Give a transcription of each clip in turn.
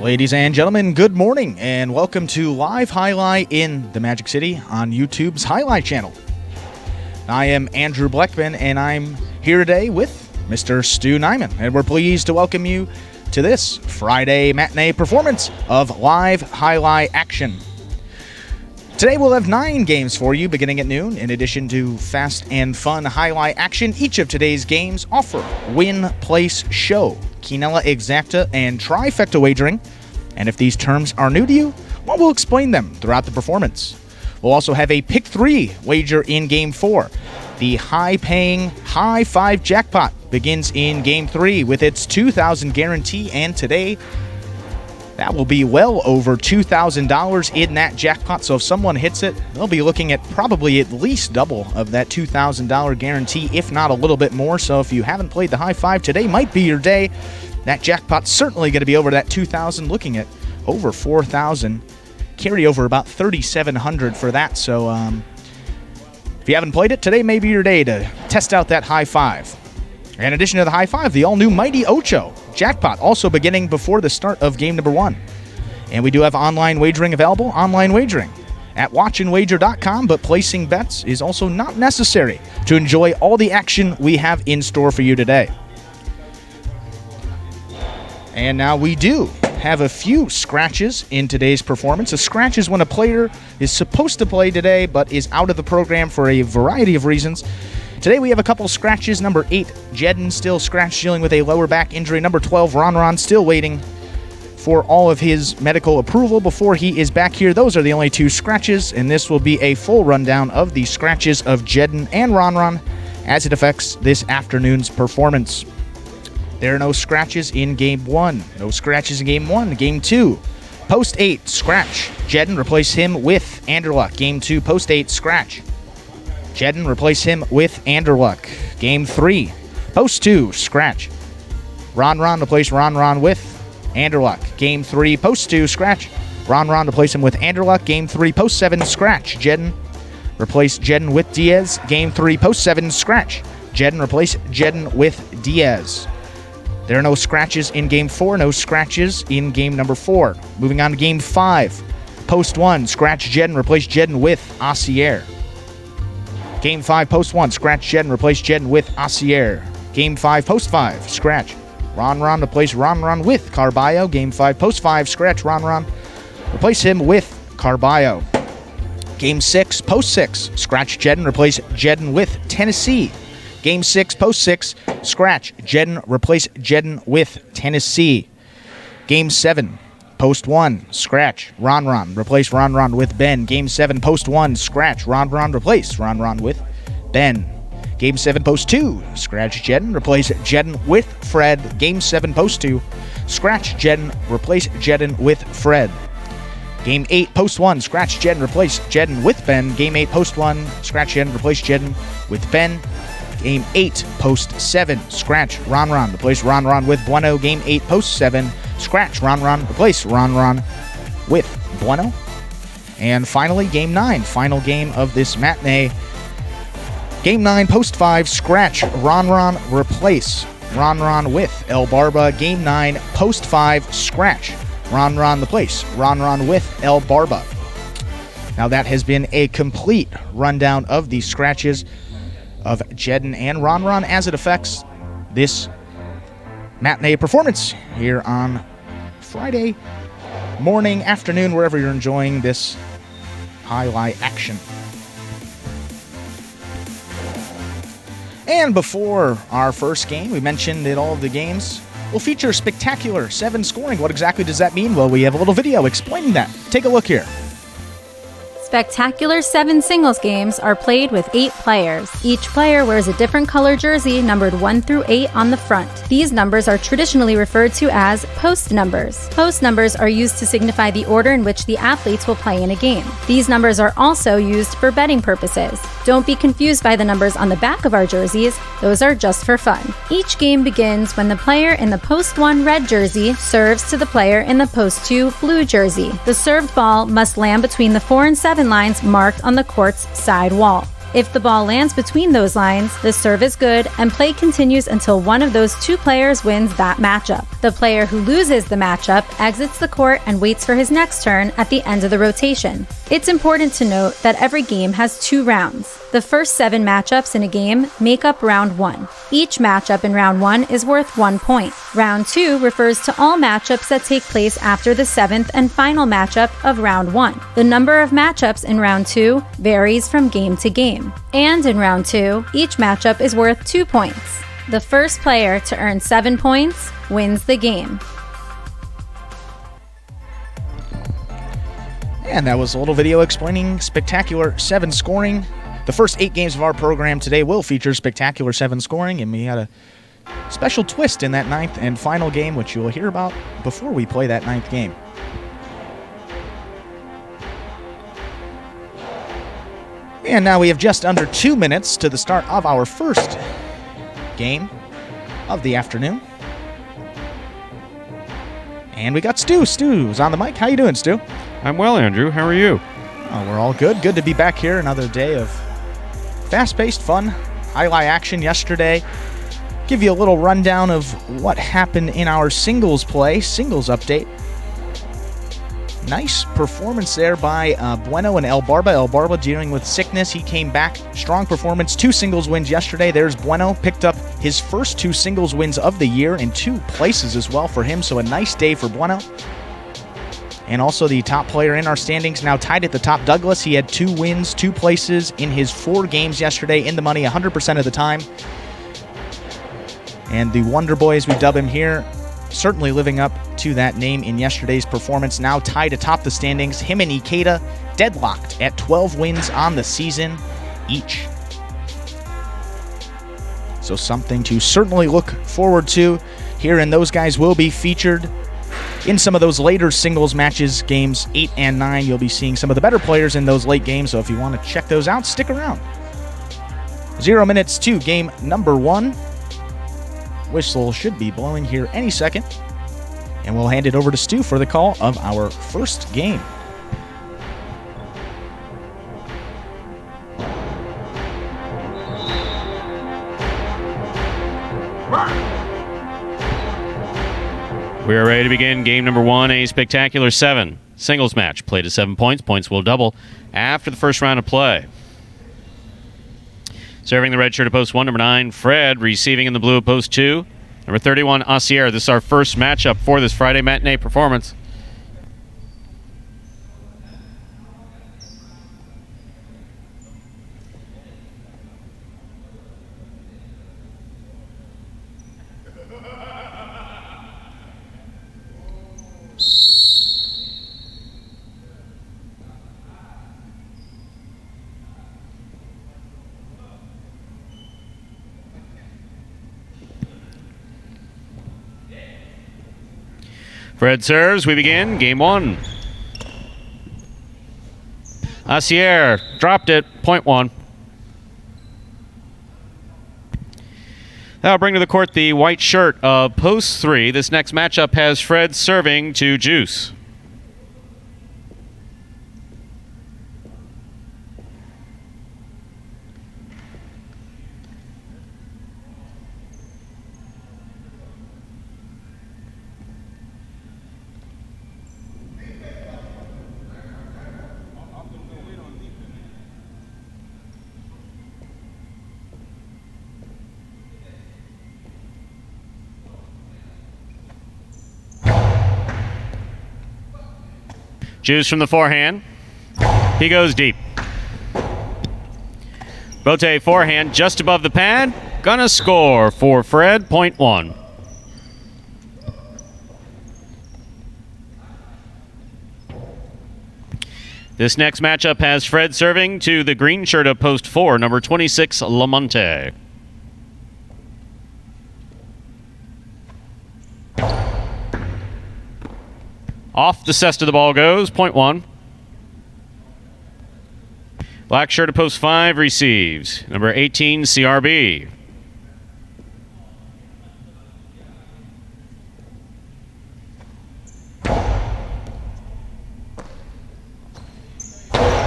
Ladies and gentlemen, good morning and welcome to Live Jai-Alai in the Magic City on YouTube's Jai-Alai Channel. I am Andrew Bleckman and I'm here today with Mr. Stu Nyman, and we're pleased to welcome you to this Friday matinee performance of Live Jai-Alai Action. Today we'll have 9 games for you beginning at noon. In addition to fast and fun highlight action, each of today's games offer win, place, show, Quinella Exacta, and Trifecta wagering. And if these terms are new to you, well, we'll explain them throughout the performance. We'll also have a Pick 3 wager in Game 4. The high-paying High 5 jackpot begins in Game 3 with its $2,000 guarantee, and today that will be well over $2,000 in that jackpot. So if someone hits it, they'll be looking at probably at least double of that $2,000 guarantee, if not a little bit more. So if you haven't played the High 5, today might be your day. That jackpot's certainly going to be over that $2,000, looking at over $4,000. Carry over about $3,700 for that. So if you haven't played it, today may be your day to test out that High 5. In addition to the High 5, the all-new Mighty Ocho jackpot also beginning before the start of game number 1. And we do have online wagering available, online wagering at watchandwager.com, but placing bets is also not necessary to enjoy all the action we have in store for you today. And now we do have a few scratches in today's performance. A scratch is when a player is supposed to play today but is out of the program for a variety of reasons. Today we have a couple scratches. Number 8, Jedden still scratch, dealing with a lower back injury. Number 12, Ron still waiting for all of his medical approval before he is back here. Those are the only 2 scratches, and this will be a full rundown of the scratches of Jedden and Ron as it affects this afternoon's performance. There are no scratches in Game 1. No scratches in Game 1. Game 2, Post 8, scratch. Jedden, replace him with Anderluck. Game 2, Post 8, scratch. Jedden, replace him with Anderluck. Game 3, Post 2, scratch. Ron, replace Ron with Anderluck. Game 3, Post 2, scratch. Ron, replace him with Anderluck. Game 3, Post 7, scratch. Jedden, replace Jedden with Diaz. Game 3, Post 7, scratch. Jedden, replace Jedden with Diaz. There are no scratches in Game 4, no scratches in game number 4. Moving on to Game 5, Post 1, scratch Jedden, replace Jedden with Assier. Game 5, Post 1, scratch Jedden, replace Jedden with Assier. Game 5, Post 5, scratch Ron, replace Ron with Carballo. Game 5, Post 5, scratch Ron, replace him with Carballo. Game 6, Post 6, scratch Jedden, replace Jedden with Tennessee. Game 6, Post 6, scratch Jedden, replace Jedden with Tennessee. Game 7, Post 1, scratch Ron, replace Ron with Ben. Game 7, Post 1, scratch Ron, replace Ron with Ben. Game 7, Post 2, scratch Jedden, replace Jedden with Fred. Game 7, Post 2, scratch Jedden, replace Jedden with Fred. Game 8, Post 1, scratch Jedden, replace Jedden with Ben. Game 8, Post 1, scratch Jedden, replace Jedden with Ben. Game 8, Post 7, scratch Ron, replace Ron with Bueno. Game 8, Post 7, scratch Ron, replace Ron with Bueno. And finally, Game 9, final game of this matinee. Game 9, Post 5, scratch Ron, replace Ron with El Barba. Game 9, Post 5, scratch Ron, replace Ron with El Barba. Now that has been a complete rundown of the scratches of Jedden and Ron as it affects this matinee performance here on Friday morning, afternoon, wherever you're enjoying this highlight action. And before our first game, we mentioned that all of the games will feature spectacular 7 scoring. What exactly does that mean? Well, we have a little video explaining that. Take a look here. Spectacular 7 singles games are played with 8 players. Each player wears a different color jersey numbered 1 through 8 on the front. These numbers are traditionally referred to as post numbers. Post numbers are used to signify the order in which the athletes will play in a game. These numbers are also used for betting purposes. Don't be confused by the numbers on the back of our jerseys. Those are just for fun. Each game begins when the player in the post 1 red jersey serves to the player in the post 2 blue jersey. The served ball must land between the 4 and 7 lines marked on the court's side wall. If the ball lands between those lines, the serve is good and play continues until one of those 2 players wins that matchup. The player who loses the matchup exits the court and waits for his next turn at the end of the rotation. It's important to note that every game has 2 rounds. The first 7 matchups in a game make up round 1. Each matchup in round 1 is worth 1 point. Round 2 refers to all matchups that take place after the 7th and final matchup of round 1. The number of matchups in round 2 varies from game to game. And in round 2, each matchup is worth 2 points. The first player to earn 7 points wins the game. And that was a little video explaining Spectacular 7 scoring. The first 8 games of our program today will feature Spectacular 7 scoring, and we had a special twist in that 9th and final game, which you'll hear about before we play that 9th game. And now we have just under 2 minutes to the start of our first game of the afternoon. And we got Stu. Stu's on the mic. How you doing, Stu? I'm well, Andrew. How are you? Oh, we're all good. Good to be back here. Another day of fast-paced fun. Jai-Alai action yesterday. Give you a little rundown of what happened in our singles update. Nice performance there by Bueno and El Barba. El Barba dealing with sickness. He came back. Strong performance. 2 singles wins yesterday. There's Bueno. Picked up his first 2 singles wins of the year in 2 places as well for him. So a nice day for Bueno. And also the top player in our standings, now tied at the top, Douglas. He had 2 wins, 2 places in his 4 games yesterday, in the money 100% of the time. And the Wonder Boy, as we dub him here, certainly living up to that name in yesterday's performance. Now tied atop the standings, him and Ikeda deadlocked at 12 wins on the season each. So something to certainly look forward to here, and those guys will be featured in some of those later singles matches, games 8 and 9. You'll be seeing some of the better players in those late games, so if you want to check those out, stick around. 0 minutes to game number 1. Whistle should be blowing here any second. And we'll hand it over to Stu for the call of our first game. We are ready to begin game number 1, a Spectacular 7 singles match. Played to 7 points. Points will double after the first round of play. Serving the red shirt at post 1, number 9, Fred. Receiving in the blue at post 2, number 31, Asier. This is our first matchup for this Friday matinee performance. Fred serves. We begin game 1. Asier dropped it. Point 1. That'll bring to the court the white shirt of post 3. This next matchup has Fred serving to Juice. Juice from the forehand. He goes deep. Bote forehand just above the pad. Gonna score for Fred. Point 1. This next matchup has Fred serving to the green shirt of post 4, number 26, Lamonte. Off the cesta the ball goes, point 1. Black shirt of post 5 receives. Number 18, CRB.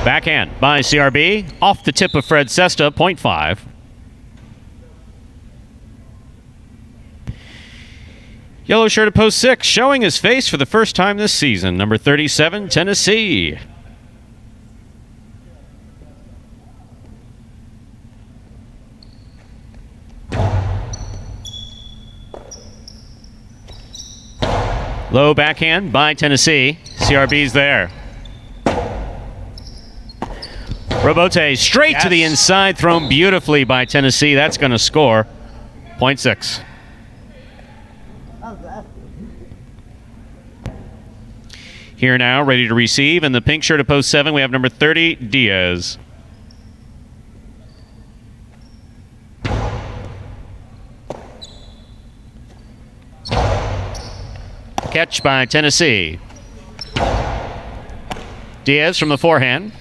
Backhand by CRB. Off the tip of Fred Cesta, point 5. Yellow shirt at post 6, showing his face for the first time this season. Number 37, Tennessee. Low backhand by Tennessee. CRB's there. Robote straight to the inside, thrown beautifully by Tennessee. That's going to score. 0.6. Here now, ready to receive. In the pink shirt of post 7, we have number 30, Diaz. Catch by Tennessee. Diaz from the forehand.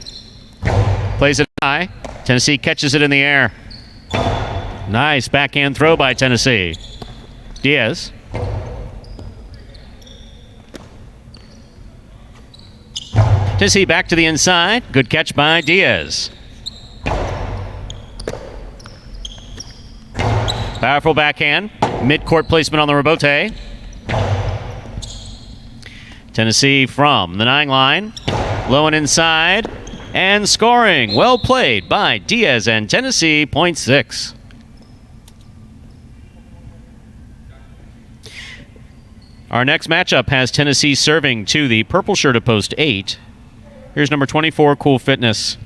Plays it high. Tennessee catches it in the air. Nice backhand throw by Tennessee. Diaz. Tennessee back to the inside. Good catch by Diaz. Powerful backhand. Mid-court placement on the rebote. Tennessee from the 9 line. Low and inside. And scoring. Well played by Diaz and Tennessee. 0.6. Our next matchup has Tennessee serving to the purple shirt of post 8. Here's number 24, Cool Fitness.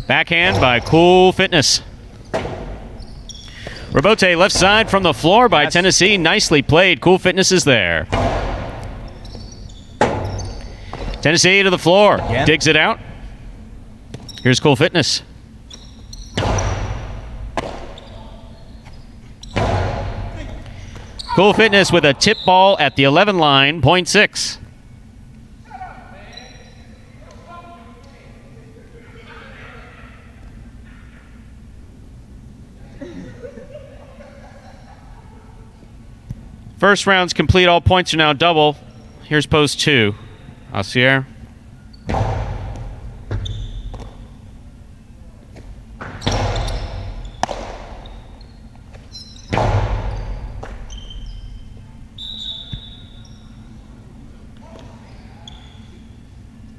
Backhand by Cool Fitness. Robote left side from the floor by Tennessee. Nicely played. Cool Fitness is there. Tennessee to the floor. Again. Digs it out. Here's Cool Fitness. Cool Fitness with a tip ball at the 11 line. 0.6. First round's complete. All points are now double. Here's post 2. Asier.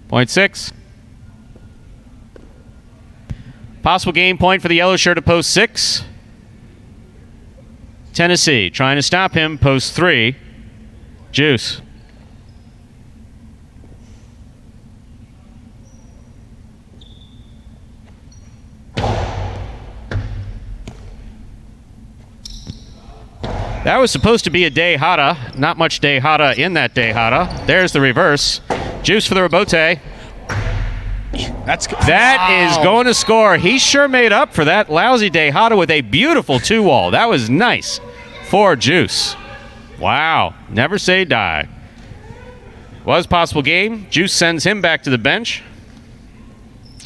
Point 6. Possible game point for the yellow shirt of post 6. Tennessee trying to stop him. Post 3. Juice. That was supposed to be a Dejada. Not much Dejada in that Dejada. There's the reverse. Juice for the rebote. That is going to score. He sure made up for that lousy Dejada with a beautiful 2-wall. That was nice for Juice. Wow. Never say die. Was possible game. Juice sends him back to the bench.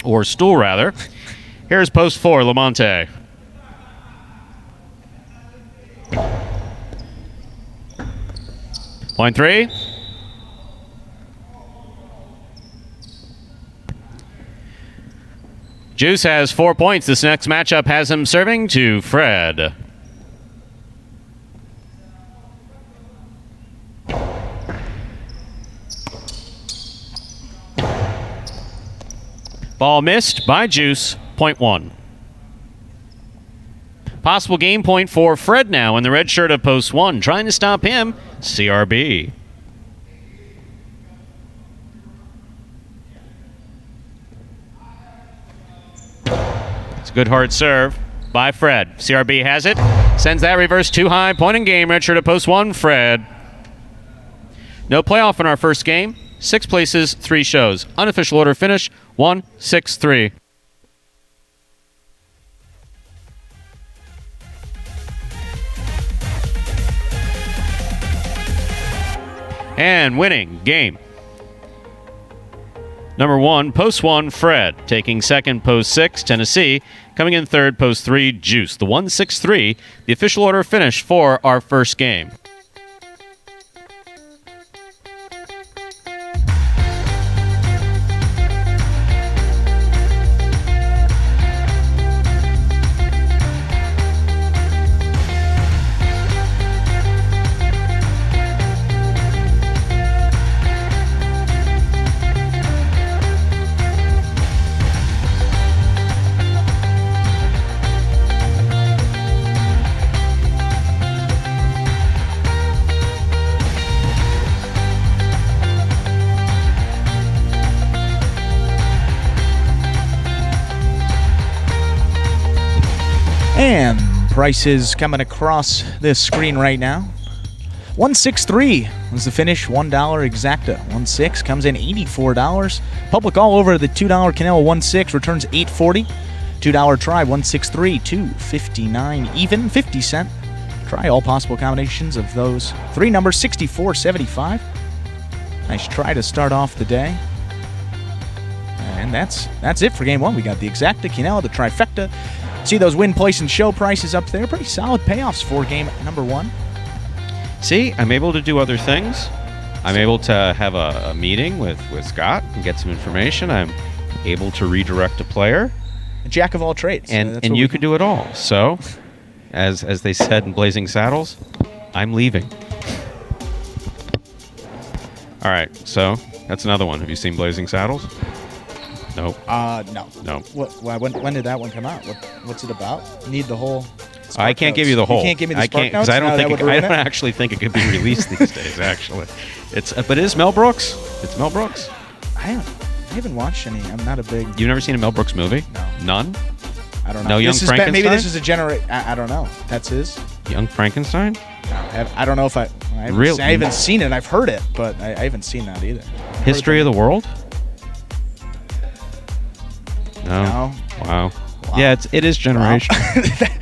Or stool, rather. Here's post 4, Lamonte. Point 3. Juice has 4 points. This next matchup has him serving to Fred. Ball missed by Juice. Point 1. Possible game point for Fred now in the red shirt of post 1. Trying to stop him. CRB. It's a good hard serve by Fred. CRB has it. Sends that reverse too high. Point in game. Red shirt of post 1. Fred. No playoff in our first game. 6 places, 3 shows. Unofficial order finish 1-6-3. And winning game number 1, post 1, Fred. Taking second, post 6, Tennessee. Coming in third, post 3, Juice. The 1-6-3, the official order finish for our first game. And prices coming across this screen right now. 163 was the finish, $1 exacta. 1.6 comes in $84. Public all over the $2 Canelo 1.6 returns $8.40. $2 try 163, $2.59 even, 50 cent. Try all possible combinations of those three numbers, 64.75. Nice try to start off the day. And that's it for game one. We got the exacta, Canelo, the trifecta. See those win, place, and show prices up there. Pretty solid payoffs for game number one. See, I'm able to do other things. I'm able to have a meeting with Scott and get some information. I'm able to redirect a player. A jack of all trades. And you can do it all. So, as they said in Blazing Saddles, I'm leaving. All right, so that's another one. Have you seen Blazing Saddles? Nope. No. No. When did that one come out? What's it about? Need the whole. I can't give you the whole. You can't give me the Spark because Notes? I don't No, think I don't actually think it could be released these days. Actually, but it is Mel Brooks. It's Mel Brooks. I haven't watched any. I'm not a big. You've never seen a Mel Brooks movie? No. None. I don't know. No Young Frankenstein. Maybe this is a I don't know. That's his. Young Frankenstein. No, I don't know if I haven't seen it. I've heard it, but I haven't seen that either. History of the World. No. Wow. Yeah, it is generational.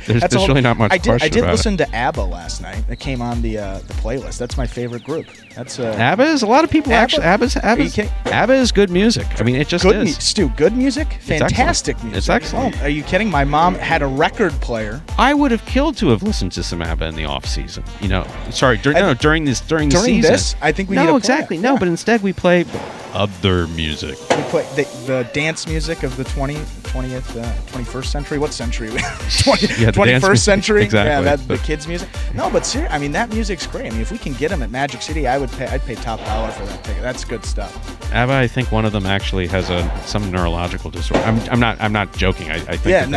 There's really not much question about it. I did listen to ABBA last night. That came on the playlist. That's my favorite group. That's ABBA is a lot of people actually. ABBA is good music. I mean, it just good is. Stu, good music, fantastic music. It's excellent. Oh, are you kidding? My mom had a record player. I would have killed to have listened to some ABBA in the off season. During the season. This, I think we need to play exactly. it. No, but instead we play other music. We play the dance music of the 21st century. What century? 21st century. Exactly. Yeah, the kids' music. No, but seriously, I mean that music's great. I mean, if we can get them at Magic City, I'd pay top dollar for that ticket. That's good stuff. ABBA, I think one of them actually has some neurological disorder. I'm not joking. I think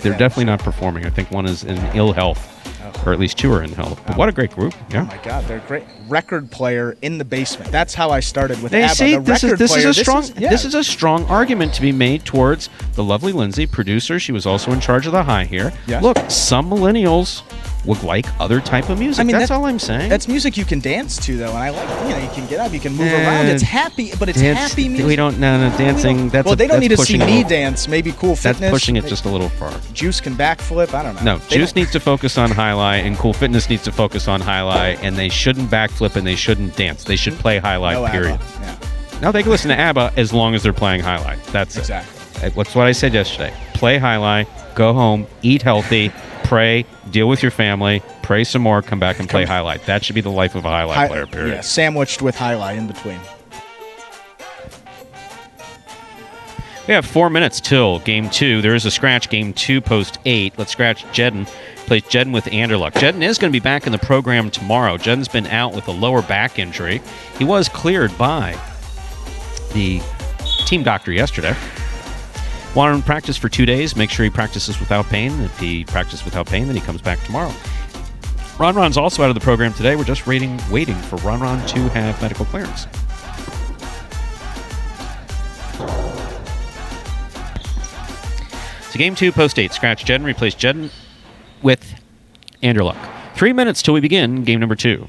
they're definitely not performing. I think one is in ill health. Or at least two are in health. But what a great group. Yeah. Oh my God, they're great. Record player in the basement. That's how I started with they ABBA. See, this is a strong argument to be made towards the lovely Lindsay, producer. She was also in charge of the high here. Yes. Look, some millennials would like other type of music. I mean, that's all I'm saying. That's music you can dance to, though, and I like. You can get up, you can move around. It's happy, but it's happy music. We don't. No, dancing. They don't need to see me dance. Maybe Cool Fitness. That's pushing it just a little far. Juice can backflip. I don't know. No, Juice needs to focus on highlight, and Cool Fitness needs to focus on highlight, and they shouldn't backflip and they shouldn't dance. They should play highlight. No period. ABBA. Yeah. Now they can listen to ABBA as long as they're playing highlight. That's exactly. That's what I said yesterday. Play highlight. Go home. Eat healthy. Pray. Deal with your family. Pray some more. Come back and play highlight. That should be the life of a highlight player. Period. Yeah, sandwiched with highlight in between. We have 4 minutes till game two. There is a scratch game two post 8. Let's scratch Jedden. Plays Jedden with Anderluck. Jedden is going to be back in the program tomorrow. Jedden's been out with a lower back injury. He was cleared by the team doctor yesterday. Want him to practice for 2 days. Make sure he practices without pain. If he practices without pain, then he comes back tomorrow. Ron's also out of the program today. We're just waiting for Ron to have medical clearance. So game two, post 8. Scratch Jedden. Replace Jedden with Anderluck. 3 minutes till we begin game number 2.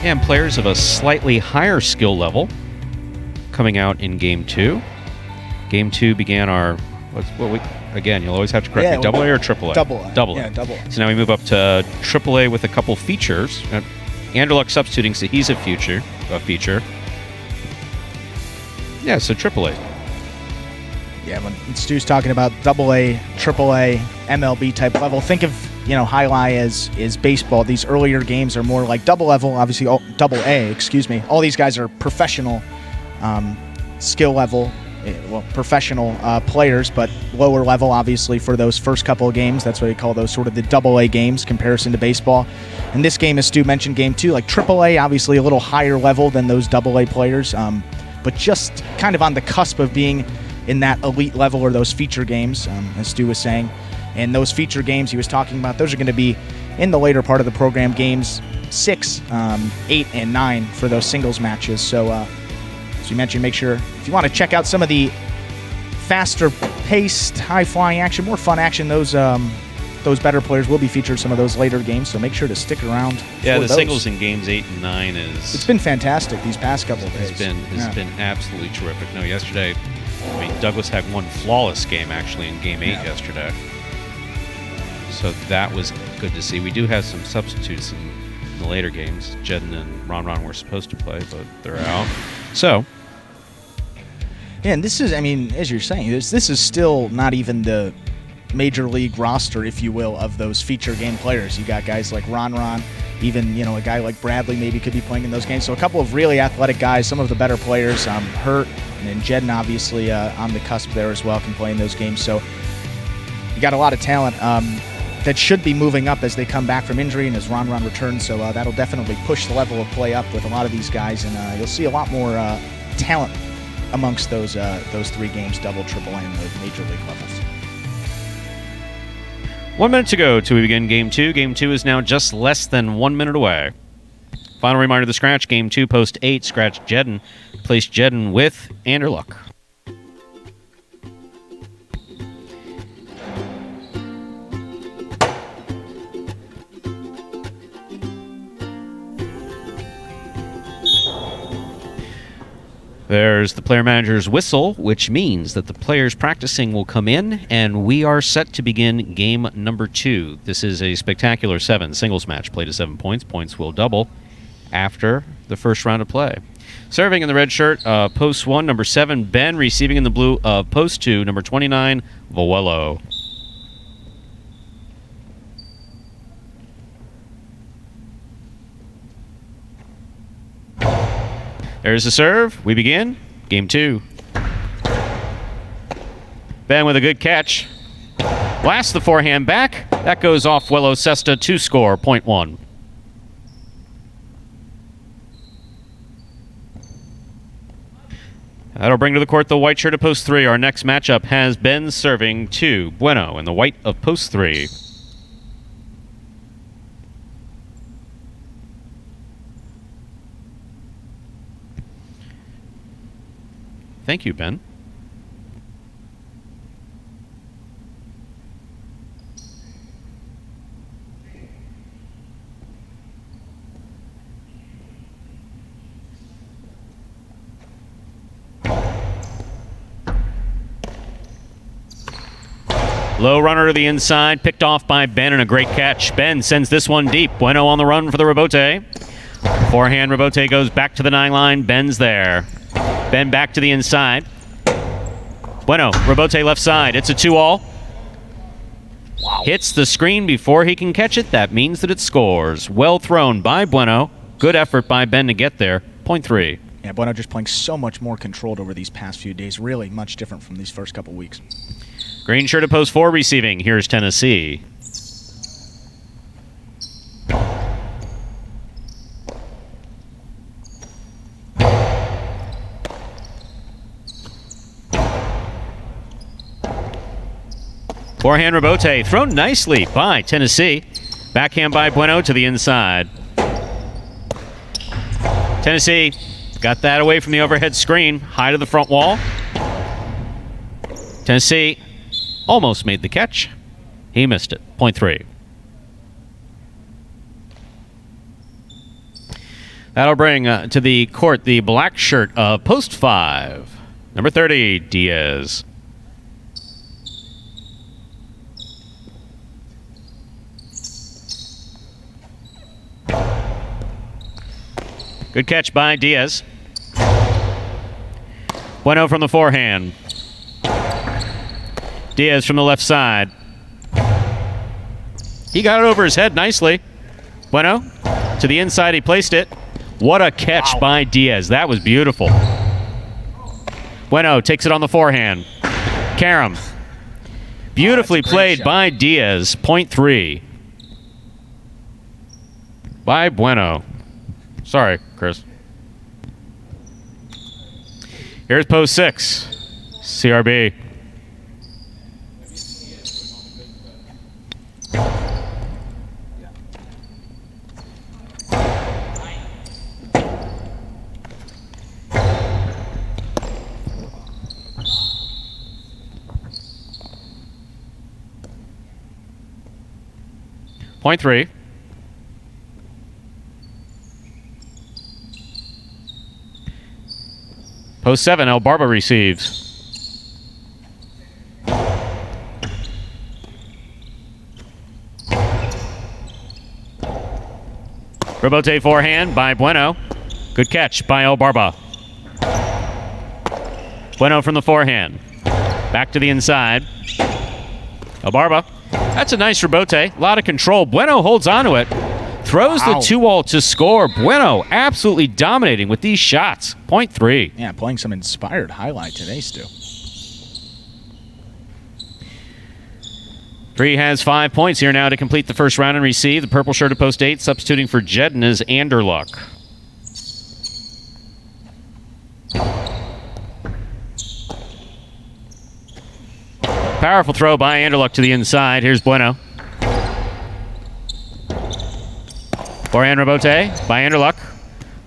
And players of a slightly higher skill level coming out in game 2. Game 2 began our again, you'll always have to correct me. Double A or triple A? Double A. Double A. Yeah, double A. So now we move up to triple A with a couple features. Anderluck substituting, so he's a feature. Yeah, so triple A. Yeah, when Stu's talking about double A, triple A, MLB type level, think of Jai Alai is baseball. These earlier games are more like double level, obviously double A. Excuse me. All these guys are professional, skill level. Professional players, but lower level, obviously, for those first couple of games. That's what we call those sort of the double-A games, comparison to baseball. In this game, as Stu mentioned, game 2, like triple-A, obviously a little higher level than those double-A players, but just kind of on the cusp of being in that elite level or those feature games, as Stu was saying. And those feature games he was talking about, those are going to be in the later part of the program, games 6, 8, and 9 for those singles matches. So, as you mentioned, make sure if you want to check out some of the faster paced, high-flying action, more fun action, those better players will be featured in some of those later games, so make sure to stick around. Yeah, the those. singles in games 8 and 9 is... It's been fantastic these past couple of days. It's been absolutely terrific. No, yesterday, I mean, Douglas had one flawless game, actually, in game 8 yesterday. So that was good to see. We do have some substitutes in the later games. Jedden and Ron were supposed to play, but they're out. So... Yeah, and this is, I mean, as you're saying, this is still not even the major league roster, if you will, of those feature game players. You got guys like Ron, even, a guy like Bradley maybe could be playing in those games. So a couple of really athletic guys, some of the better players, Hurt, and then Jedden obviously on the cusp there as well, can play in those games. So you got a lot of talent that should be moving up as they come back from injury and as Ron returns. So that'll definitely push the level of play up with a lot of these guys, and you'll see a lot more talent amongst those 3 games, double, triple, and the major league levels. 1 minute to go till we begin Game 2. Game 2 is now just less than 1 minute away. Final reminder of the scratch. Game 2, post 8, scratch Jedden. Place Jedden with Anderluck. There's the player manager's whistle, which means that the players practicing will come in, and we are set to begin game number 2. This is a spectacular 7 singles match, played to 7 points. Points will double after the first round of play. Serving in the red shirt, post 1, number 7, Ben. Receiving in the blue of post 2, number 29, Voello. There's the serve. We begin game 2. Ben with a good catch. Blasts the forehand back. That goes off Voello Cesta to score, point 1. That'll bring to the court the white shirt of post 3. Our next matchup has Ben serving to Bueno in the white of post 3. Thank you, Ben. Low runner to the inside, picked off by Ben, and a great catch. Ben sends this one deep. Bueno on the run for the rebote. Forehand rebote goes back to the 9 line. Ben's there. Ben back to the inside. Bueno, rebote left side. It's a 2-all. Wow. Hits the screen before he can catch it. That means that it scores. Well thrown by Bueno. Good effort by Ben to get there. Point 3. Yeah, Bueno just playing so much more controlled over these past few days. Really much different from these first couple weeks. Green shirt at post 4 receiving. Here's Tennessee. Forehand rebote thrown nicely by Tennessee. Backhand by Bueno to the inside. Tennessee got that away from the overhead screen. High to the front wall. Tennessee almost made the catch. He missed it. Point 3. That'll bring to the court the black shirt of post 5. Number 30, Diaz. Good catch by Diaz. Bueno from the forehand. Diaz from the left side. He got it over his head nicely. Bueno to the inside, he placed it. What a catch by Diaz. That was beautiful. Bueno takes it on the forehand. Karam. Beautifully played by Diaz. Point 3. By Bueno. Sorry, Chris. Here's post 6. CRB. Point 3. Post 7, El Barba receives. Rebote forehand by Bueno. Good catch by El Barba. Bueno from the forehand. Back to the inside. El Barba. That's a nice rebote. A lot of control. Bueno holds onto it. Throws the 2-all to score. Bueno absolutely dominating with these shots. Point 3. Yeah, playing some inspired highlight today, Stu. 3 has 5 points here now to complete the first round and receive. The purple shirt at post 8, substituting for Jedden is Anderluck. Powerful throw by Anderluck to the inside. Here's Bueno. Forehand rebote by Anderluck.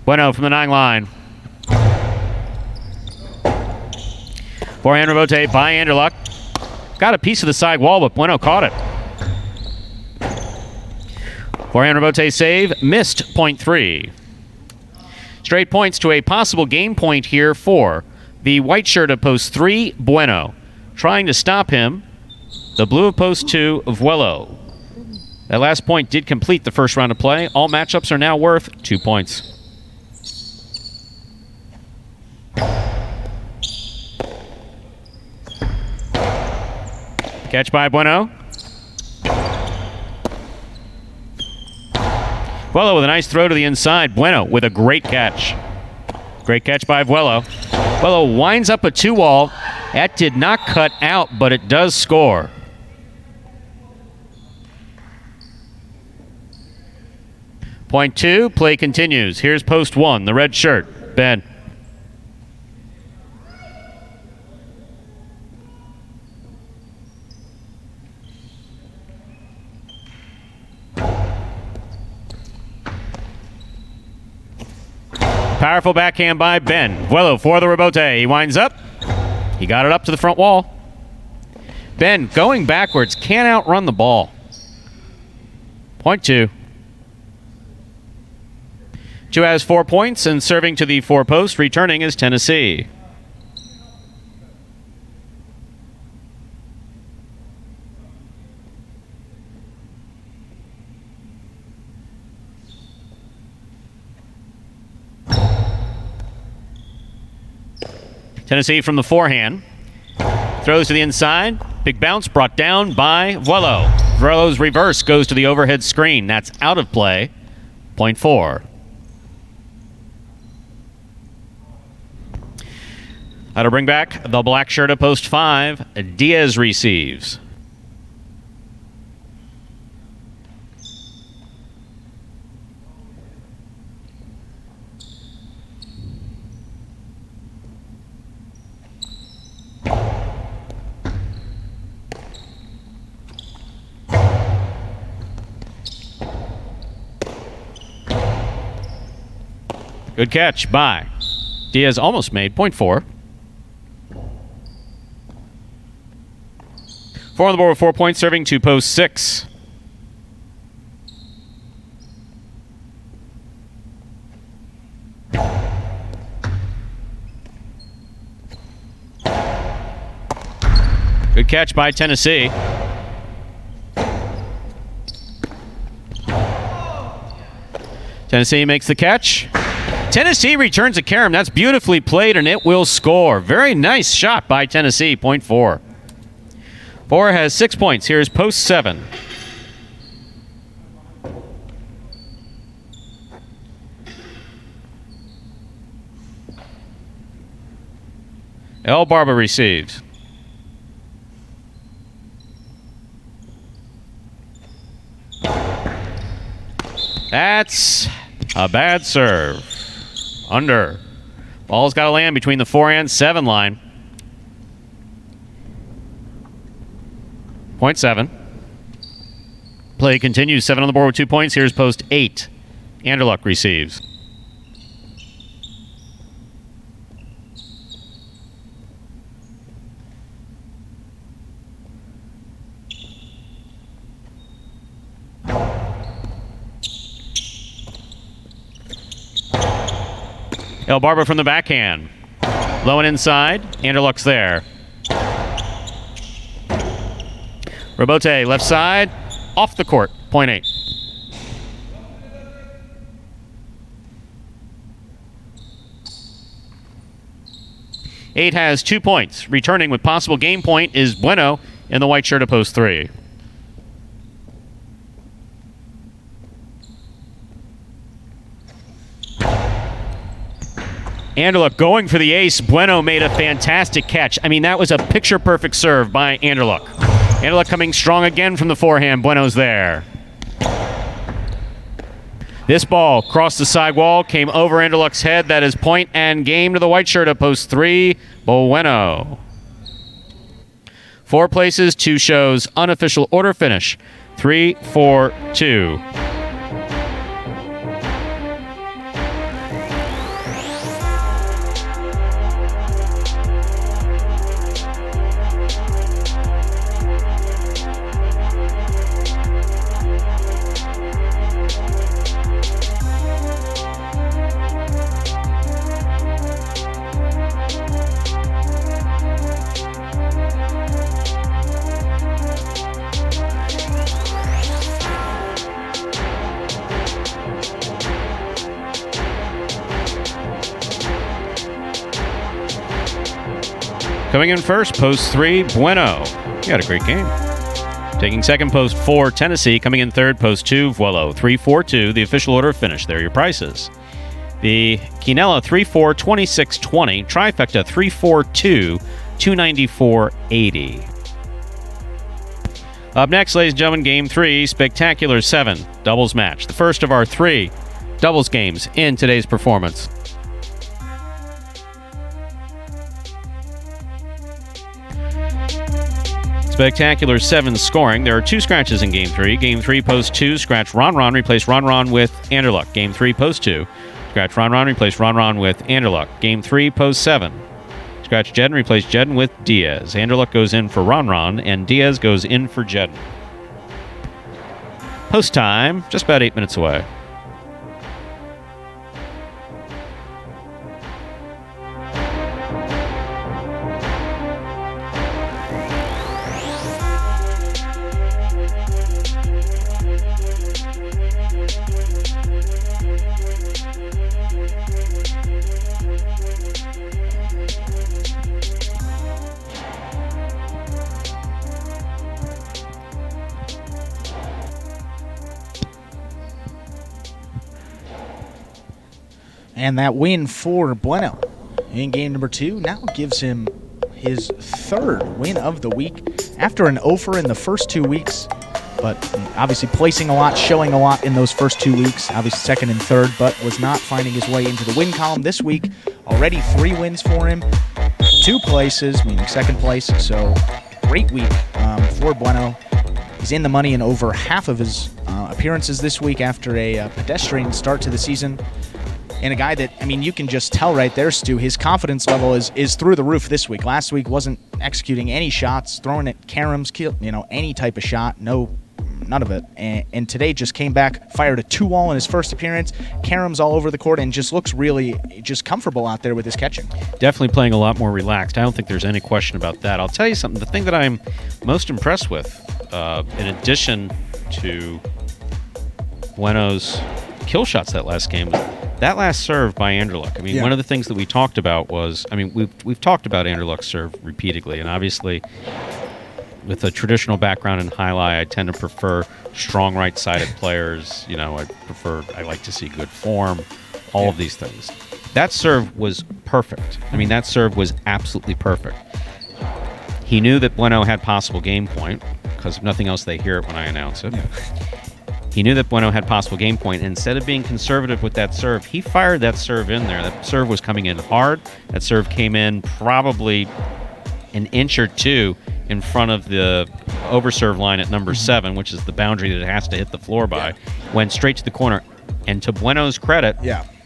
Bueno from the 9 line. Forehand rebote by Anderluck. Got a piece of the side wall, but Bueno caught it. Forehand rebote save. Missed. Point 3. Straight points to a possible game point here for the white shirt of post 3, Bueno. Trying to stop him, the blue of post 2, Vuelo. That last point did complete the first round of play. All matchups are now worth 2 points. Catch by Bueno. Vuelo with a nice throw to the inside. Bueno with a great catch. Great catch by Vuelo. Vuelo winds up a 2-wall. That did not cut out, but it does score. Point 2, play continues. Here's post 1, the red shirt, Ben. Powerful backhand by Ben. Vuelo for the rebote. He winds up. He got it up to the front wall. Ben going backwards, can't outrun the ball. Point 2. 2 has 4 points and serving to the 4 post. Returning is Tennessee. Tennessee from the forehand. Throws to the inside. Big bounce brought down by Vuelo. Vuelo's reverse goes to the overhead screen. That's out of play. Point 4. How to bring back the black shirt at post 5. Diaz receives. Good catch by Diaz. Almost made. Point 4. 4 on the board with 4 points, serving to post 6. Good catch by Tennessee. Tennessee makes the catch. Tennessee returns a carom. That's beautifully played, and it will score. Very nice shot by Tennessee. Point 4. 4 has 6 points. Here's post 7. El Barba receives. That's a bad serve. Under. Ball's got to land between the 4 and 7 line. Point 7. Play continues. 7 on the board with 2 points. Here's post 8. Anderluck receives. El Barba from the backhand. Low and inside. Anderluck's there. Robote, left side. Off the court. Point 8. Eight has 2 points. Returning with possible game point is Bueno in the white shirt of post 3. Anderluck going for the ace. Bueno made a fantastic catch. I mean, that was a picture-perfect serve by Anderluck. Anderluck coming strong again from the forehand. Bueno's there. This ball crossed the side wall, came over Anderluck's head. That is point and game to the white shirt of post 3. Bueno. 4 places, 2 shows. Unofficial order finish. 3-4-2. Coming in first, post 3, Bueno. You had a great game. Taking second, post 4, Tennessee. Coming in third, post 2, Vuelo. 3-4-2, the official order of finish. There are your prices. The Quinella 3-4, 26-20. Trifecta 3-4-2, 294.80. Up next, ladies and gentlemen, Game 3, Spectacular 7, doubles match. The first of our 3 doubles games in today's performance. Spectacular 7 scoring. There are 2 scratches in Game 3. Game 3, post 2, scratch Ron. Replace Ron with Anderluck. Game 3, post 2, scratch Ron. Replace Ron with Anderluck. Game 3, post 7, scratch Jedden. Replace Jedden with Diaz. Anderluck goes in for Ron, and Diaz goes in for Jedden. Post time, just about 8 minutes away. And that win for Bueno in game number 2 now gives him his 3rd win of the week after an offer in the first 2 weeks. But obviously placing a lot, showing a lot in those first 2 weeks. Obviously 2nd and 3rd, but was not finding his way into the win column this week. Already 3 wins for him. 2 places, meaning 2nd place. So great week for Bueno. He's in the money in over half of his appearances this week after a pedestrian start to the season. And a guy that, I mean, you can just tell right there, Stu, his confidence level is through the roof this week. Last week wasn't executing any shots, throwing at caroms, any type of shot, none of it. And today just came back, fired a 2-wall in his first appearance, caroms all over the court, and just looks really just comfortable out there with his catching. Definitely playing a lot more relaxed. I don't think there's any question about that. I'll tell you something, the thing that I'm most impressed with, in addition to Bueno's kill shots that last game, that last serve by Anderluck. I mean, One of the things that we talked about was, I mean, we've talked about Anderluck's serve repeatedly, and obviously with a traditional background in Jai-Alai, I tend to prefer strong right-sided players. I like to see good form, all of these things. That serve was perfect. I mean, that serve was absolutely perfect. He knew that Bueno had possible game point, because if nothing else, they hear it when I announce it. He knew that Bueno had possible game point, and instead of being conservative with that serve, he fired that serve in there. That serve was coming in hard. That serve came in probably an inch or 2 in front of the overserve line at number 7, which is the boundary that it has to hit the floor by. Went straight to the corner. And to Bueno's credit,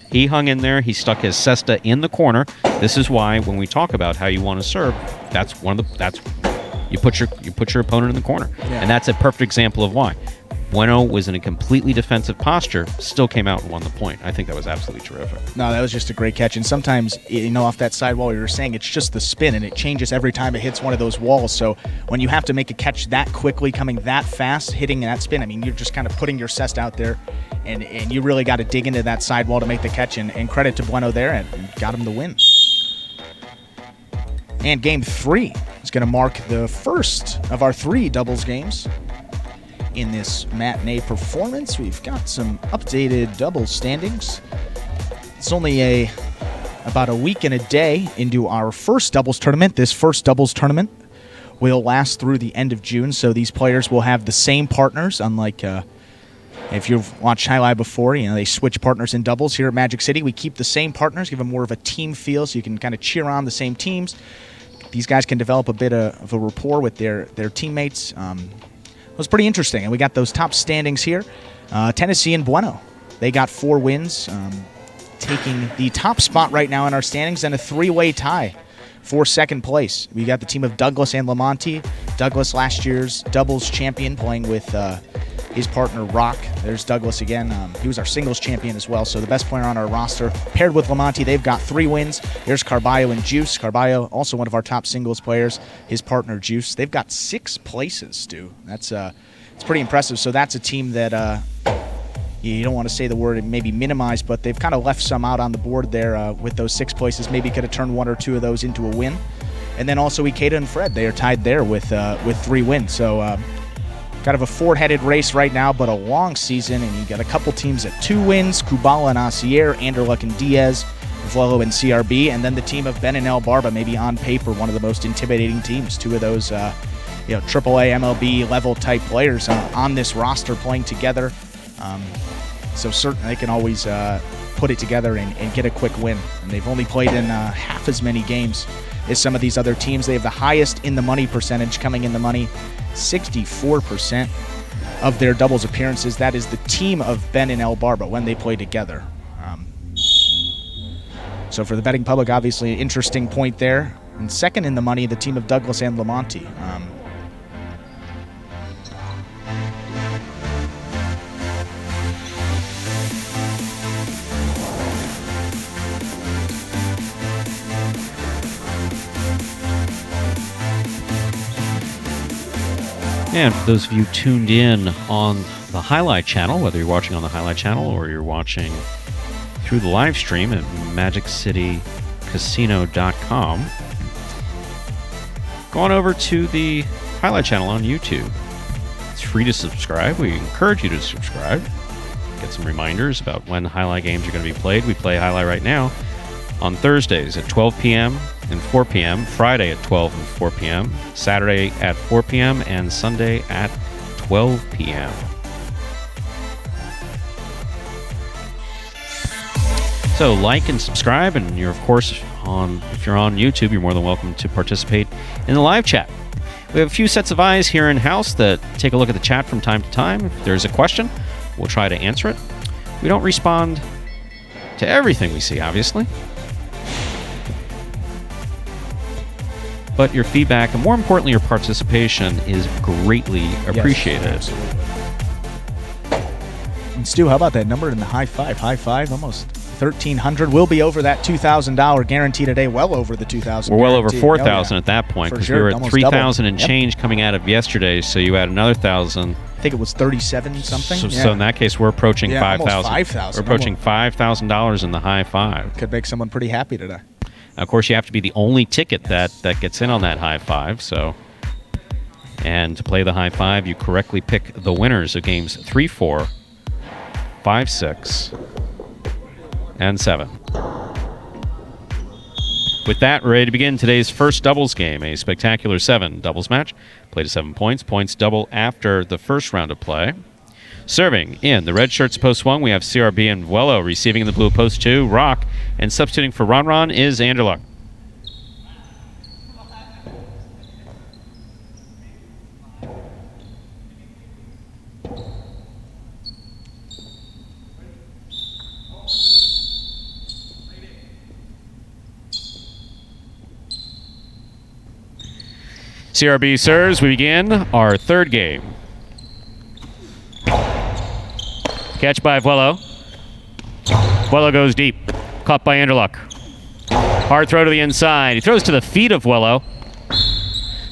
he hung in there. He stuck his cesta in the corner. This is why when we talk about how you want to serve, you put your opponent in the corner. And that's a perfect example of why. Bueno was in a completely defensive posture, still came out and won the point. I think that was absolutely terrific. No, that was just a great catch. And sometimes, off that sidewall, you were saying it's just the spin, and it changes every time it hits one of those walls. So when you have to make a catch that quickly, coming that fast, hitting that spin, you're just kind of putting your cest out there, and you really got to dig into that sidewall to make the catch. And credit to Bueno there, and got him the win. And game 3 is going to mark the first of our 3 doubles games in this matinee performance. We've got some updated doubles standings. It's only about a week and a day into our first doubles tournament. This first doubles tournament will last through the end of June, so these players will have the same partners, unlike if you've watched Jai-Alai before, they switch partners in doubles. Here at Magic City, we keep the same partners, give them more of a team feel, so you can kind of cheer on the same teams. These guys can develop a bit of a rapport with their teammates. It was pretty interesting, and we got those top standings here. Tennessee and Bueno, they got 4 wins, taking the top spot right now in our standings, and a 3-way tie for second place. We got the team of Douglas and Lamonti. Douglas, last year's doubles champion, playing with his partner Rock. There's Douglas again. He was our singles champion as well, so the best player on our roster. Paired with Lamonti, they've got 3 wins. There's Carballo and Juice. Carballo, also one of our top singles players. His partner Juice. They've got 6 places, Stu. That's it's pretty impressive. So that's a team that you don't want to say the word maybe minimized, but they've kind of left some out on the board there with those 6 places. Maybe could have turned 1 or 2 of those into a win. And then also Ikeda and Fred, they are tied there with 3 wins. So kind of a 4-headed race right now, but a long season, and you got a couple teams at 2 wins, Kubala and Asier, Anderluck and Diaz, Vuelo and CRB, and then the team of Ben and El Barba, maybe on paper one of the most intimidating teams. 2 of those AAA MLB level type players on this roster playing together. So certainly they can always put it together and get a quick win. And they've only played in half as many games as some of these other teams. They have the highest in the money percentage, coming in the money 64% of their doubles appearances. That is the team of Ben and El Barba when they play together. So for the betting public, obviously, interesting point there. And second in the money, the team of Douglas and Lamonti. And for those of you tuned in on the Jai-Alai Channel, whether you're watching on the Jai-Alai Channel or you're watching through the live stream at MagicCityCasino.com, go on over to the Jai-Alai Channel on YouTube. It's free to subscribe. We encourage you to subscribe. Get some reminders about when Jai-Alai games are going to be played. We play Jai-Alai right now on Thursdays at 12 p.m. and 4 p.m., Friday at 12 and 4 p.m., Saturday at 4 p.m., and Sunday at 12 p.m. So like and subscribe, and you're, of course, if you're on YouTube, you're more than welcome to participate in the live chat. We have a few sets of eyes here in-house that take a look at the chat from time to time. If there's a question, we'll try to answer it. We don't respond to everything we see, obviously. But your feedback, and more importantly, your participation, is greatly appreciated. Yes, absolutely. And Stu, how about that number in the high five? High five, almost 1,300. We'll be over that $2,000 guarantee today, well over the $2,000. We're well over 4,000 at that point, because we were at 3,000 and change coming out of yesterday, so you add another 1,000. I think it was 37 something. So in that case, we're approaching 5,000. 5,000. We're approaching $5,000 in the high five. Could make someone pretty happy today. Now, of course, you have to be the only ticket that gets in on that high five. So, and to play the high five, you correctly pick the winners of games 3, 4, 5, 6, and 7. With that, we're ready to begin today's first doubles game, a spectacular 7 doubles match. Play to 7 points. Points double after the first round of play. Serving in the red shirts post 1, we have CRB and Vuelo. Receiving in the blue post 2, Rock. And substituting for Ron is Anderluck. CRB serves. We begin our third game. Catch by Vuelo. Vuelo goes deep. Caught by Anderluck. Hard throw to the inside. He throws to the feet of Vuelo.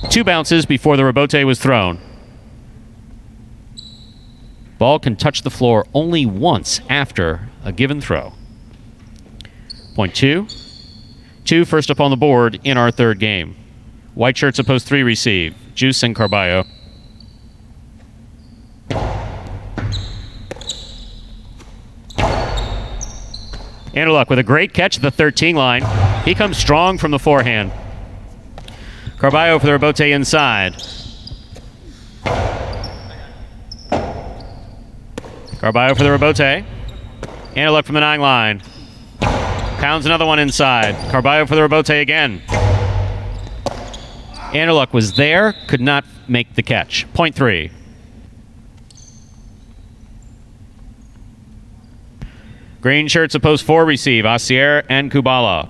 2 bounces before the rebote was thrown. Ball can touch the floor only once after a given throw. Point 2. 2 first up on the board in our third game. White shirts a post 3 receive. Juice and Carballo. Anderluck with a great catch at the 13 line. He comes strong from the forehand. Carballo for the rebote inside. Carballo for the rebote. Anderluck from the 9 line. Pounds another one inside. Carballo for the rebote again. Anderluck was there, could not make the catch. Point 3. Green shirts a post 4 receive. Asier and Kubala.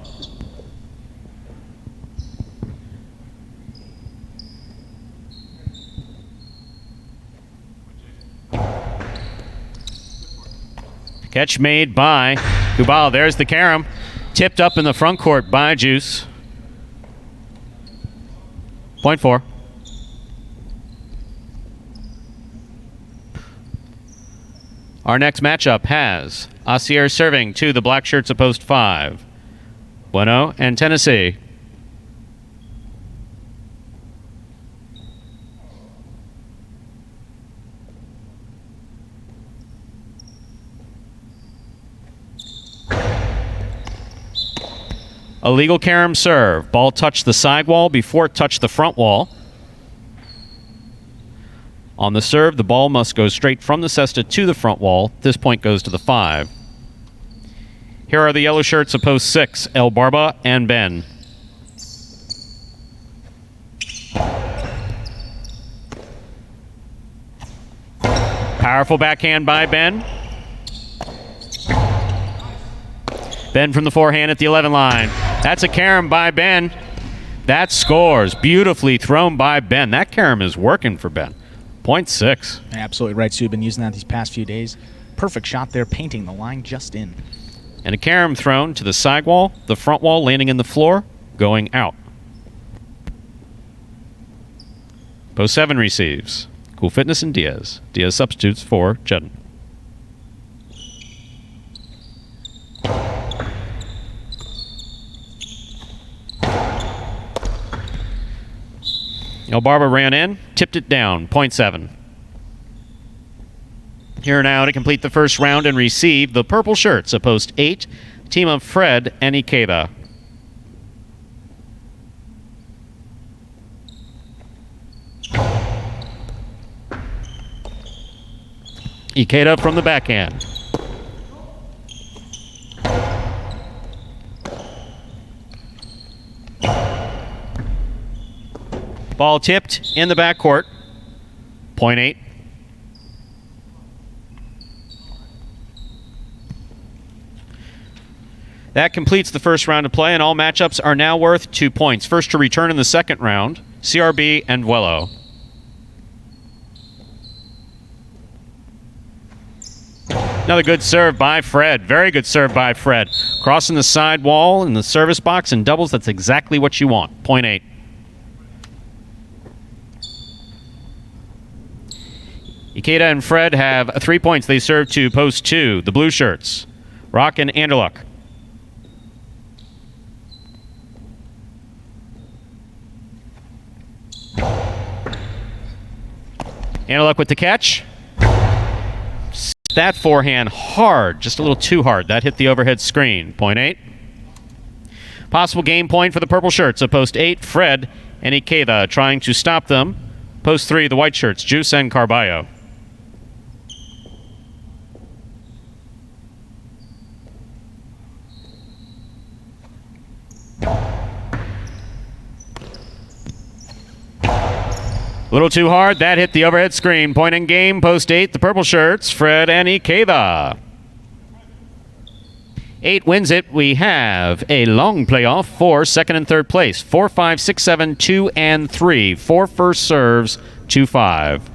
Catch made by Kubala. There's the carom. Tipped up in the front court by Juice. Point 4. Our next matchup has Asier serving to the black shirts of post 5. Bueno and Tennessee. A legal carom serve. Ball touched the side wall before it touched the front wall. On the serve, the ball must go straight from the cesta to the front wall. This point goes to the 5. Here are the yellow shirts of post 6, El Barba and Ben. Powerful backhand by Ben. Ben from the forehand at the 11 line. That's a carom by Ben. That scores. Beautifully thrown by Ben. That carom is working for Ben. Point 6. Absolutely right, Sue. Been using that these past few days. Perfect shot there, painting the line just in. And a carom thrown to the side wall, the front wall landing in the floor, going out. Post 7 receives. Cool Fitness and Diaz. Diaz substitutes for Jedden. El Barba ran in, tipped it down, point 7. Here now to complete the first round and receive the purple shirts of post 8, team of Fred and Ikeda. Ikeda from the backhand. Ball tipped in the backcourt. Point 8. That completes the first round of play, and all matchups are now worth 2 points. First to return in the second round, CRB and Vuelo. Another good serve by Fred. Very good serve by Fred. Crossing the side wall in the service box and doubles. That's exactly what you want. Point 8. Ikeda and Fred have 3 points. They serve to post 2, the blue shirts. Rock and Anderluck. Anderluck with the catch. That forehand hard, just a little too hard. That hit the overhead screen. Point 8. Possible game point for the purple shirts of post 8, Fred and Ikeda trying to stop them. Post 3, the white shirts, Juice and Carballo. A little too hard. That hit the overhead screen. Point in game. Post 8, the purple shirts, Fred and Ikeda. 8 wins it. We have a long playoff for second and third place. 4, 5, 6, 7, 2, and 3. 4 first serves, 2, 5.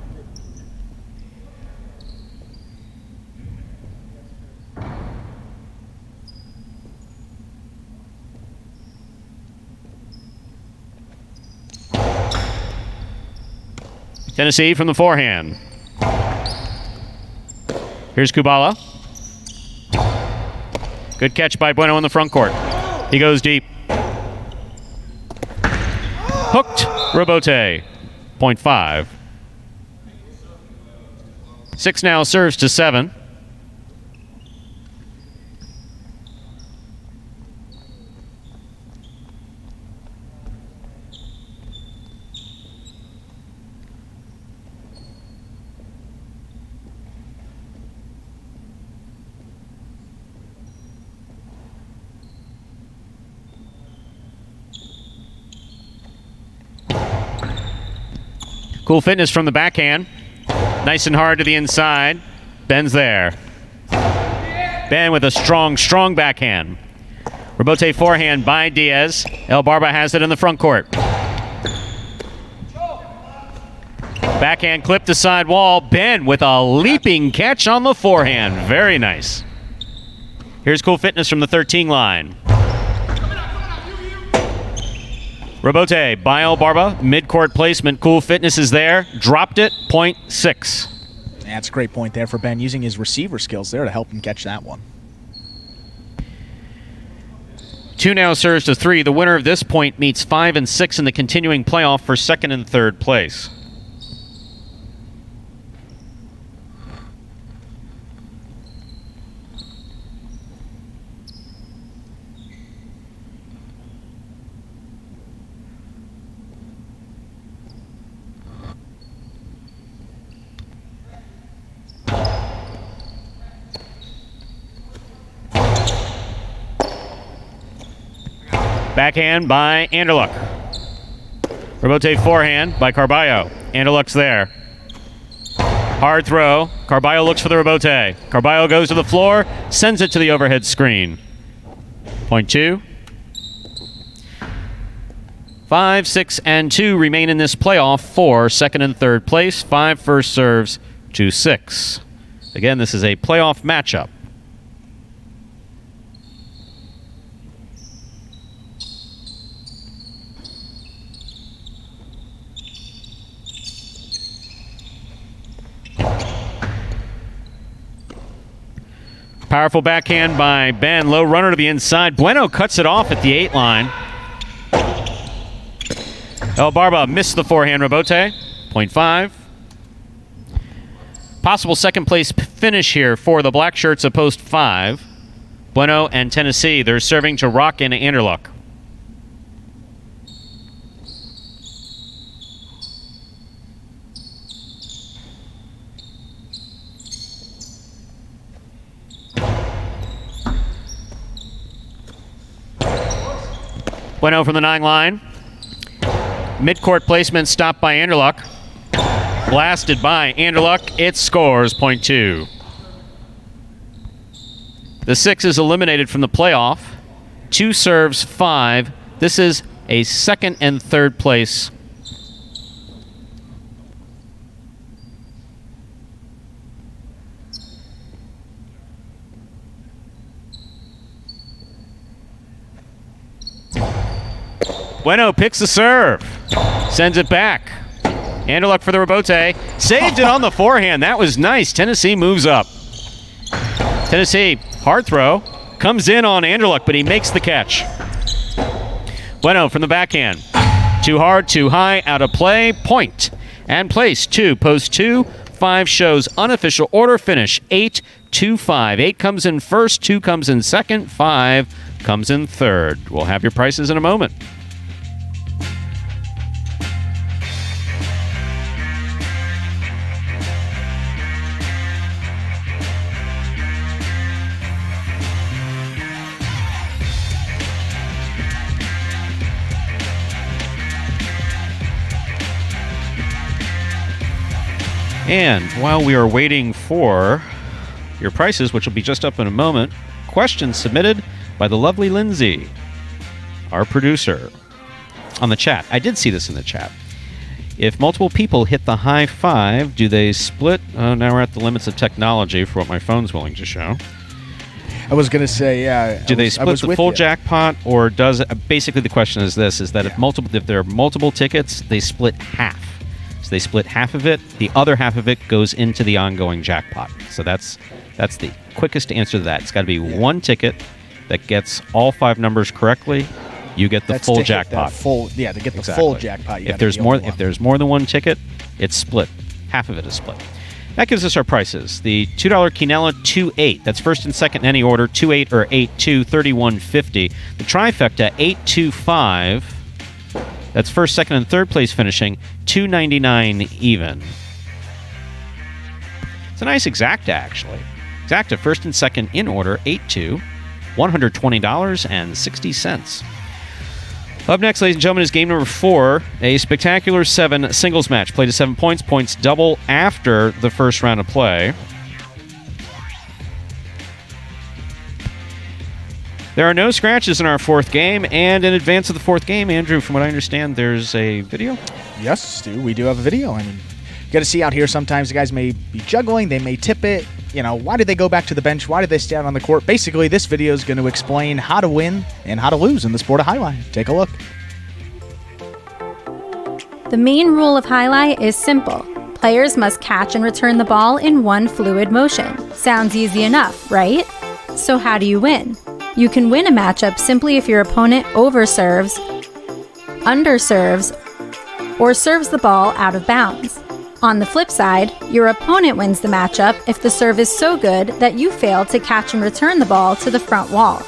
Tennessee from the forehand. Here's Kubala. Good catch by Bueno in the front court. He goes deep. Hooked. Robote. 0.5. 6 now serves to 7. Cool fitness from the backhand. Nice and hard to the inside. Ben's there. Ben with a strong backhand. Robote forehand by Diaz. El Barba has it in the front court. Backhand clip to side wall. Ben with a leaping catch on the forehand. Very nice. Here's cool fitness from the 13 line. Robote by El Barba. Mid-court placement. Cool fitness is there. Dropped it. 0.6. That's a great point there for Ben, using his receiver skills there to help him catch that one. 2 now serves to 3. The winner of this point meets 5 and 6 in the continuing playoff for second and third place. Backhand by Anderluck. Robote forehand by Carballo. Anderluck's there. Hard throw. Carballo looks for the Robote. Carballo goes to the floor, sends it to the overhead screen. 0.2. 5, 6, and 2 remain in this playoff for second and third place. 5 first serves to 6. Again, this is a playoff matchup. Powerful backhand by Ben. Low runner to the inside. Bueno cuts it off at the 8 line. El Barba missed the forehand Robote. 0.5. Possible second place finish here for the black shirts at post 5. Bueno and Tennessee. They're serving to Rock and Anderluck. Bueno from the 9 line. Mid-court placement stopped by Anderluck. Blasted by Anderluck. It scores 0.2. The 6 is eliminated from the playoff. 2 serves 5. This is a second and third place. Bueno picks the serve. Sends it back. Anderluck for the Robote. Saved it on the forehand. That was nice. Tennessee moves up. Tennessee, hard throw. Comes in on Anderluck, but he makes the catch. Bueno from the backhand. Too hard, too high, out of play. Point. And place 2. Post 2. 5 shows unofficial order finish. 8, 2, 5. 8 comes in first. 2 comes in second. 5 comes in third. We'll have your prices in a moment. And while we are waiting for your prices, which will be just up in a moment, questions submitted by the lovely Lindsay, our producer, on the chat. I did see this in the chat. If multiple people hit the high 5, do they split? Now we're at the limits of technology for what my phone's willing to show. I was going to say, yeah. Do they split the full jackpot, or does basically the question is this: is that if there are multiple tickets, they split half. So they split half of it. The other half of it goes into the ongoing jackpot. So that's the quickest answer to that. It's got to be one ticket that gets all 5 numbers correctly. You get the full jackpot. To get the full jackpot. If there's more than one ticket, it's split. Half of it is split. That gives us our prices. The $2 quinella, 2-8. That's first and second in any order. 2-8 or 8-2, $31.50. The trifecta, 8-2-5. That's first, second, and third place finishing, $2.99 even. It's a nice exacta, actually. Exacta, first and second in order, 8-2, $120.60. Up next, ladies and gentlemen, is game number 4, a spectacular 7 singles match. Played to 7 points. Points double after the first round of play. There are no scratches in our 4th game, and in advance of the 4th game, Andrew, from what I understand, there's a video? Yes, Stu, we do have a video. I mean, you got to see out here sometimes the guys may be juggling, they may tip it. You know, why did they go back to the bench? Why did they stay out on the court? Basically, this video is going to explain how to win and how to lose in the sport of highlight. Take a look. The main rule of highlight is simple. Players must catch and return the ball in one fluid motion. Sounds easy enough, right? So how do you win? You can win a matchup simply if your opponent overserves, underserves, or serves the ball out of bounds. On the flip side, your opponent wins the matchup if the serve is so good that you fail to catch and return the ball to the front wall.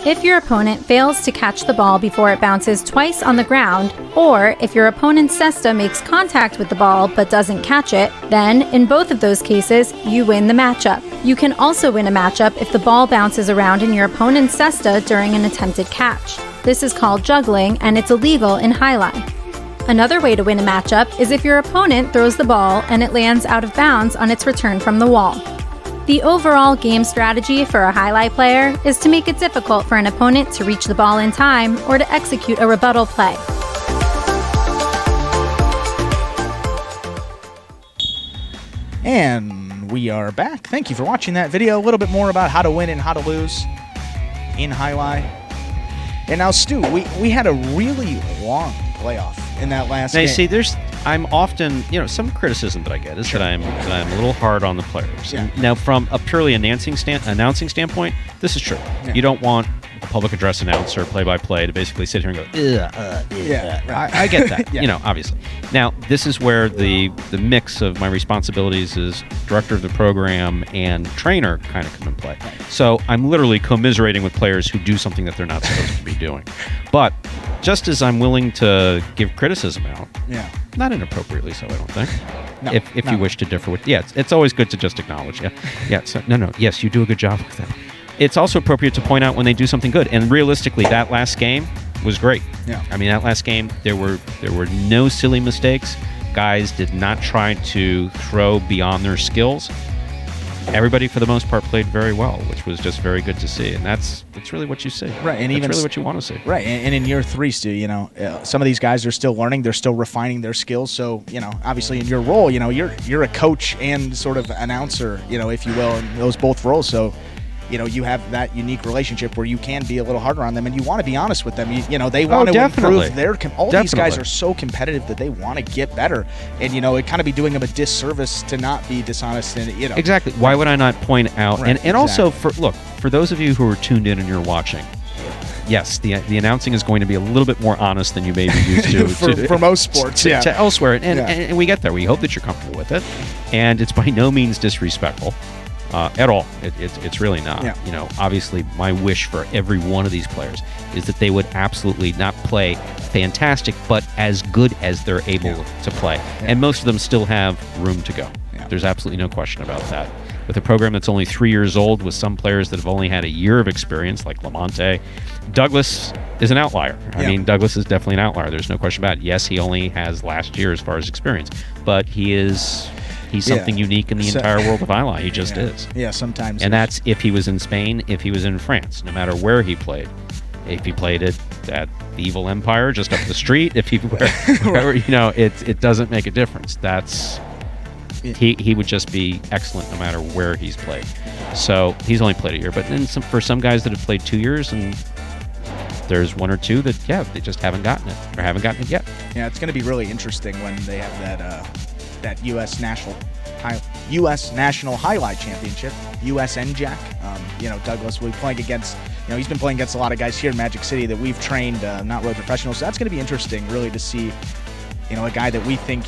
If your opponent fails to catch the ball before it bounces twice on the ground, or if your opponent's cesta makes contact with the ball but doesn't catch it, then, in both of those cases, you win the matchup. You can also win a matchup if the ball bounces around in your opponent's cesta during an attempted catch. This is called juggling, and it's illegal in highlight. Another way to win a matchup is if your opponent throws the ball and it lands out of bounds on its return from the wall. The overall game strategy for a highlight player is to make it difficult for an opponent to reach the ball in time or to execute a rebuttal play. And we are back. Thank you for watching that video. A little bit more about how to win and how to lose in highlight. And now, Stu, we had a really long playoff in that last game. Now, you see, I'm often, some criticism that I get is that I'm a little hard on the players. Yeah. Now, from a purely announcing standpoint, this is true. Yeah. You don't want a public address announcer, play-by-play, to basically sit here and go, Yeah, right. I get that, Yeah. Obviously. Now, this is where the mix of my responsibilities as director of the program and trainer kind of come in play. So I'm literally commiserating with players who do something that they're not supposed to be doing. But just as I'm willing to give criticism out, not inappropriately so, I don't think. No, if you wish to differ with, it's always good to just acknowledge. Yes, you do a good job with that. It's also appropriate to point out when they do something good. And realistically, that last game was great. Yeah. I mean, that last game, there were no silly mistakes. Guys did not try to throw beyond their skills. Everybody, for the most part, played very well, which was just very good to see. And that's really what you see. Right, and that's really what you want to see. Right, and in year 3, Stu, some of these guys are still learning. They're still refining their skills. So, obviously in your role, you're a coach and sort of announcer, if you will, in those both roles. So, you have that unique relationship where you can be a little harder on them, and you want to be honest with them. They want to improve their. These guys are so competitive that they want to get better, and it kind of be doing them a disservice to not be dishonest. And exactly. Why would I not point out? Right, and also for those of you who are tuned in and you're watching. Yes, the announcing is going to be a little bit more honest than you may be used to for most sports, to elsewhere, and we get there. We hope that you're comfortable with it, and it's by no means disrespectful. At all. It's really not. Yeah. Obviously, my wish for every one of these players is that they would absolutely not play fantastic, but as good as they're able to play. Yeah. And most of them still have room to go. Yeah. There's absolutely no question about that. With a program that's only 3 years old, with some players that have only had a year of experience, like Lamonte, Douglas is an outlier. I mean, Douglas is definitely an outlier. There's no question about it. Yes, he only has last year as far as experience, but he's something unique in the entire world of highlight. He just is. Yeah, sometimes. And that's if he was in Spain, if he was in France, no matter where he played. If he played at the Evil Empire just up the street, if he wherever, it doesn't make a difference. He would just be excellent no matter where he's played. So he's only played a year, but then for some guys that have played 2 years and there's one or two that, they just haven't gotten it or haven't gotten it yet. Yeah, it's going to be really interesting when they have that U.S. National Highlight Championship, USNJAC. Douglas will be playing against, he's been playing against a lot of guys here in Magic City that we've trained, not really professionals. So that's going to be interesting, really, to see, a guy that we think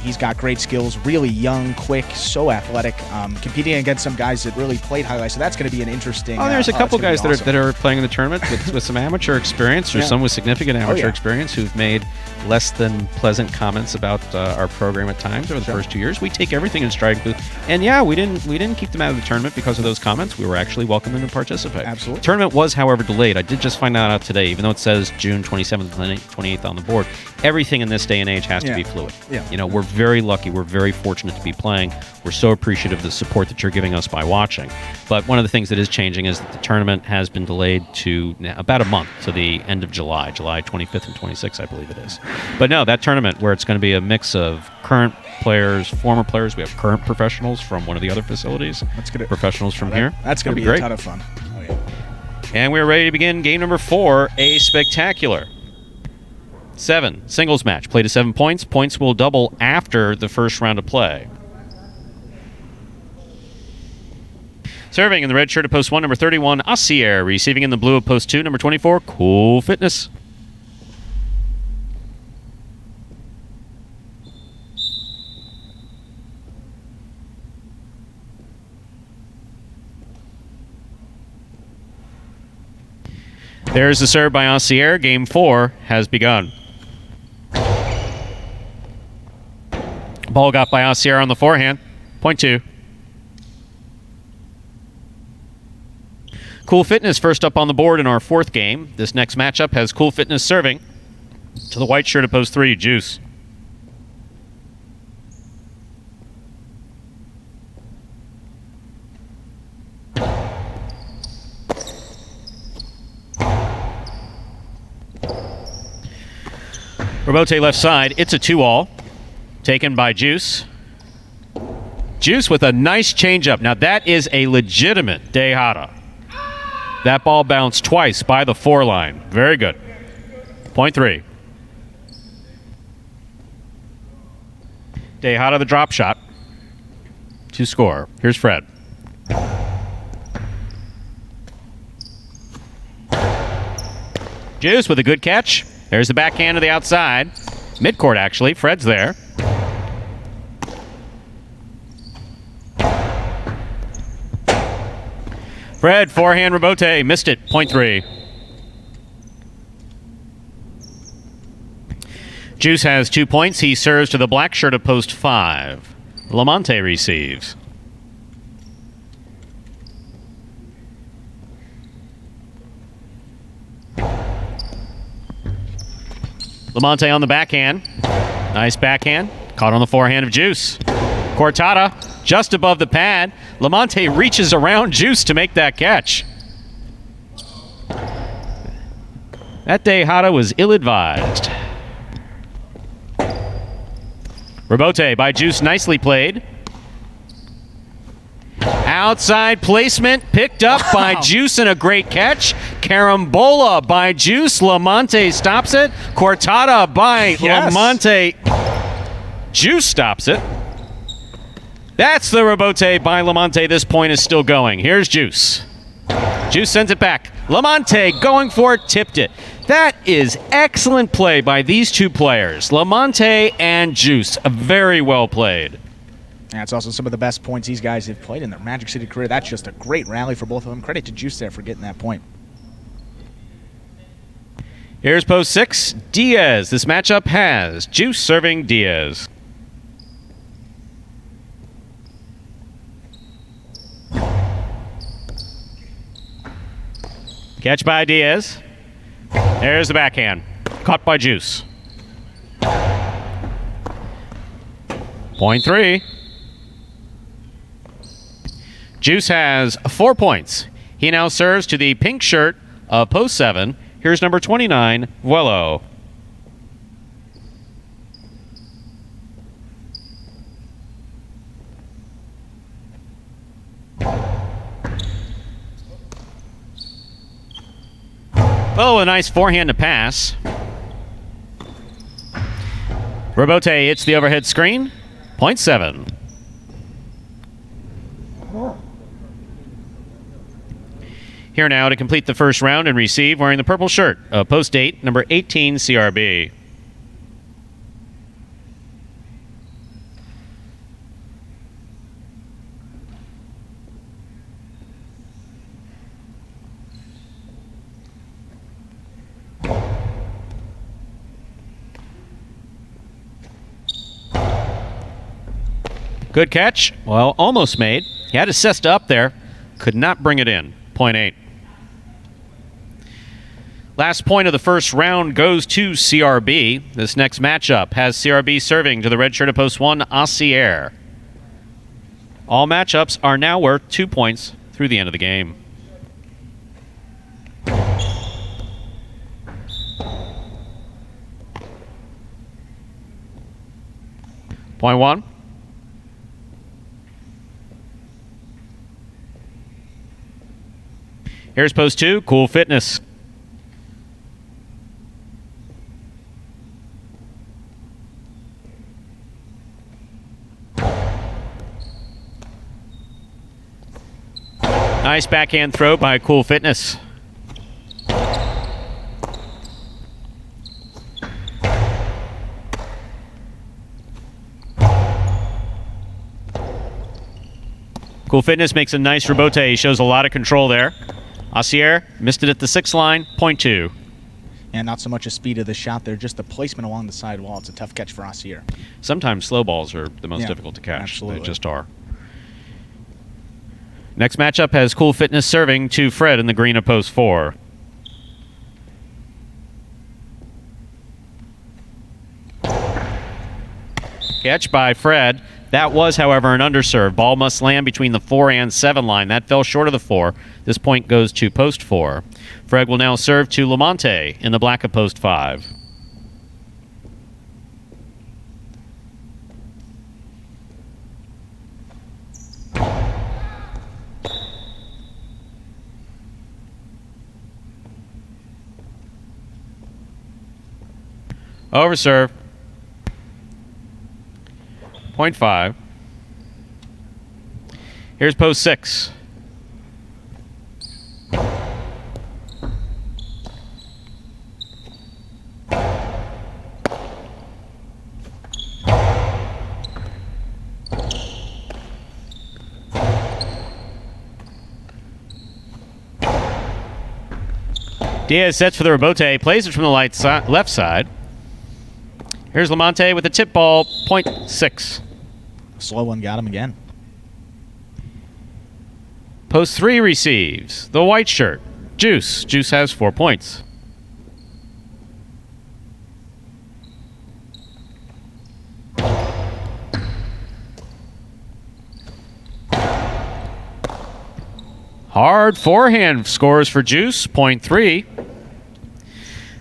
he's got great skills, really young, quick, so athletic, competing against some guys that really played highlights. So that's going to be an interesting. There's a couple guys that are playing in the tournament with some amateur experience, or some with significant amateur experience who've made less than pleasant comments about our program at times over the first 2 years. We take everything in stride, and we didn't keep them out of the tournament because of those comments. We were actually welcoming them to participate. Absolutely. The tournament was, however, delayed. I did just find that out today, even though it says June 27th and 28th on the board. Everything in this day and age has to be fluid. Yeah. We're very lucky. We're very fortunate to be playing. We're so appreciative of the support that you're giving us by watching. But one of the things that is changing is that the tournament has been delayed to about a month, to the end of July 25th and 26th, I believe it is. But no, that tournament where it's going to be a mix of current players, former players. We have current professionals from one of the other facilities. That's good. Professionals from here. That's going to be great. A ton of fun. Oh, yeah. And we're ready to begin game number 4, a spectacular 7 singles match. Play to 7 points. Points will double after the first round of play. Serving in the red shirt of post 1, number 31, Asier. Receiving in the blue of post 2, number 24, Cool Fitness. There's the serve by Asier. Game 4 has begun. Ball got by Asier on the forehand. Point 2. Cool Fitness first up on the board in our 4th game. This next matchup has Cool Fitness serving to the white shirt of post 3, Juice. Robote left side. It's a 2-all. Taken by Juice. Juice with a nice changeup. Now that is a legitimate Dehata. That ball bounced twice by the 4 line. Very good. Point 3. Dehata the drop shot to score. Here's Fred. Juice with a good catch. There's the backhand to the outside. Midcourt, actually. Fred's there. Fred, forehand Robote. Missed it. Point 3. Juice has 2 points. He serves to the black shirt of post 5. Lamonte receives. Lamonte on the backhand. Nice backhand. Caught on the forehand of Juice. Cortada just above the pad. Lamonte reaches around Juice to make that catch. That Dehata was ill-advised. Robote by Juice, nicely played. Outside placement, picked up by Juice and a great catch. Carambola by Juice. Lamonte stops it. Cortada by Lamonte. Juice stops it. That's the Robote by Lamonte. This point is still going. Here's Juice. Juice sends it back. Lamonte going for it, tipped it. That is excellent play by these two players. Lamonte and Juice. Very well played. That's also some of the best points these guys have played in their Magic City career. That's just a great rally for both of them. Credit to Juice there for getting that point. Here's post 6, Diaz. This matchup has Juice serving Diaz. Catch by Diaz. There's the backhand. Caught by Juice. Point 3. Juice has 4 points. He now serves to the pink shirt of post 7. Here's number 29, Vuelo. Oh, a nice forehand to pass. Robote hits the overhead screen. Point 7. Here now to complete the first round and receive, wearing the purple shirt, post 8, number 18, CRB. Good catch. Well, almost made. He had his cesta up there. Could not bring it in. Point 8. Last point of the first round goes to CRB. This next matchup has CRB serving to the red shirt of post 1, Acier. All matchups are now worth 2 points through the end of the game. Point 1. Here's post 2, Cool Fitness. Nice backhand throw by Cool Fitness. Cool Fitness makes a nice rebote. He shows a lot of control there. Acier missed it at the 6th line, point 2. And not so much a speed of the shot there, just the placement along the side wall. It's a tough catch for Acier. Sometimes slow balls are the most difficult to catch. Absolutely. They just are. Next matchup has Cool Fitness serving to Fred in the green of post 4. Catch by Fred. That was, however, an underserve. Ball must land between the 4 and 7 line. That fell short of the 4. This point goes to post 4. Fred will now serve to Lamonte in the black of post 5. Over serve. Point 5. Here's post 6. Diaz sets for the rebote, plays it from the left side. Here's Lamonte with a tip ball, point 6. Slow one got him again. Post 3 receives the white shirt, Juice. Juice has 4 points. Hard forehand scores for Juice, point 3.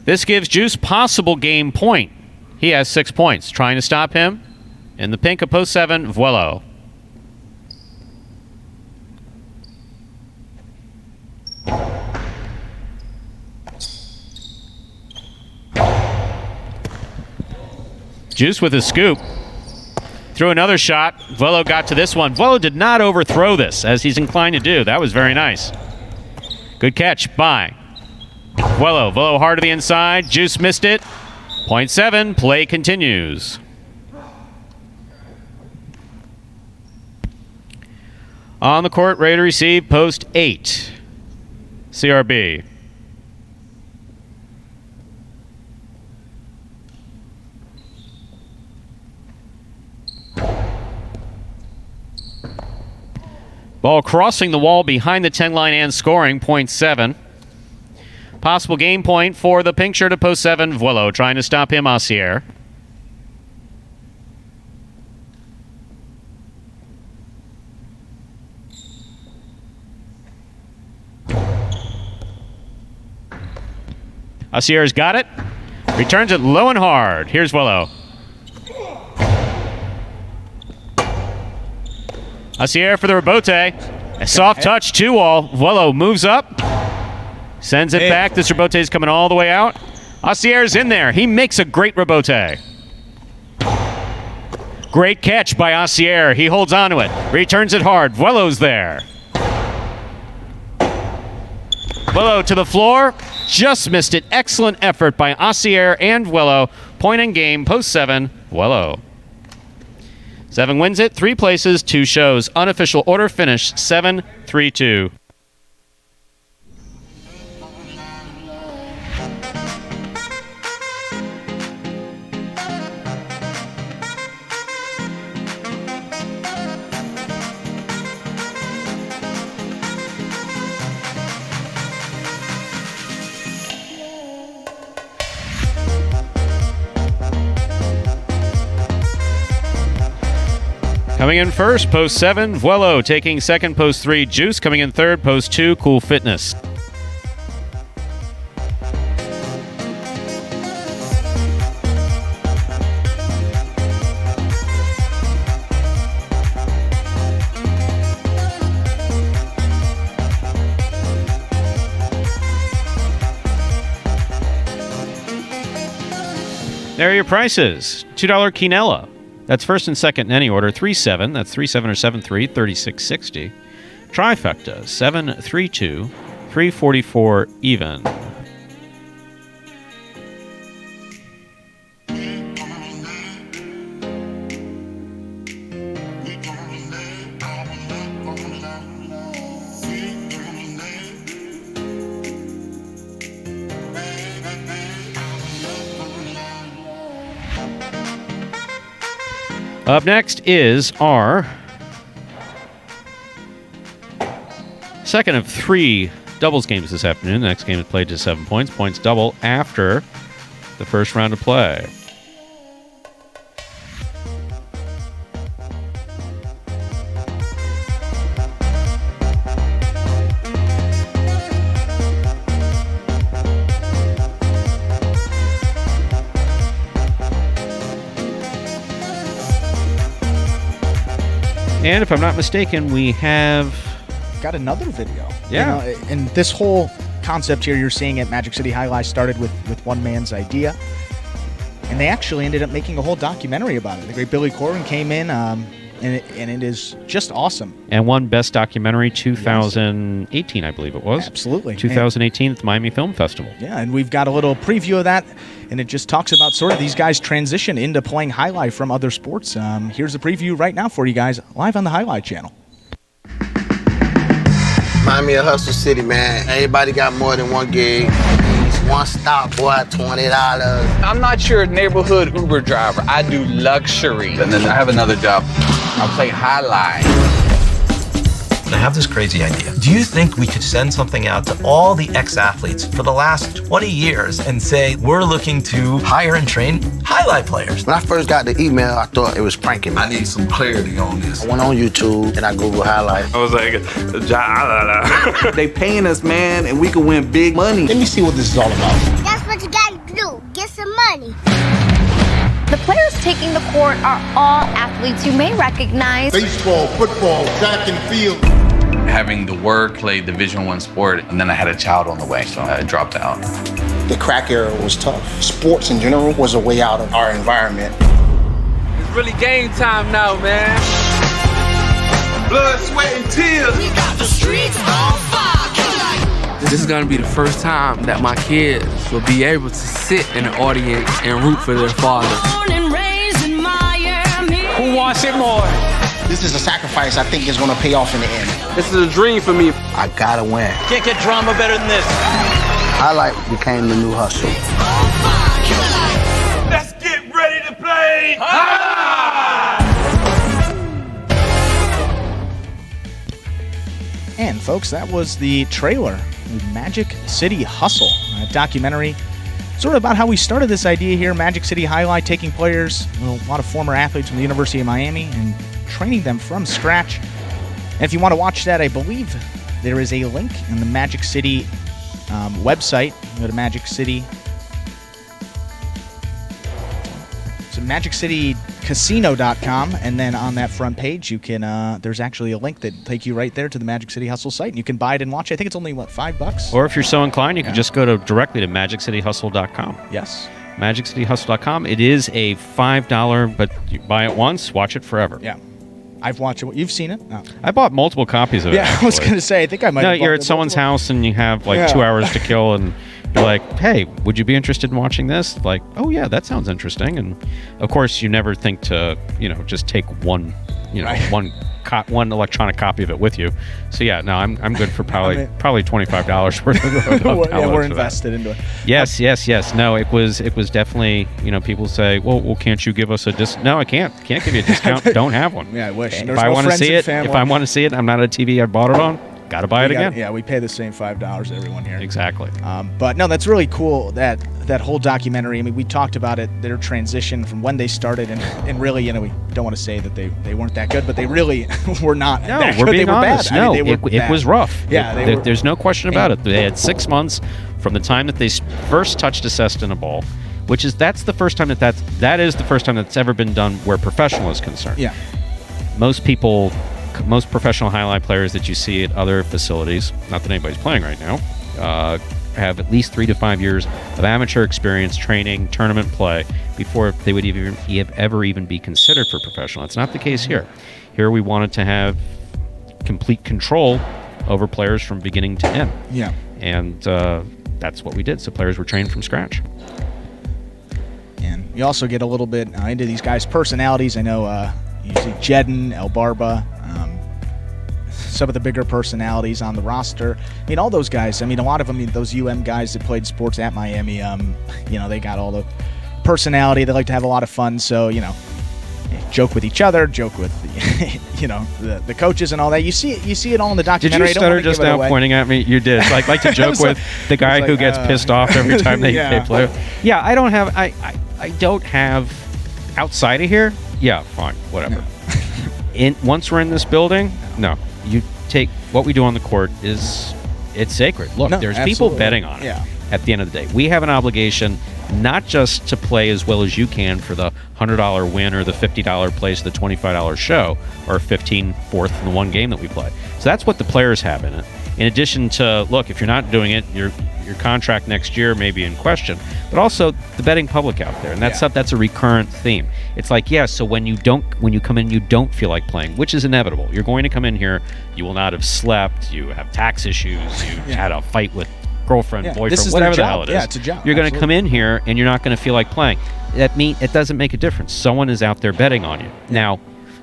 This gives Juice possible game point. He has 6 points. Trying to stop him in the pink of post 7, Vuelo. Juice with his scoop. Threw another shot. Vuelo got to this one. Vuelo did not overthrow this, as he's inclined to do. That was very nice. Good catch by Vuelo. Vuelo hard to the inside. Juice missed it. Point 7. Play continues. On the court, ready to receive, post 8. CRB. Ball crossing the wall behind the 10 line and scoring, point 7. Possible game point for the pink shirt of post 7, Vuelo. Trying to stop him, Acier. Acier's got it. Returns it low and hard. Here's Vuelo. Acier for the rebote. A soft touch, 2-all. Vuelo moves up. Sends it back. This rebote is coming all the way out. Osier's in there. He makes a great rebote. Great catch by Osier. He holds on to it. Returns it hard. Vuelo's there. Vuelo to the floor. Just missed it. Excellent effort by Osier and Vuelo. Point in game. Post 7. Vuelo. 7 wins it. 3 places. 2 shows. Unofficial order finish 7-3-2. Coming in first, post 7, Vuelo. Taking second, post 3, Juice. Coming in third, post 2, Cool Fitness. There are your prices. $2 quinella. That's first and second in any order. 3-7. That's 3-7 or 7-3. $36.60. Trifecta. 7-3-2. $3.44 even. Up next is our second of 3 doubles games this afternoon. The next game is played to 7 points. Points double after the first round of play. And if I'm not mistaken, we have got another video. Yeah. You know, and this whole concept here you're seeing at Magic City Jai-Alai started with one man's idea. And they actually ended up making a whole documentary about it. The great Billy Corwin came in, and it is just awesome. And won Best Documentary 2018, I believe it was. Absolutely. 2018 at the Miami Film Festival. Yeah, and we've got a little preview of that, and it just talks about sort of these guys' transition into playing Jai-Alai from other sports. Here's a preview right now for you guys, live on the Jai-Alai Channel. Miami a hustle city, man. Everybody got more than one gig. One stop, boy, $20. I'm not your neighborhood Uber driver. I do luxury. And then I have another job. I play Jai-Alai. I have this crazy idea. Do you think we could send something out to all the ex-athletes for the last 20 years and say, we're looking to hire and train Jai-Alai players? When I first got the email, I thought it was pranking me. I need some clarity on this. I went on YouTube and I Googled Jai-Alai. I was like, Jai-Alai. They paying us, man, and we can win big money. Let me see what this is all about. That's what you gotta do. Get some money. The players taking the court are all athletes you may recognize. Baseball, football, track and field. Having the work, played Division I sport, and then I had a child on the way, so I dropped out. The crack era was tough. Sports in general was a way out of our environment. It's really game time now, man. Blood, sweat, and tears. We got the streets on fire. This is gonna be the first time that my kids will be able to sit in the audience and root for their father. Who wants it more? This is a sacrifice I think is going to pay off in the end. This is a dream for me. I gotta win. Can't get drama better than this. Jai-Alai became the new hustle. Let's get ready to play. And folks, that was the trailer, Magic City Hustle, a documentary sort of about how we started this idea here, Magic City Jai-Alai, taking players, a lot of former athletes from the University of Miami, and training them from scratch. And if you want to watch that, I believe there is a link in the Magic City website. Go to Magic City. So MagicCityCasino.com, and then on that front page, you can. There's actually a link that take you right there to the Magic City Hustle site, and you can buy it and watch it. I think it's only $5. Or if you're so inclined, you can just go directly to MagicCityHustle.com. Yes. MagicCityHustle.com. It is a $5, but you buy it once, watch it forever. Yeah. I've watched it. You've seen it? No. I bought multiple copies of it. Yeah, I was going to say, I think I might have you're bought at it someone's multiple. house and you have 2 hours to kill, and you're like, hey, would you be interested in watching this? Like, oh, yeah, that sounds interesting. And, of course, you never think to, just take one, one electronic copy of it with you. So, yeah, no, I'm good for probably $25 worth of downloads. Yeah, we're for invested that. into it. Yes. No, it was definitely, people say, well, can't you give us a discount? No, I can't. Can't give you a discount. Don't have one. Yeah, I wish. If I want to see it, I'm not a TV I bought it on, got to buy it again. Yeah, we pay the same $5 everyone here. Exactly. But no, that's really cool, that whole documentary. I mean, we talked about it, their transition from when they started, and really, we don't want to say that they weren't that good, but they really were not that good. We're being they were honest. bad. No, I mean, it was rough. Yeah, there's no question about it. They had 6 months from the time that they first touched a Cestina ball, which is that is the first time that's ever been done where professional is concerned. Yeah. Most professional highlight players that you see at other facilities, not that anybody's playing right now, have at least 3 to 5 years of amateur experience, training, tournament play before they would ever even be considered for professional. That's not the case here. Here we wanted to have complete control over players from beginning to end. Yeah. And that's what we did. So players were trained from scratch. And you also get a little bit into these guys' personalities. I know you see Jedden, El Barba, some of the bigger personalities on the roster. I mean, all those guys, a lot of them, those guys that played sports at Miami, they got all the personality. They like to have a lot of fun. So, joke with each other, joke with the coaches and all that. You see it all in the documentary. Did you stutter just now pointing at me? You did. Like to joke with the guy who gets pissed off every time they play. Yeah, I don't have outside of here. Yeah, fine, whatever. Once we're in this building, no. You take what we do on the court it's sacred. Look, there's people betting on it. Yeah. At the end of the day, we have an obligation not just to play as well as you can for the $100 win or the $50 place, the $25 show, or 15th in the one game that we play. So that's what the players have in it. In addition to, look, if you're not doing it, your contract next year may be in question, but also the betting public out there, and that's a recurrent theme. It's like, so when you come in, you don't feel like playing, which is inevitable. You're going to come in here, you will not have slept, you have tax issues, you had a fight with girlfriend, boyfriend, whatever the hell it is. Yeah, it's a job. You're going to come in here and you're not going to feel like playing. It doesn't make a difference. Someone is out there betting on you. Now,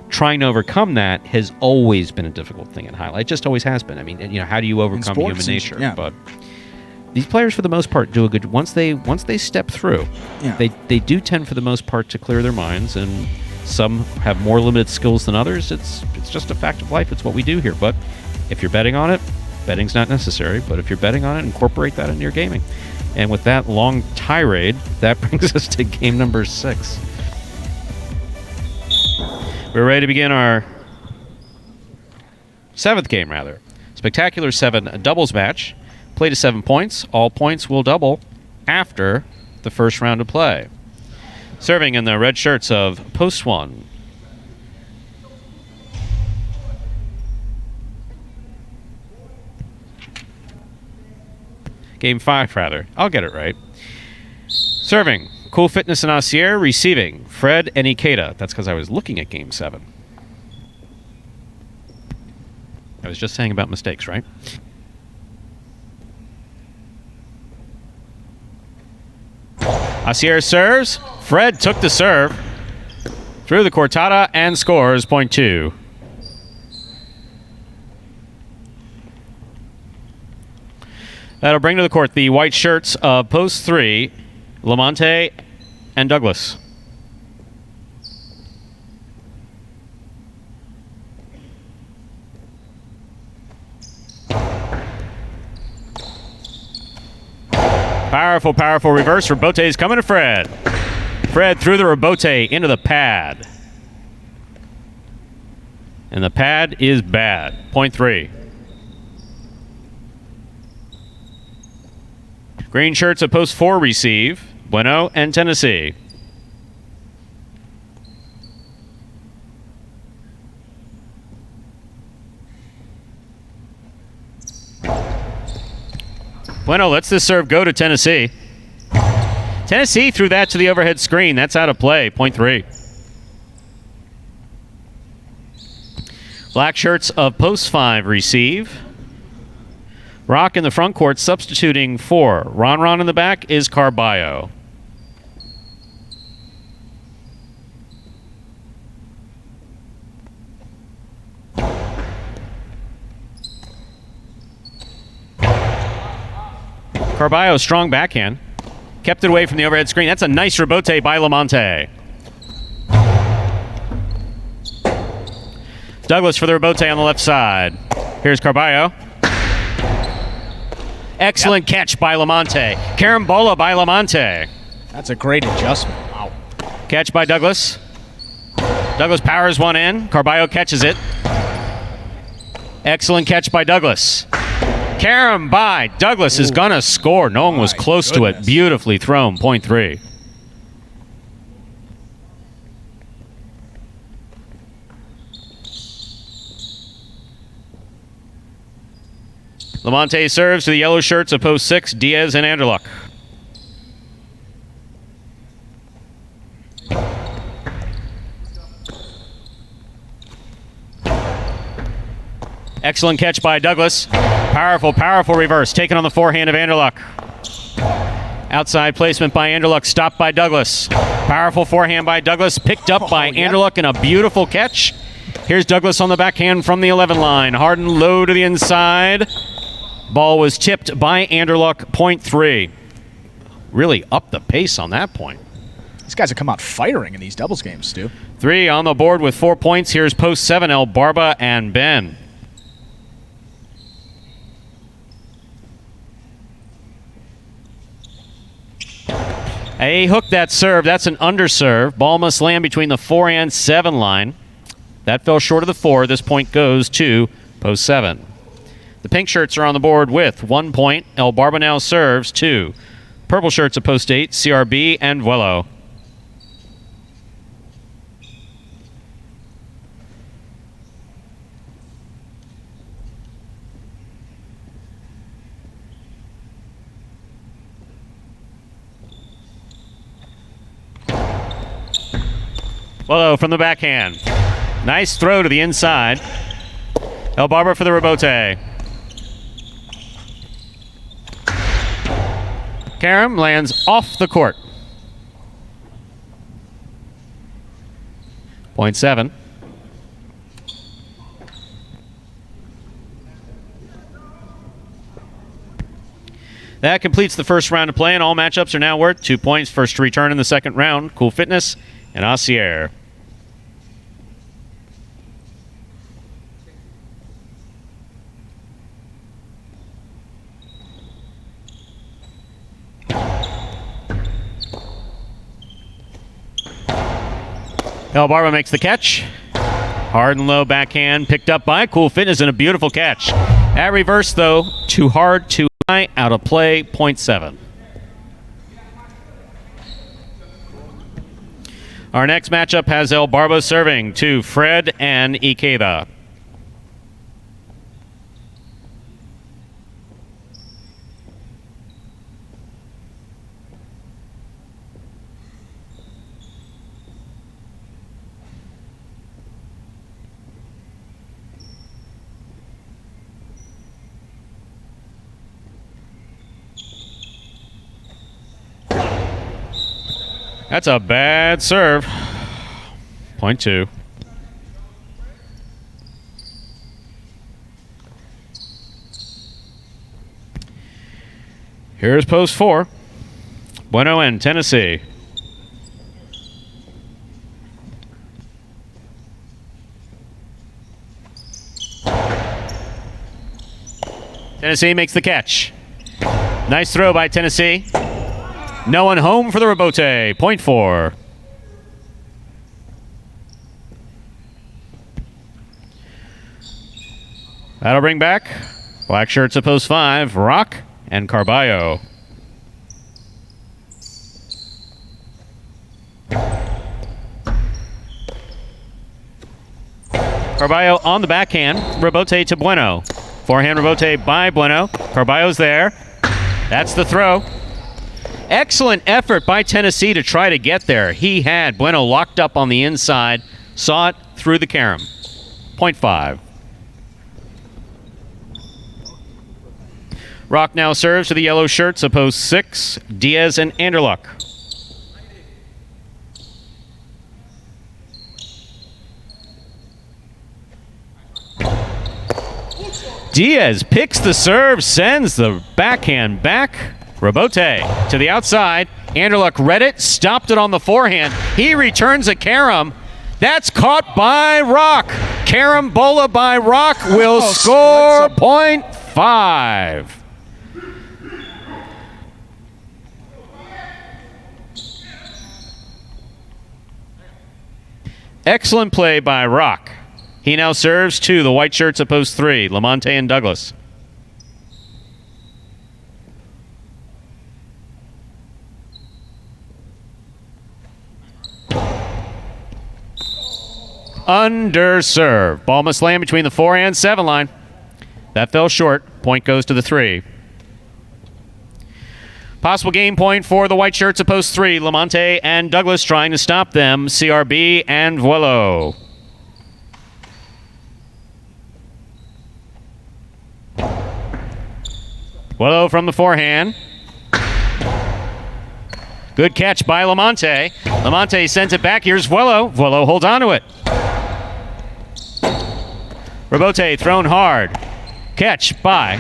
trying to overcome that has always been a difficult thing in highlight. It just always has been. How do you overcome human nature? Yeah. But these players, for the most part, do a good. Once they step through, they do tend, for the most part, to clear their minds. And some have more limited skills than others. It's just a fact of life. It's what we do here. But if you're betting on it, betting's not necessary. But if you're betting on it, incorporate that into your gaming. And with that long tirade, that brings us to game number 6. We're ready to begin our 7th game, rather. Spectacular 7 doubles match. Play to 7 points. All points will double after the first round of play. Serving in the red shirts of Post 1. Game 5, rather. I'll get it right. Serving, Cool Fitness and Asier. Receiving, Fred and Ikeda. That's because I was looking at Game 7. I was just saying about mistakes, right? Asier serves. Fred took the serve. Through the cortada and scores point 2. That'll bring to the court the white shirts of Post 3, Lamonte and Douglas. Powerful, powerful reverse. Rebote's coming to Fred. Fred threw the rebote into the pad. And the pad is bad. Point 3. Green shirts at Post 4 receive. Bueno and Tennessee. Bueno lets this serve go to Tennessee. Tennessee threw that to the overhead screen. That's out of play. Point 3. Black shirts of post 5 receive. Rock in the front court substituting for Ron in the back is Carballo. Carballo, strong backhand. Kept it away from the overhead screen. That's a nice rebote by Lamonte. Douglas for the rebote on the left side. Here's Carballo. Excellent catch by Lamonte. Carambola by Lamonte. That's a great adjustment. Wow. Catch by Douglas. Douglas powers one in. Carballo catches it. Excellent catch by Douglas. Carom by Douglas is going to score. No one was close to it. Beautifully thrown. Point 3. Lamonte serves to the yellow shirts of post 6, Diaz and Anderluck. Excellent catch by Douglas. Powerful, powerful reverse. Taken on the forehand of Anderluck. Outside placement by Anderluck. Stopped by Douglas. Powerful forehand by Douglas. Picked up by Anderluck and a beautiful catch. Here's Douglas on the backhand from the 11 line. Harden low to the inside. Ball was tipped by Anderluck. Point 3. Really up the pace on that point. These guys have come out firing in these doubles games, Stu. 3 on the board with 4 points. Here's post 7, El Barba and Ben. He hooked that serve. That's an underserve. Ball must land between the 4 and 7 line. That fell short of the 4. This point goes to post 7. The pink shirts are on the board with 1 point. El Barba now serves 2. Purple shirts of post 8, CRB and Vuelo. Vuelo from the backhand. Nice throw to the inside. El Barba for the rebote. Karam lands off the court. Point 7. That completes the first round of play, and all matchups are now worth 2 points. First to return in the second round, Cool Fitness and Acier. El Barba makes the catch. Hard and low backhand picked up by Cool Fitness and a beautiful catch. At reverse, though, too hard, too high, out of play, point 7. Our next matchup has El Barba serving to Fred and Ikeda. That's a bad serve. Point 2. Here's post 4. Bueno and Tennessee. Tennessee makes the catch. Nice throw by Tennessee. No one home for the rebote. Point 4. That'll bring back black shirts at post 5, Rock and Carballo. Carballo on the backhand. Rebote to Bueno. Forehand rebote by Bueno. Carballo's there. That's the throw. Excellent effort by Tennessee to try to get there. He had Bueno locked up on the inside, saw it through the carom. 0.5. Rock now serves to the yellow shirts, opposed 6, Diaz and Anderluck. Diaz picks the serve, sends the backhand back. Robote to the outside. Anderluck read it, stopped it on the forehand. He returns a carom. That's caught by Rock. Carambola by Rock will score 0.5. Excellent play by Rock. He now serves to the white shirts opposed 3, Lamonte and Douglas. Under serve. Ball must land between the 4 and 7 line. That fell short. Point goes to the 3. Possible game point for the white shirts opposed 3, Lamonte and Douglas trying to stop them. CRB and Vuelo. Vuelo from the forehand. Good catch by Lamonte. Lamonte sends it back. Here's Vuelo. Vuelo holds on to it. Robote thrown hard. Catch by.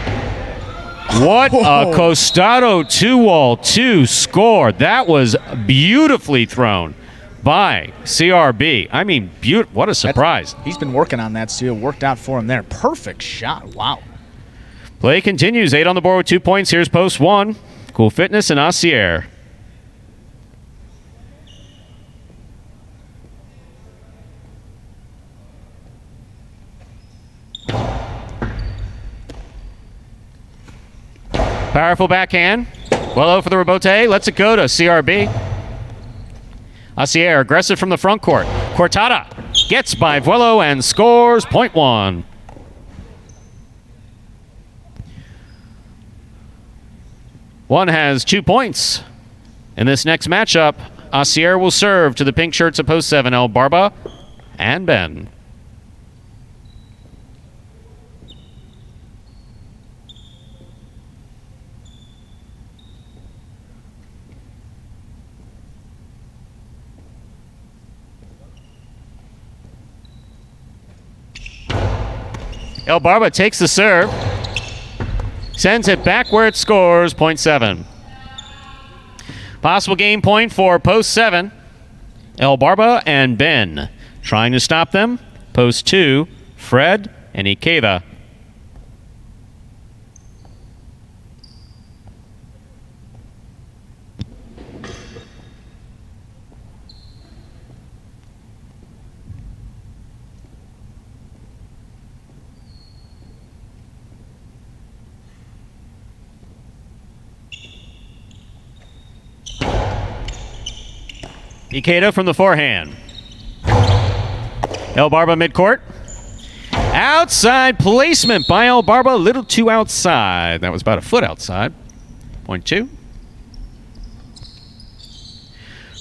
What a Costado 2-wall 2 score. That was beautifully thrown by CRB. I mean, what a surprise. He's been working on that, Steele. Worked out for him there. Perfect shot. Wow. Play continues. 8 on the board with 2 points. Here's post 1. Cool Fitness and Acier. Powerful backhand. Well for the Robote. Lets it go to CRB. Acier aggressive from the front court. Cortada gets by Vuelo and scores 0.1. One has 2 points. In this next matchup, Acier will serve to the pink shirts opposed 7, El Barba and Ben. El Barba takes the serve, sends it back where it scores, 0.7. Possible game point for post 7, El Barba and Ben. Trying to stop them, post 2, Fred and Ikeda. Ikeda from the forehand. El Barba midcourt. Outside placement by El Barba, a little too outside. That was about a foot outside. 0.2.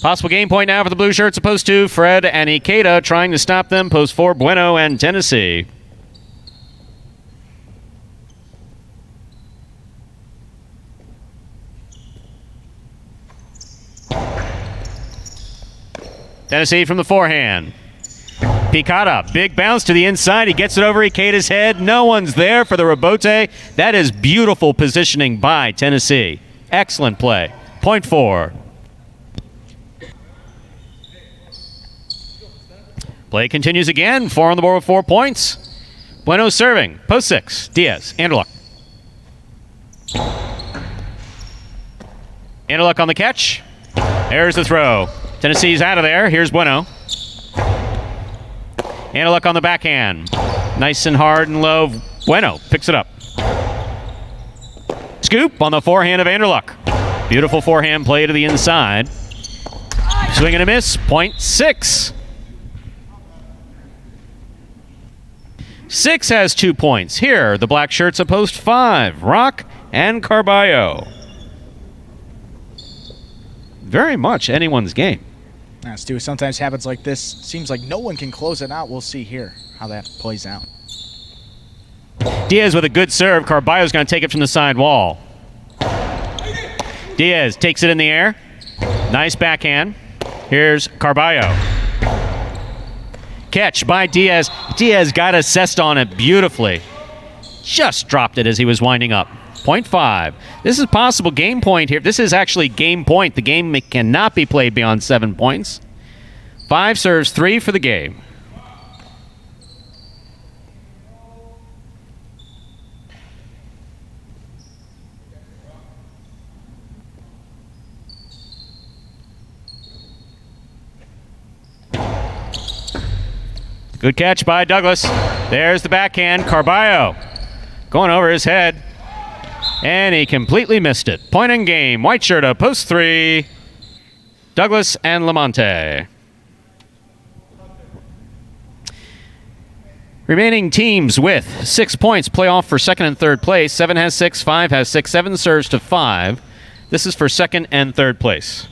Possible game point now for the blue shirts opposed to Fred and Ikeda trying to stop them. Post 4, Bueno and Tennessee. Tennessee from the forehand. Picada, big bounce to the inside. He gets it over Ikeda's head. No one's there for the Robote. That is beautiful positioning by Tennessee. Excellent play. 0.4. Play continues again. 4 on the board with 4 points. Bueno serving. Post 6. Diaz. Anderluck. Anderluck on the catch. There's the throw. Tennessee's out of there. Here's Bueno. Anderluck on the backhand. Nice and hard and low. Bueno picks it up. Scoop on the forehand of Anderluck. Beautiful forehand play to the inside. Swing and a miss. 0.6. 6 has 2 points. Here, the black shirts opposed 5. Rock and Carballo. very much anyone's game. Yeah, Stu, sometimes happens like this. Seems like no one can close it out. We'll see here how that plays out. Diaz with a good serve. Carballo's going to take it from the side wall. Diaz takes it in the air. Nice backhand. Here's Carballo. Catch by Diaz. Diaz got assessed on it beautifully. Just dropped it as he was winding up. 0.5. This is possible game point here. This is actually game point. The game cannot be played beyond 7 points. 5 serves 3 for the game. Good catch by Douglas. There's the backhand. Carballo going over his head. And he completely missed it. Point in game. White shirt up. Post 3. Douglas and Lamonte. Remaining teams with 6 points play off for second and third place. 7 has 6. 5 has 6. 7 serves to 5. This is for second and third place.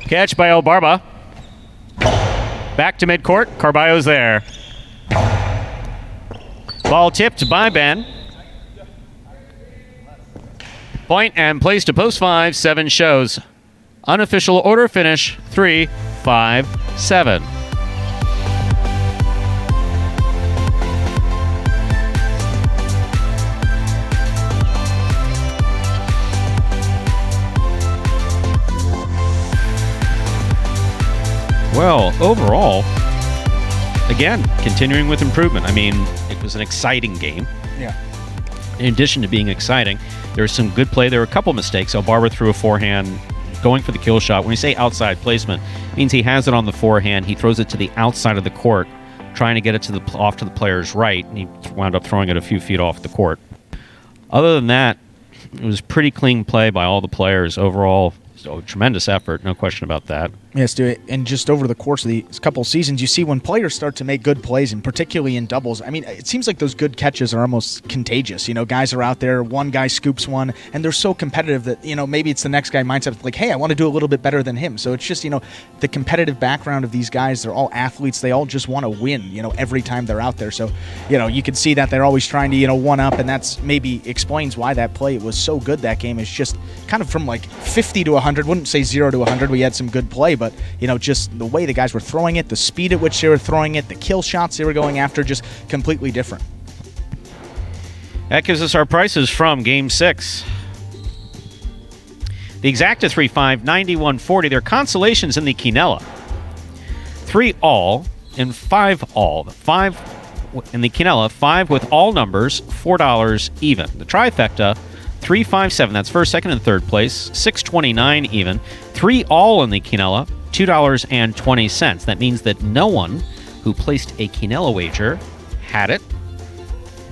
Catch by El Barba. Back to midcourt. Carballo's there. Ball tipped by Ben. Point and place to post 5. 7 shows. Unofficial order finish 3, 5, 7. Well, overall, again, continuing with improvement. I mean, it was an exciting game. Yeah. In addition to being exciting, there was some good play. There were a couple mistakes. El Barber threw a forehand, going for the kill shot. When we say outside placement, it means he has it on the forehand. He throws it to the outside of the court, trying to get it to off to the player's right, and he wound up throwing it a few feet off the court. Other than that, it was pretty clean play by all the players. Overall, so tremendous effort, no question about that. Yes, do it. And just over the course of these couple seasons, you see when players start to make good plays, and particularly in doubles, I mean, it seems like those good catches are almost contagious. You know, guys are out there, one guy scoops one, and they're so competitive that, you know, maybe it's the next guy mindset, like, hey, I want to do a little bit better than him. So it's just, you know, the competitive background of these guys, they're all athletes. They all just want to win, you know, every time they're out there. So, you know, you can see that they're always trying to, you know, one up, and that's maybe explains why that play was so good that game. It's just kind of from like 50 to 100, wouldn't say 0 to 100. We had some good play, but, you know, just the way the guys were throwing it, the speed at which they were throwing it, the kill shots they were going after, just completely different. That gives us our prices from Game 6. The Exacta 3-5, 91-40. Their consolations in the Quinella. 3 all and 5 all. 5 in the Quinella, 5 with all numbers, $4 even. The trifecta, 3-5-7. That's first, second, and third place. $6.29 even. 3 all in the Quinella, $2.20. That means that no one who placed a Quinella wager had it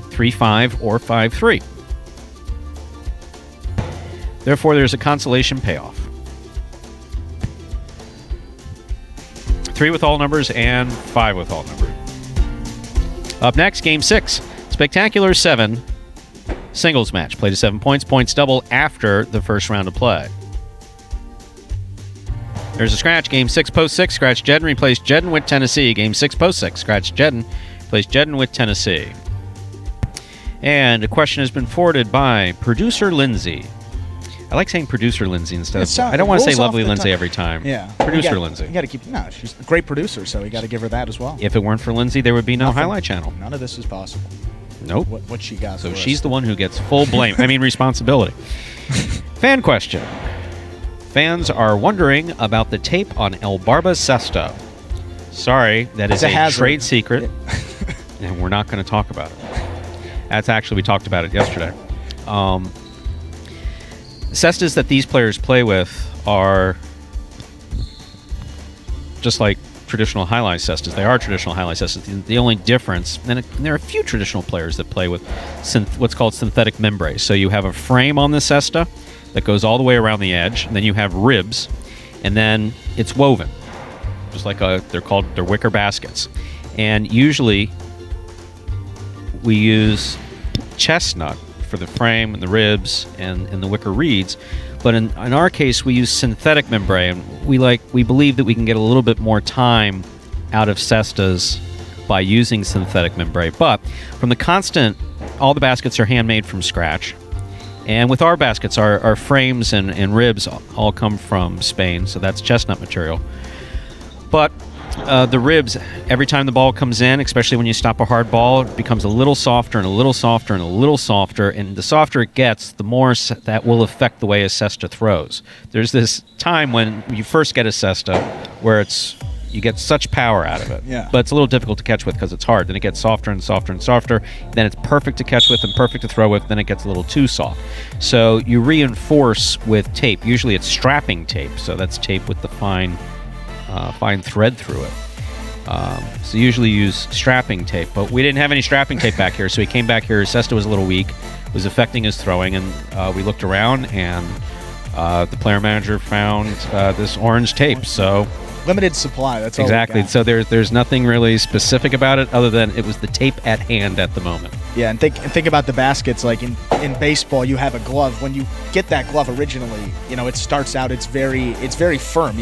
3-5 or 5-3. Therefore, there's a consolation payoff. 3 with all numbers and 5 with all numbers. Up next, Game 6. Spectacular 7 singles match. Play to 7 points. Points double after the first round of play. There's a scratch. Game 6, post 6. Scratch Jedden. Replace Jedden with Tennessee. Game 6, post 6. Scratch Jedden. Replace Jedden with Tennessee. And a question has been forwarded by producer Lindsay. I like saying producer Lindsay instead of... I don't want to say lovely Lindsay every time. Yeah. Producer Lindsay. You got to keep... No, she's a great producer, so you got to give her that as well. If it weren't for Lindsay, there would be no Jai-Alai Channel. None of this is possible. Nope. What she got. So she's the one who gets full blame. I mean, responsibility. Fan question. Fans are wondering about the tape on El Barba Sesto. Sorry, that is a trade secret, and we're not going to talk about it. That's actually, we talked about it yesterday. Cestas that these players play with are just like traditional highlight cestas. They are traditional highlight cestas. The only difference, and there are a few traditional players that play with what's called synthetic membrane. So you have a frame on the cesta that goes all the way around the edge, and then you have ribs, and then it's woven, just like they're wicker baskets. And usually we use chestnut for the frame and the ribs and the wicker reeds. But in our case, we use synthetic membrane. We believe that we can get a little bit more time out of cestas by using synthetic membrane. But from the constant, all the baskets are handmade from scratch. And with our baskets, our frames and ribs all come from Spain, so that's chestnut material. But the ribs, every time the ball comes in, especially when you stop a hard ball, it becomes a little softer and a little softer and a little softer. And the softer it gets, the more that will affect the way a cesta throws. There's this time when you first get a cesta where you get such power out of it. Yeah. But it's a little difficult to catch with because it's hard. Then it gets softer and softer and softer. Then it's perfect to catch with and perfect to throw with. Then it gets a little too soft. So you reinforce with tape. Usually it's strapping tape. So that's tape with the fine thread through it. So usually use strapping tape, but we didn't have any strapping tape back here, so he came back here. His cesta was a little weak, was affecting his throwing, and we looked around, and the player manager found this orange tape. So limited supply. That's all exactly. we got. So there's nothing really specific about it other than it was the tape at hand at the moment. Yeah, and think about the baskets. Like in baseball, you have a glove. When you get that glove originally, it starts out. It's very firm.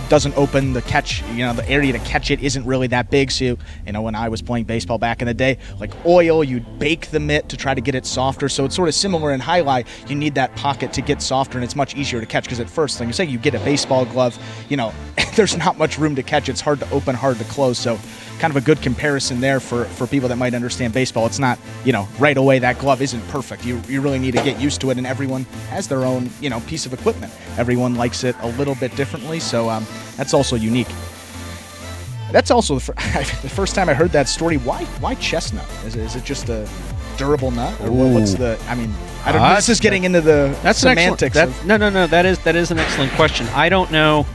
Doesn't open the catch, the area to catch it isn't really that big. So, when I was playing baseball back in the day, like oil, you'd bake the mitt to try to get it softer. So it's sort of similar in highlight. You need that pocket to get softer, and it's much easier to catch because at first, like you say, you get a baseball glove, there's not much room to catch. It's hard to open, hard to close. So kind of a good comparison there for people that might understand baseball. It's not, right away that glove isn't perfect. You really need to get used to it, and everyone has their own, piece of equipment. Everyone likes it a little bit differently, so that's also unique. That's also the first time I heard that story. Why chestnut? Is it just a durable nut, or what's the? I don't know. This is getting into the semantics. No. That is an excellent question. I don't know.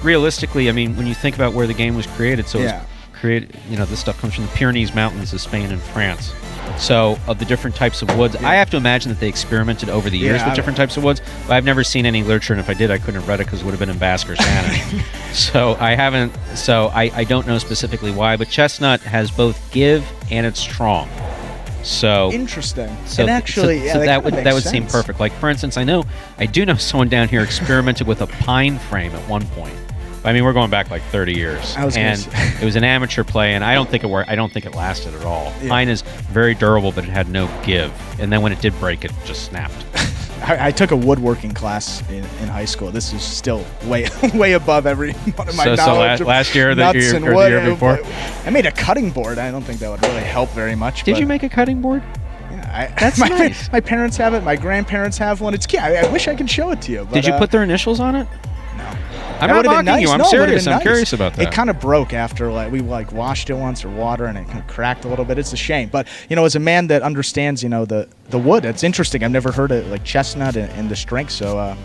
Realistically, when you think about where the game was created, so yeah. This stuff comes from the Pyrenees Mountains of Spain and France. So of the different types of woods, I have to imagine that they experimented over the years with different types of woods. But I've never seen any literature, and if I did, I couldn't have read it because it would have been in Basque or Spanish. So I haven't. So I don't know specifically why. But chestnut has both give and it's strong. So interesting. So, and actually, that would seem perfect. Like for instance, I do know someone down here experimented with a pine frame at one point. We're going back like 30 years, and it was an amateur play, and I don't think it worked. I don't think it lasted at all. Yeah. Pine is very durable, but it had no give, and then when it did break, it just snapped. I took a woodworking class in high school. This is still way above every one of my knowledge. So last year, the year before, I made a cutting board. I don't think that would really help very much. Did you make a cutting board? Yeah, that's nice. My parents have it. My grandparents have one. It's cute. I wish I could show it to you. But, did you put their initials on it? No. I'm not mocking you. I'm serious. I'm curious about that. It kind of broke after we washed it once or water, and it kind of cracked a little bit. It's a shame. But as a man that understands the wood, it's interesting. I've never heard of like chestnut and the strength. So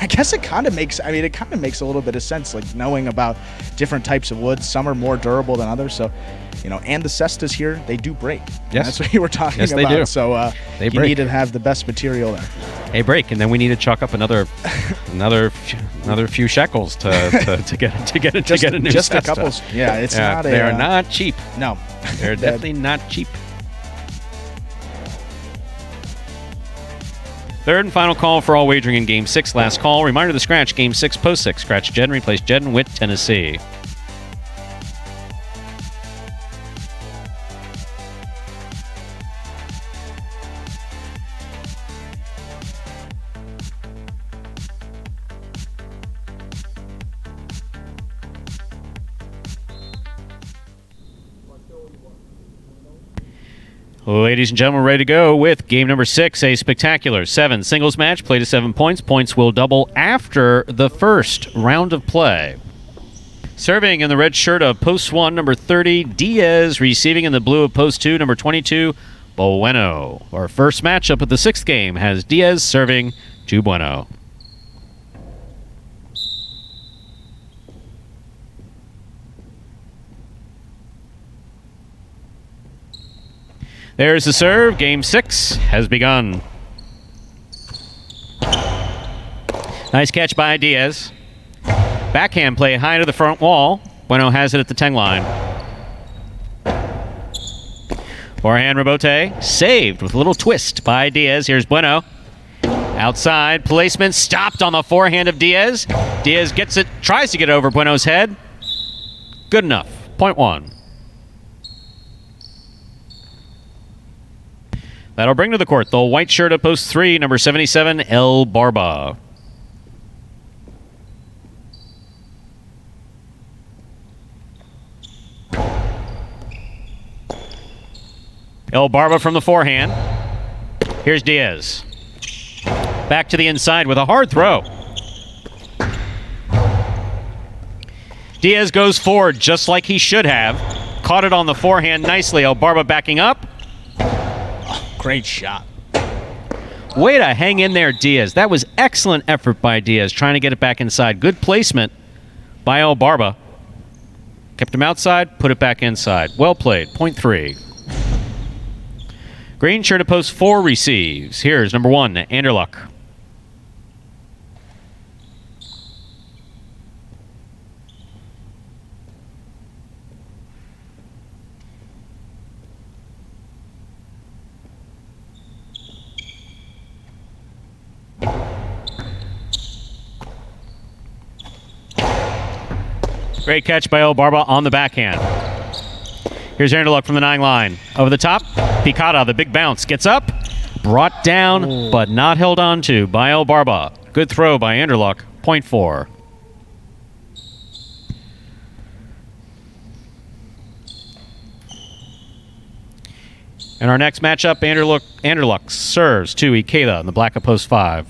I guess it kind of makes. It kind of makes a little bit of sense, like knowing about different types of wood. Some are more durable than others. So and the cestas here, they do break. Yes, that's what you were talking about. They do. So they you need to have the best material there. They break, and then we need to chalk up another few shekels to get a new just cesta. a couple. Yeah, it's not. They are not cheap. No, they're definitely not cheap. Third and final call for all wagering in Game 6. Last call. Reminder to scratch Game 6 post 6. Scratch Jed and replace Jed and Witt, Tennessee. Ladies and gentlemen, ready to go with game number 6, a spectacular 7 singles match. Play to 7 points. Points will double after the first round of play. Serving in the red shirt of post 1, number 30, Diaz. Receiving in the blue of post 2, number 22, Bueno. Our first matchup of the 6th game has Diaz serving to Bueno. There's the serve. Game 6 has begun. Nice catch by Diaz. Backhand play high to the front wall. Bueno has it at the 10 line. Forehand rebote. Saved with a little twist by Diaz. Here's Bueno. Outside placement. Stopped on the forehand of Diaz. Diaz gets it. Tries to get over Bueno's head. Good enough. Point 1. That'll bring to the court the white shirt of post 3, number 77, El Barba. El Barba from the forehand. Here's Diaz. Back to the inside with a hard throw. Diaz goes forward just like he should have. Caught it on the forehand nicely. El Barba backing up. Great shot. Way to hang in there, Diaz. That was excellent effort by Diaz, trying to get it back inside. Good placement by El Barba. Kept him outside, put it back inside. Well played. Point 3. Green shirt to post 4 receives. Here's number 1, Anderluck. Great catch by El Barba on the backhand. Here's Anderluck from the 9 line. Over the top, Picada, the big bounce. Gets up, brought down, but not held on to by El Barba. Good throw by Anderluck. Point 4. In our next matchup, Anderluck serves to Ikeda in the black of post 5.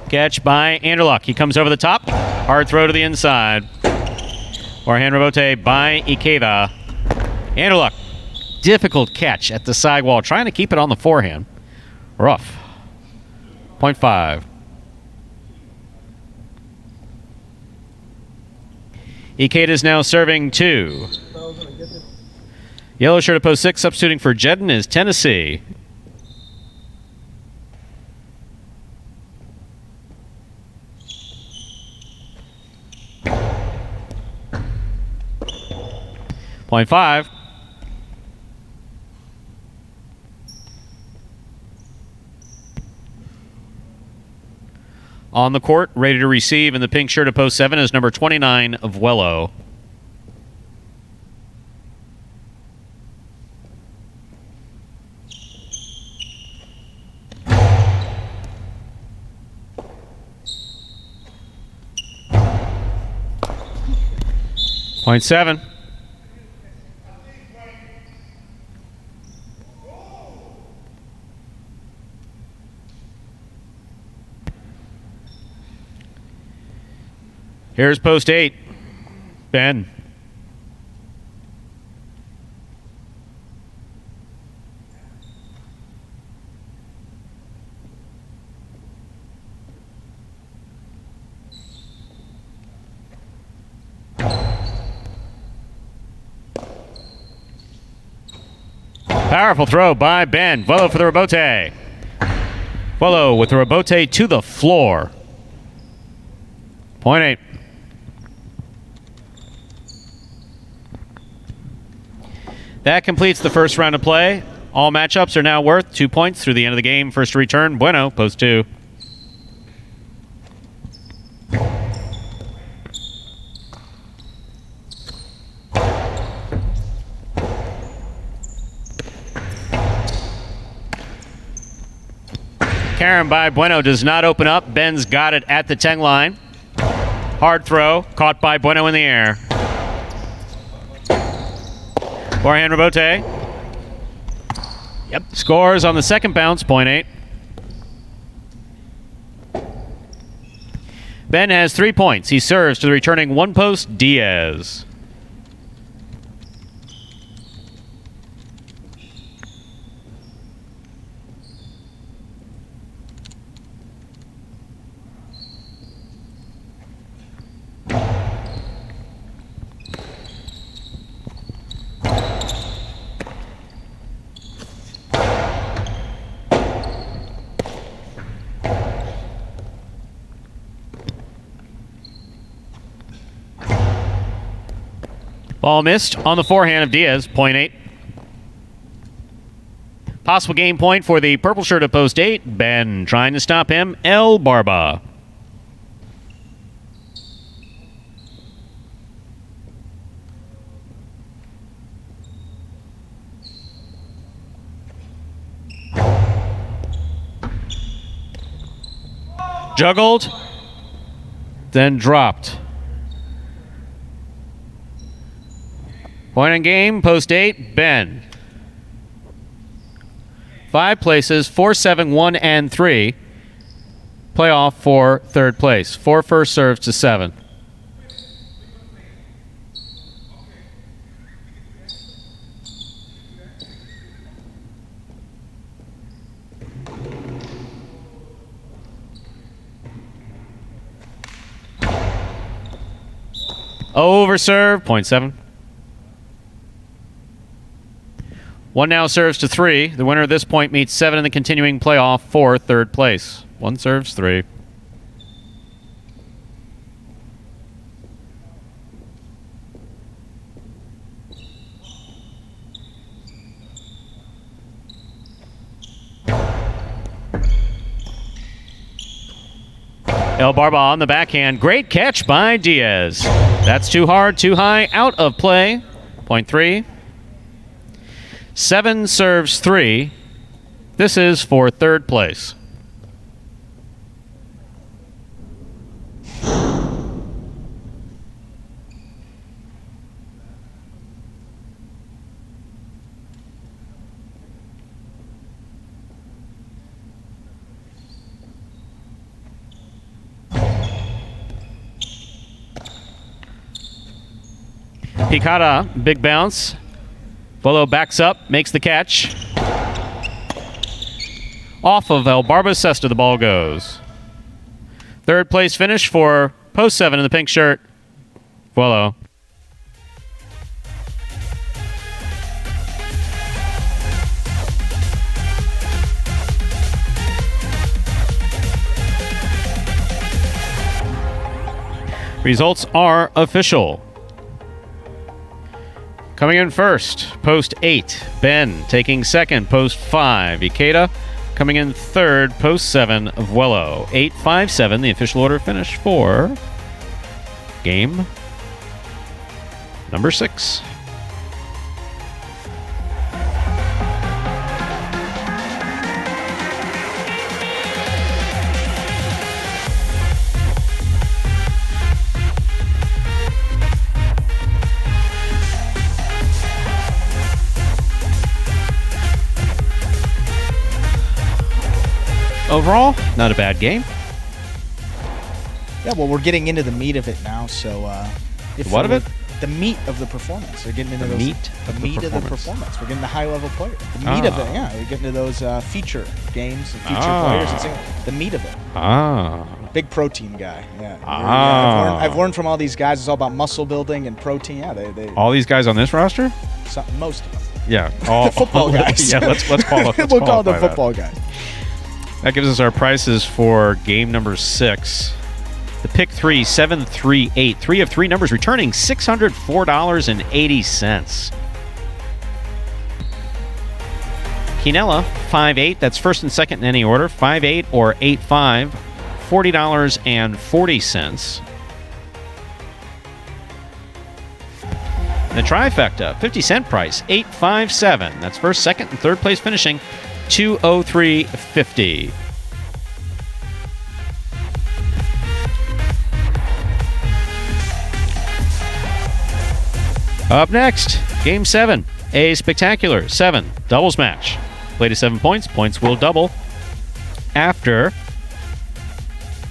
Catch by Anderluck. He comes over the top. Hard throw to the inside. Forehand rebote by Ikeda. Anderluck. Difficult catch at the sidewall. Trying to keep it on the forehand. Rough. Point 5. Ikeda is now serving 2. Yellow shirt at post 6, substituting for Jedden is Tennessee. Point 5. On the court, ready to receive in the pink shirt of post 7 is number 29 of Wello. Point 7. Here's post 8. Ben. Powerful throw by Ben. Vuelo for the rebote. Vuelo with the rebote to the floor. Point 8. That completes the first round of play. All matchups are now worth 2 points through the end of the game. First to return, Bueno, post 2. Karen by Bueno does not open up. Ben's got it at the 10 line. Hard throw, caught by Bueno in the air. Forehand rebote. Yep. Scores on the second bounce, point 8. Ben has 3 points. He serves to the returning one post, Diaz. Ball missed on the forehand of Diaz, point 8. Possible game point for the purple shirt at post 8. Ben trying to stop him. El Barba. Juggled, then dropped. Point on game, post 8, Ben. 5 places, 4, 7, 1, and 3. Playoff for third place. 4 first serves to 7. Over serve, point 7. 1 now serves to 3. The winner of this point meets 7 in the continuing playoff for third place. 1 serves 3. El Barba on the backhand. Great catch by Diaz. That's too hard, too high, out of play. Point 3. 7 serves 3. This is for third place. Picada, big bounce. Volo backs up, makes the catch. Off of El Barba Sesta, the ball goes. Third place finish for post 7 in the pink shirt. Volo. Results are official. Coming in first, post 8, Ben. Taking second, post 5, Ikeda. Coming in third, post 7, Vuelo. 8-5-7, the official order finish for game number 6. Overall, not a bad game. Yeah, well, we're getting into the meat of it now. So, what of it? The meat of the performance. We're getting into The those, meat the of the meat of the performance. performance. We're getting the high-level player. The meat of it. Yeah, we're getting to those feature games, and feature players, and the meat of it. Big protein guy. Yeah. I've learned from all these guys. It's all about muscle building and protein. Yeah, they All these guys on this roster? most of them. Yeah, The football guys. Yeah, let's call it. We'll call them football guys. That gives us our prices for game number 6. The pick 3, 7, 3, 8. 3 of 3 numbers returning $604.80. Quinella, 5-8. That's first and second in any order. 5-8 or 8-5. $40.40. The trifecta, 50-cent price, 857. That's first, second, and third place finishing $203.50. Up next, Game 7, a spectacular 7 doubles match. Play to 7 points. Points will double after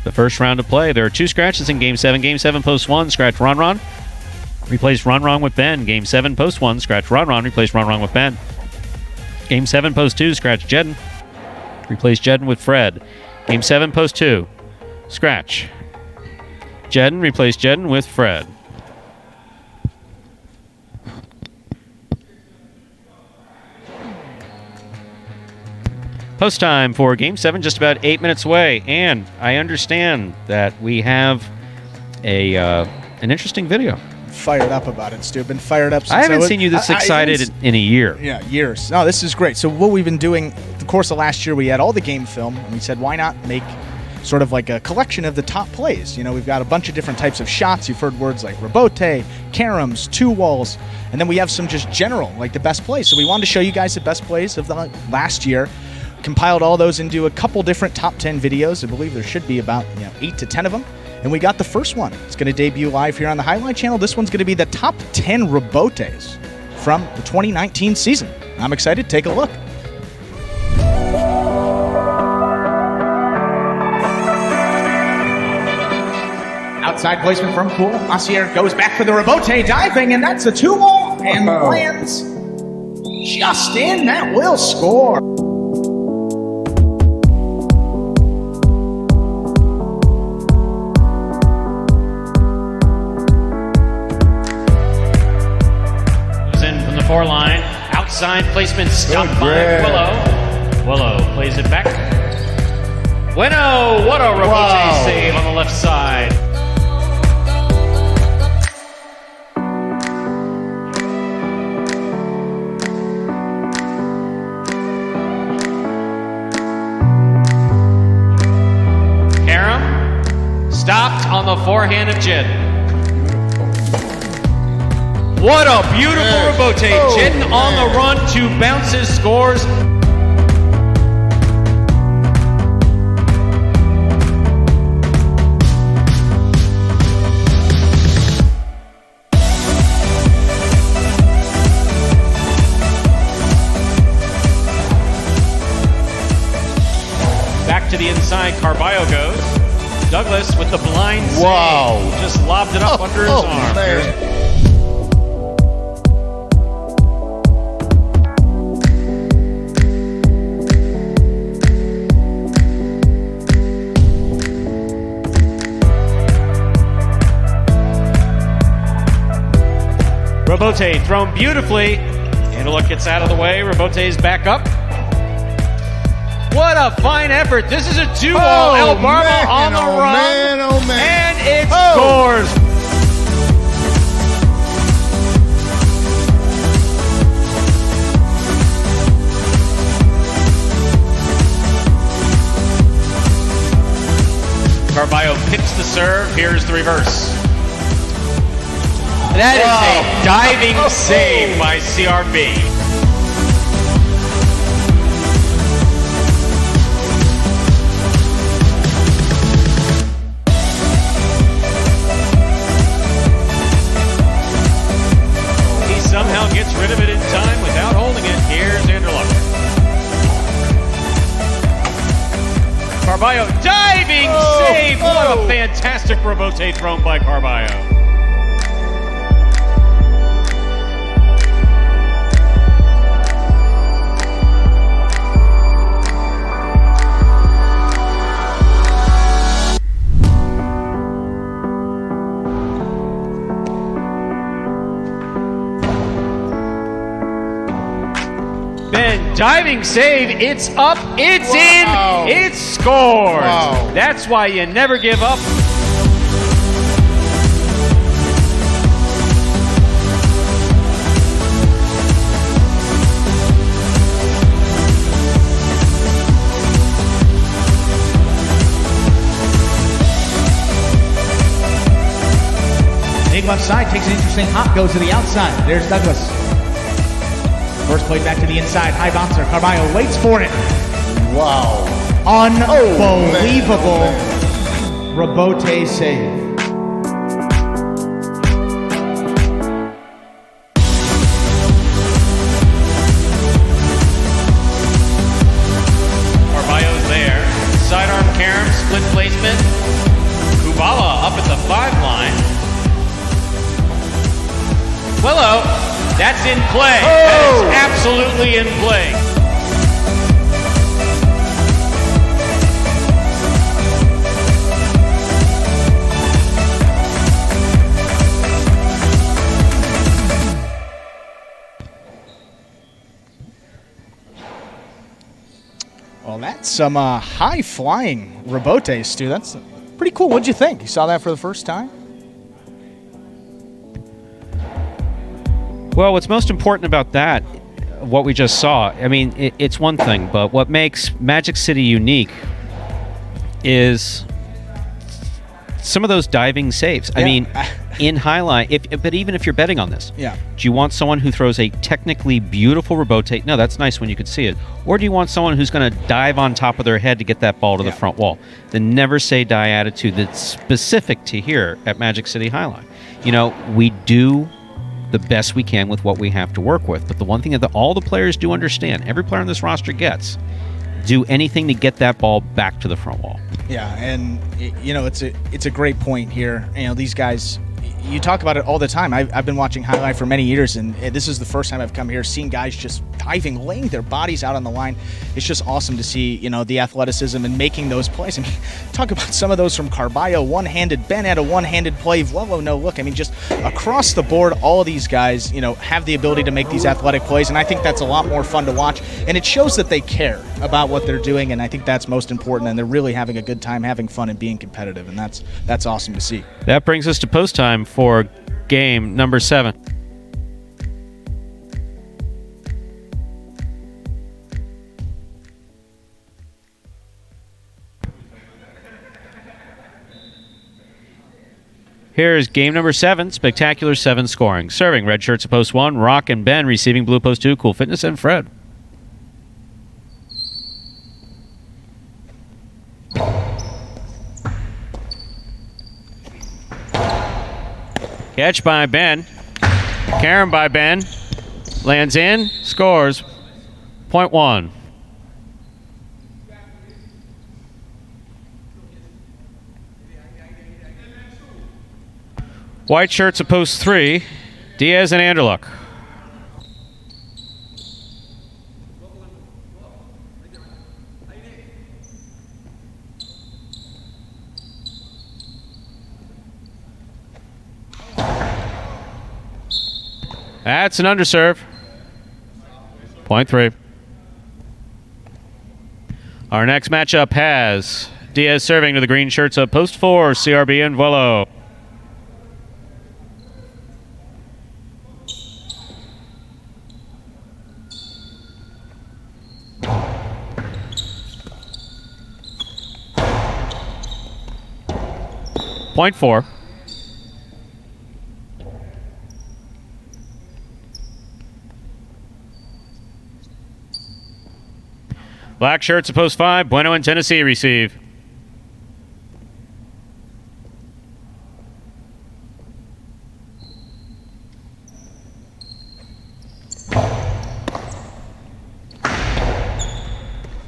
the first round of play. There are 2 scratches in Game 7. Game 7, post 1, scratch Ron Ron. Replace Ron Ron with Ben. Game 7, post 1, scratch Ron Ron. Replace Ron Ron with Ben. Game 7, post 2, scratch Jedden. Replace Jedden with Fred. Game 7, post 2, scratch Jedden. Replace Jedden with Fred. Post time for Game 7, just about 8 minutes away. And I understand that we have an interesting video. fired up about it, Stu. Been fired up since I haven't seen you this excited in a year. Yeah, years. No, this is great. So what we've been doing, the course of last year, we had all the game film, and we said, why not make sort of like a collection of the top plays? You know, we've got a bunch of different types of shots. You've heard words like rebote, caroms, two walls, and then we have some just general, like the best plays. So we wanted to show you guys the best plays of the last year. Compiled all those into a couple different top 10 videos. I believe there should be about 8 to 10 of them. And we got the first one. It's going to debut live here on the Jai-Alai Channel. This one's going to be the top 10 rebotes from the 2019 season. I'm excited. Take a look. Outside placement from Pool. Macier goes back for the rebote, diving, and that's a 2-wall, and lands just in. That will score. Four line, outside placement stopped by Willow. Willow plays it back. Bueno, what a rebote save on the left side. Karam stopped on the forehand of Jed. What a beautiful rebote. Jed on the run, 2 bounces, scores. Back to the inside, Carballo goes. Douglas with the blind save. Just lobbed it up under his arm. Man. Rebote thrown beautifully. Antelope gets out of the way. Rebote's back up. What a fine effort. This is a 2-wall. El Barba on the run. And it scores. Carballo picks the serve. Here's the reverse. That is a diving save by CRB. He somehow gets rid of it in time without holding it. Here's Anderluck. Carballo diving save. What a fantastic rebote thrown by Carballo. Diving save, it's up, it's in, it scores. That's why you never give up. Big left side, takes an interesting hop, goes to the outside. There's Douglas. First play back to the inside, high bouncer. Carballo waits for it. Wow. Unbelievable rebote save. Carballo's there. Sidearm carom, split placement. Kubala up at the 5 line. Willow. That's in play. That is absolutely in play. Well, that's some high-flying rebotes, Stu. That's pretty cool. What'd you think? You saw that for the first time? Well, what's most important about that, what we just saw, I mean, it's one thing, but what makes Magic City unique is some of those diving saves. Yeah. I mean, in highlight, but even if you're betting on this, Yeah. do you want someone who throws a technically beautiful rebote? No, that's nice when you could see it. Or do you want someone who's going to dive on top of their head to get that ball to the front wall? The never say die attitude that's specific to here at Magic City Jai-Alai. You know, we do the best we can with what we have to work with. But the one thing that all the players do understand, every player on this roster gets, do anything to get that ball back to the front wall. Yeah, and you know, it's a great point here. You know, these guys, you talk about it all the time. I've been watching Jai-Alai for many years, and this is the first time I've come here seeing guys just diving, laying their bodies out on the line. It's just awesome to see, you know, the athleticism and making those plays. I mean, talk about some of those from Carballo, one-handed. Ben had a one-handed play. Vlelo, no look. I mean, just across the board, all of these guys, you know, have the ability to make these athletic plays, and I think that's a lot more fun to watch, and it shows that they care about what they're doing, and I think that's most important, and they're really having a good time, having fun, and being competitive, and that's awesome to see. That brings us to post time for game number 7. Here is game number 7, Spectacular 7 scoring. Serving, red shirts at post 1, Rock and Ben. Receiving, blue post 2, Cool Fitness and Fred. Catch by Ben. Karen by Ben. Lands in, scores. Point 1. White shirts at post 3, Diaz and Anderluck. That's an underserve. Point 3. Our next matchup has Diaz serving to the green shirts of post 4, CRB and Vlelo. Point 4. Black shirts at post 5, Bueno and Tennessee receive.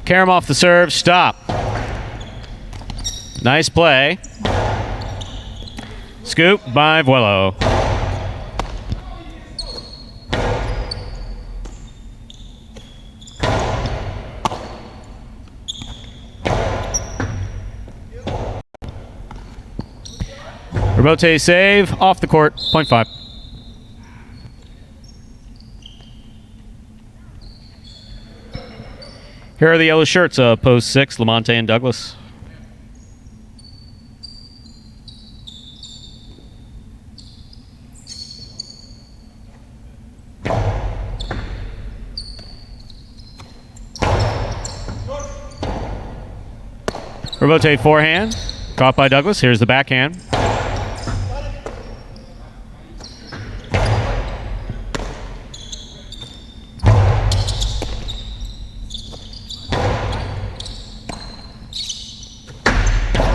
Karam off the serve, stop. Nice play. Scoop by Vlelo. Rebote save, off the court, point 5. Here are the yellow shirts, post 6, Lamonte and Douglas. Rebote forehand, caught by Douglas. Here's the backhand.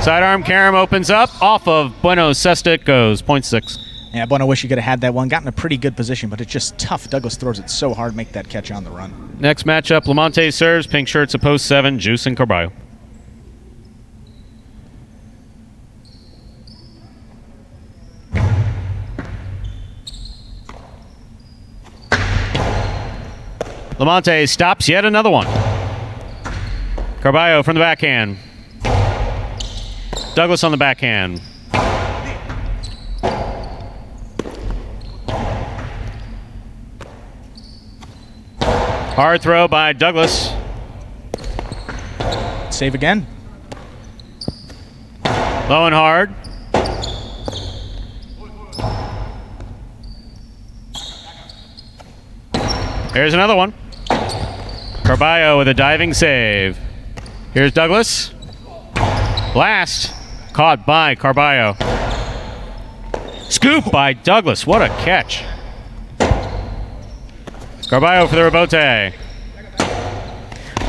Sidearm, Karam opens up, off of Bueno's cesta, it goes, point 6. Yeah, Bueno wish he could have had that one, got in a pretty good position, but it's just tough. Douglas throws it so hard, make that catch on the run. Next matchup, Lamonte serves, pink shirts at post 7, Juice and Carballo. Lamonte stops yet another one. Carballo from the backhand. Douglas on the backhand. Hard throw by Douglas. Save again. Low and hard. Here's another one. Carballo with a diving save. Here's Douglas. Blast. Caught by Carballo. Scoop by Douglas. What a catch. Carballo for the rebote.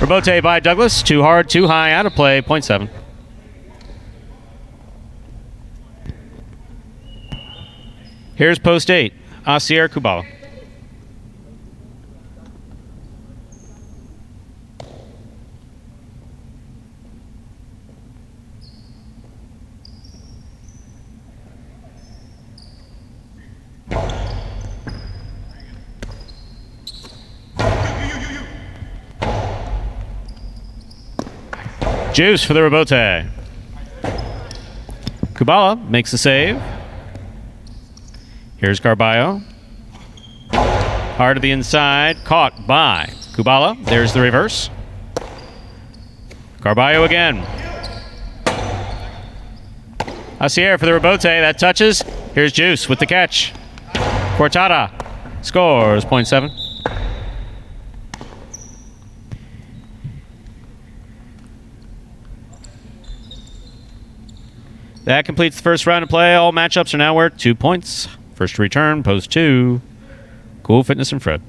Rebote by Douglas. Too hard, too high, out of play. 0.7. Here's post 8. Asier Kubala. Juice for the rebote. Kubala makes the save. Here's Carballo. Hard to the inside. Caught by Kubala. There's the reverse. Carballo again. Asier for the rebote. That touches. Here's Juice with the catch. Cortada scores 0.7. That completes the first round of play. All matchups are now worth 2 points. First to return, post 2. Cool Fitness and Fred.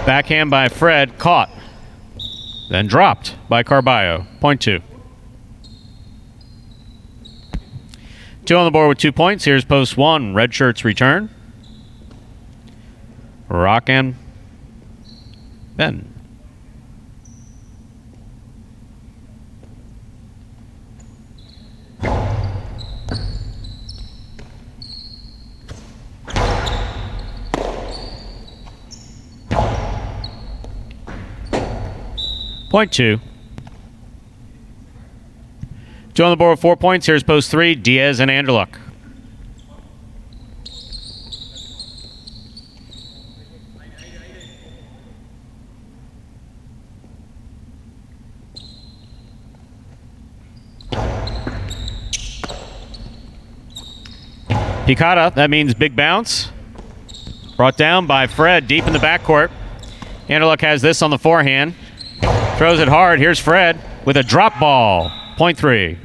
Backhand by Fred, caught. Then dropped by Carballo. 0.2. 2 on the board with 2 points. Here's post 1. Red shirts return. Rock and Ben. Point 2. 2 on the board with 4 points. Here's post 3. Diaz and Anderluck. Picada, that means big bounce. Brought down by Fred deep in the backcourt. Anderluck has this on the forehand. Throws it hard. Here's Fred with a drop ball. 0.3.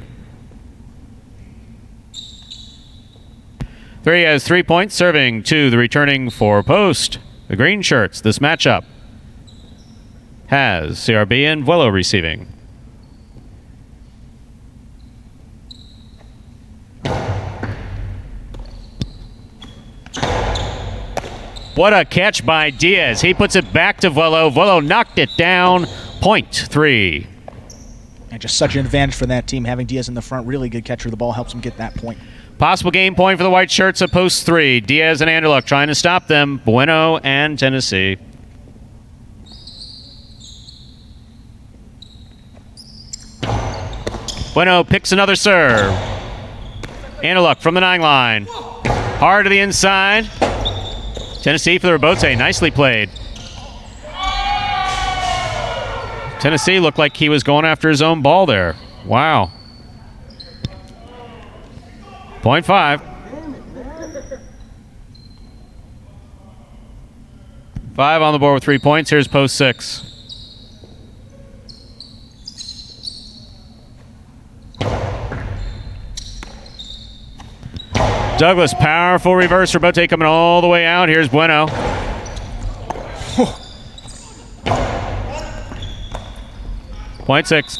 3 has 3 points, serving to the returning 4 post. The green shirts, this matchup, has CRB and Vuelo receiving. What a catch by Diaz. He puts it back to Vuelo. Vuelo knocked it down. 0.3. And just such an advantage for that team, having Diaz in the front. Really good catcher of the ball, helps him get that point. Possible game point for the white shirts at post 3. Diaz and Anderluck trying to stop them. Bueno and Tennessee. Bueno picks another serve. Anderluck from the 9 line. Hard to the inside. Tennessee for the rebote. Nicely played. Tennessee looked like he was going after his own ball there. Wow. 0.5. 5 on the board with 3 points. Here's post 6. Douglas, powerful reverse rebote coming all the way out. Here's Bueno. Point 6.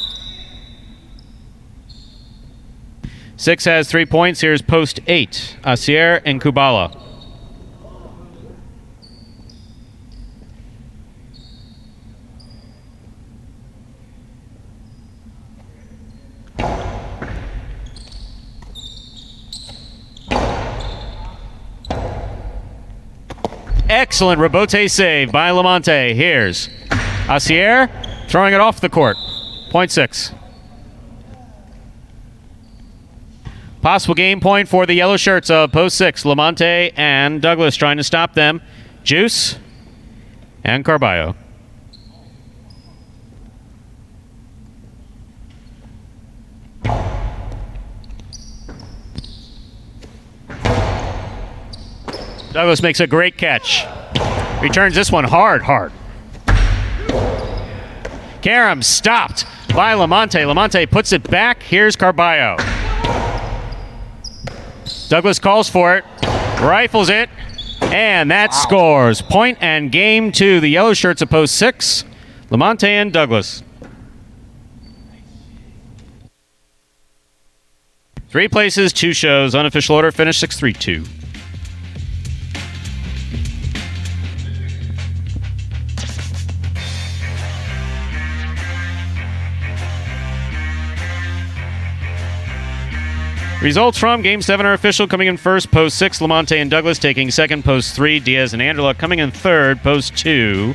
6 has 3 points. Here's post 8. Asier and Kubala. Excellent rebote save by Lamonte. Here's Asier throwing it off the court. 0.6. Possible game point for the yellow shirts of post 6. Lamonte and Douglas trying to stop them. Juice and Carballo. Douglas makes a great catch. Returns this one hard. Karam stopped by Lamonte. Lamonte puts it back. Here's Carballo. Douglas calls for it, rifles it, and that scores. Point and game to the yellow shirts of post 6. Lamonte and Douglas. 3 places, 2 shows. Unofficial order, finish 6-3-2. Results from Game 7 are official. Coming in first, post 6, Lamonte and Douglas. Taking second, post 3, Diaz and Angela. Coming in third, post 2,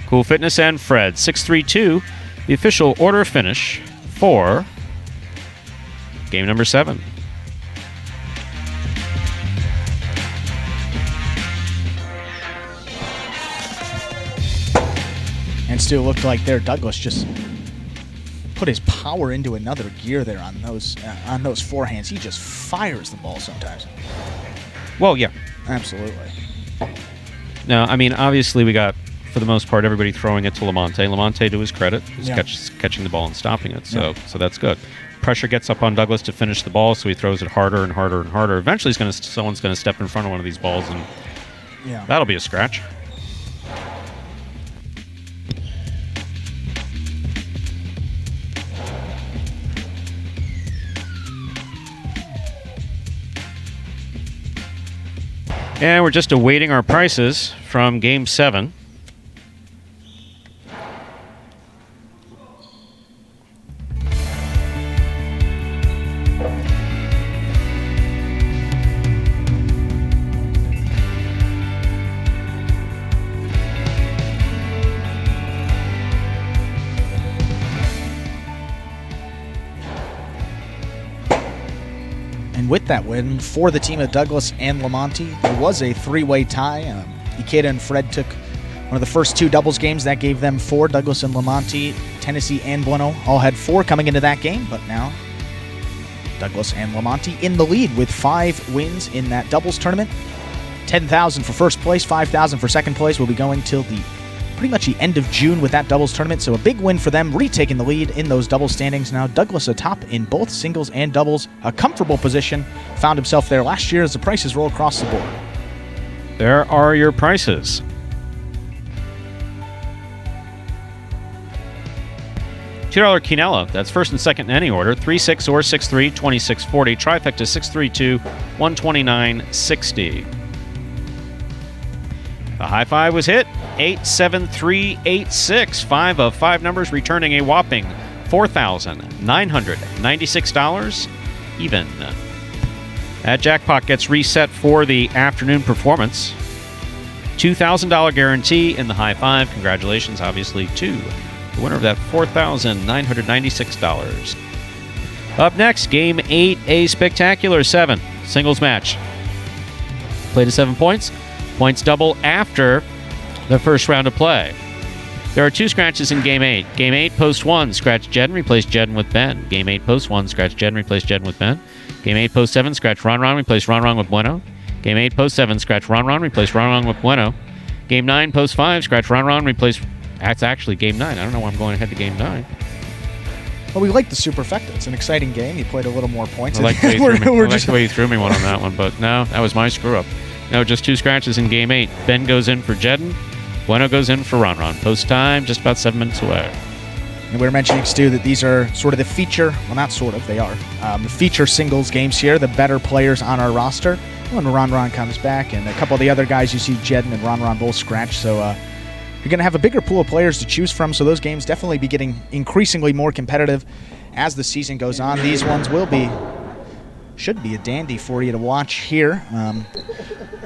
Cool Fitness and Fred. 6-3-2, the official order finish for game number 7. And still looked like there Douglas just put his power into another gear there on those forehands. He just fires the ball sometimes. Well, yeah. Absolutely. No, I mean, obviously we got, for the most part, everybody throwing it to Lamonte. Lamonte, to his credit, is catching the ball and stopping it, so that's good. Pressure gets up on Douglas to finish the ball, so he throws it harder and harder and harder. Eventually someone's going to step in front of one of these balls, and that'll be a scratch. And we're just awaiting our prices from Game 7. With that win for the team of Douglas and Lamonte, it was a 3-way tie. Ikeda and Fred took one of the first 2 doubles games. That gave them 4. Douglas and Lamonte, Tennessee and Bueno all had 4 coming into that game. But now Douglas and Lamonte in the lead with 5 wins in that doubles tournament. $10,000 for first place, $5,000 for second place. We'll be going till pretty much the end of June with that doubles tournament, so a big win for them, retaking the lead in those doubles standings. Now Douglas atop in both singles and doubles, a comfortable position, found himself there last year as the prices roll across the board. There are your prices. $2 Quinella, that's first and second in any order, 3-6 or 6-3, 26.40, trifecta 6-3-2, 129.60. The high five was hit, 87386. 5 of 5 numbers returning a whopping $4,996 even. That jackpot gets reset for the afternoon performance. $2,000 guarantee in the high five. Congratulations, obviously, to the winner of that $4,996. Up next, Game 8, a spectacular 7 singles match. Play to 7 points. Points double after the first round of play. There are 2 scratches in Game 8. Game 8, post 1, scratch Jedden, replace Jedden with Ben. Game 8, post 1, scratch Jedden, replace Jedden with Ben. Game 8, post 7, scratch Ron, replace Ron with Bueno. Game 8, post 7, scratch Ron, replace Ron with Bueno. Game 9, post 5, scratch Ron, replace... That's actually Game 9. I don't know why I'm going ahead to Game 9. Well, we like the Superfecta. It's an exciting game. You played a little more points. I like the way you threw me one on that one, but no, that was my screw-up. No, just 2 scratches in Game 8. Ben goes in for Jedden. Bueno goes in for Ron. Post time, just about 7 minutes away. And we were mentioning, Stu, that these are sort of the feature, well, not sort of, they are, the feature singles games here, the better players on our roster. When Ron comes back, and a couple of the other guys you see, Jedden and Ron both scratch, so you're going to have a bigger pool of players to choose from, so those games definitely be getting increasingly more competitive as the season goes on. These ones should be a dandy for you to watch here.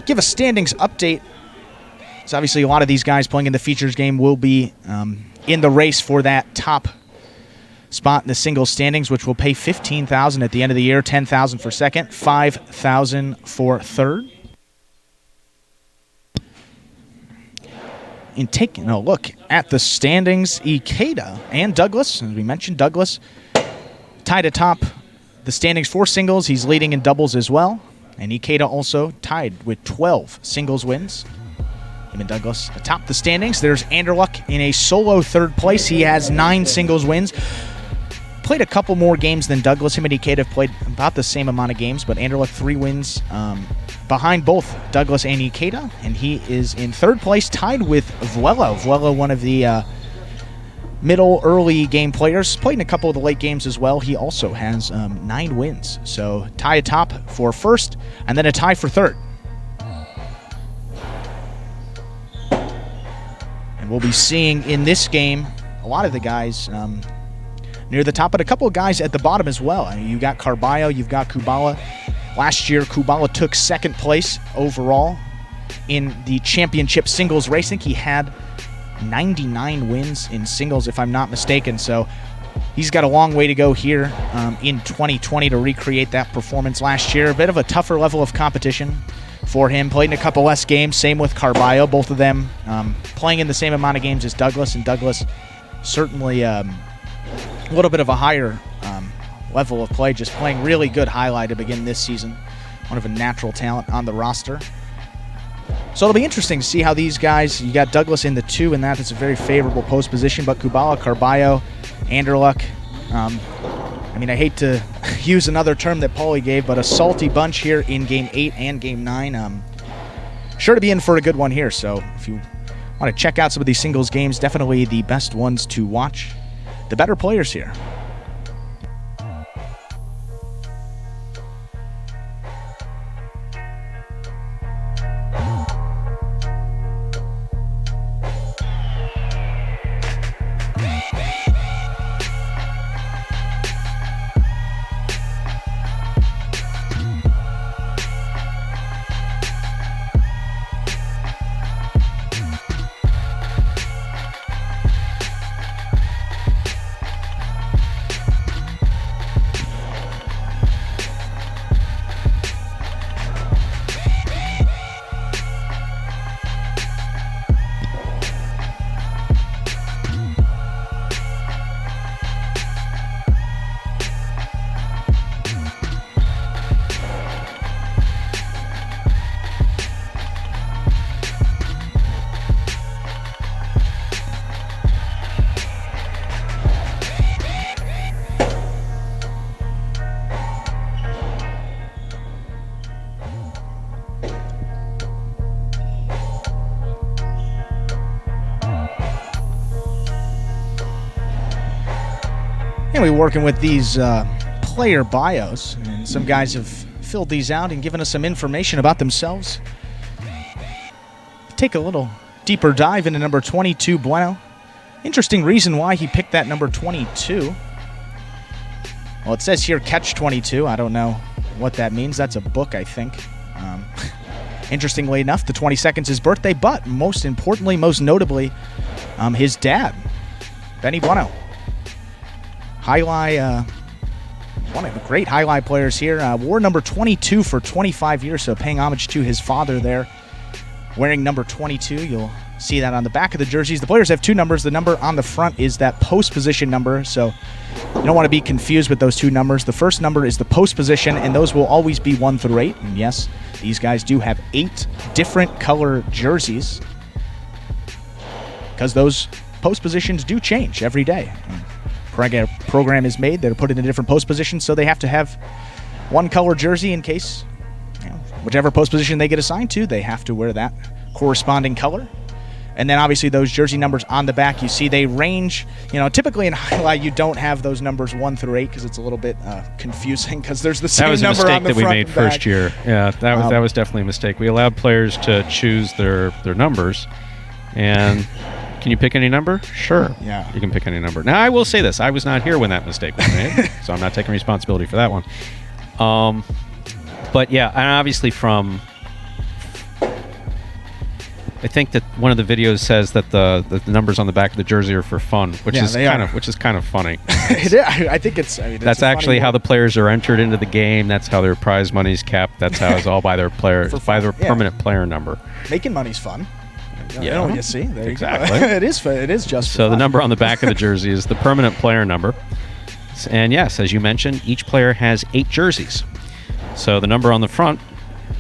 Give a standings update. So obviously a lot of these guys playing in the features game will be in the race for that top spot in the singles standings, which will pay $15,000 at the end of the year, $10,000 for second, $5,000 for third. In taking a look at the standings, Ikeda and Douglas, as we mentioned, Douglas tied atop the standings for singles. He's leading in doubles as well. And Ikeda also tied with 12 singles wins. Him and Douglas atop the standings. There's Anderluck in a solo third place. He has 9 singles wins. Played a couple more games than Douglas. Him and Ikeda have played about the same amount of games, but Anderluck 3 wins behind both Douglas and Ikeda, and he is in third place, tied with Vuelo. Vuelo, one of the middle, early game players, played in a couple of the late games as well. He also has 9 wins. So tie atop for first, and then a tie for third. And we'll be seeing in this game a lot of the guys near the top, but a couple of guys at the bottom as well. I mean, you got Carballo, you've got Kubala. Last year, Kubala took second place overall in the championship singles race. I think he had 99 wins in singles, if I'm not mistaken. So he's got a long way to go here in 2020 to recreate that performance last year. A bit of a tougher level of competition for him. Played in a couple less games. Same with Carballo. Both of them playing in the same amount of games as Douglas. And Douglas certainly a little bit of a higher level of play, just playing really good highlight to begin this season. One of a natural talent on the roster. So it'll be interesting to see how these guys, you got Douglas in the 2, and that's a very favorable post position, but Kubala, Carballo, Anderluck, I mean, I hate to use another term that Paulie gave, but a salty bunch here in Game 8 and Game 9. Sure to be in for a good one here, so if you want to check out some of these singles games, definitely the best ones to watch. The better players here. Anyway, working with these player bios, and some guys have filled these out and given us some information about themselves. Take a little deeper dive into number 22, Bueno. Interesting reason why he picked that number 22. Well, it says here Catch 22. I don't know what that means. That's a book, I think. Interestingly enough, the 22nd is his birthday, but most importantly, most notably, his dad, Benny Bueno. Highlight, one of the great highlight players here. Wore number 22 for 25 years, so paying homage to his father there. Wearing number 22, you'll see that on the back of the jerseys. The players have 2 numbers. The number on the front is that post position number, so you don't want to be confused with those 2 numbers. The first number is the post position, and those will always be 1 through 8. And yes, these guys do have 8 different color jerseys because those post positions do change every day. Program is made, they're put in a different post position, so they have to have 1 color jersey in case, whichever post position they get assigned to, they have to wear that corresponding color. And then obviously those jersey numbers on the back, you see they range, typically in highlight you don't have those numbers 1 through 8 because it's a little bit confusing because there's the same number on the front. That was a mistake that we made first year. Yeah, that was definitely a mistake. We allowed players to choose their numbers, and can you pick any number? Sure. Yeah. You can pick any number. Now, I will say this. I was not here when that mistake was made, so I'm not taking responsibility for that one. But, yeah, and obviously from I think that one of the videos says that the numbers on the back of the jersey are for fun, which is kind of funny. I think it's. I mean, that's actually how the players are entered into the game. That's how their prize money's kept. That's how it's all by their permanent player number. Making money's fun. Yeah, you see, there exactly. You go. It is just. So the number on the back of the jersey is the permanent player number, and yes, as you mentioned, each player has 8 jerseys. So the number on the front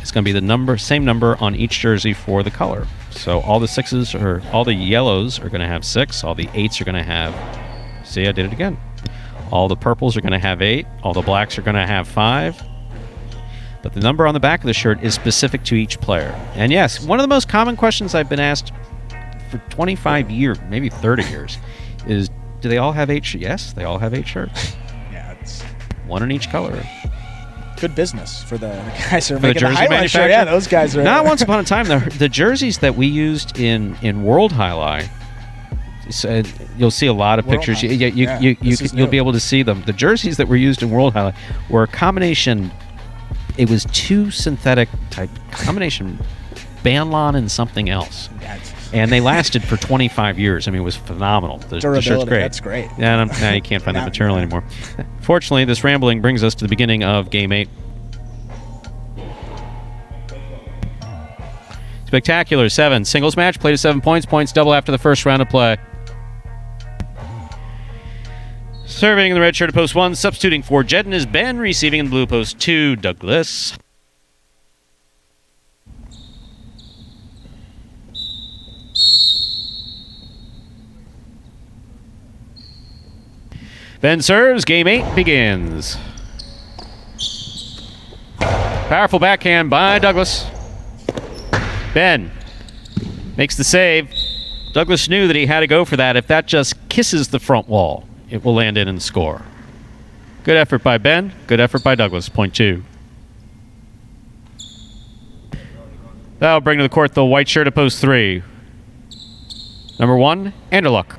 is going to be the same number on each jersey for the color. So all the yellows are going to have 6. All the 8s are going to have. See, I did it again. All the purples are going to have 8. All the blacks are going to have 5. But the number on the back of the shirt is specific to each player. And yes, one of the most common questions I've been asked for 25 years, maybe 30 years, is do they all have 8 shirts? Yes, they all have 8 shirts. Yeah, it's 1 in each color. Good business for the guys who are for making the jersey highlight shirt. Yeah, those guys are. Not once upon a time, the jerseys that we used in World Highlight, you'll see a lot of pictures. You'll be able to see them. The jerseys that were used in World Highlight were a combination. It was 2 synthetic type combination, Banlon and something else. And they lasted for 25 years. I mean, it was phenomenal. The shirt's great. That's great. Yeah, now you can't find that material anymore. Fortunately, this rambling brings us to the beginning of Game 8. Spectacular 7. Singles match, played to 7 points. Points double after the first round of play. Serving in the red shirt at post 1, substituting for Jedden is Ben, receiving in the blue post 2, Douglas. Ben serves, Game 8 begins. Powerful backhand by Douglas. Ben makes the save. Douglas knew that he had to go for that. If that just kisses the front wall, it will land in and score. Good effort by Ben. Good effort by Douglas. Point 2. That'll bring to the court the white shirt at post 3. Number 1, Anderluck.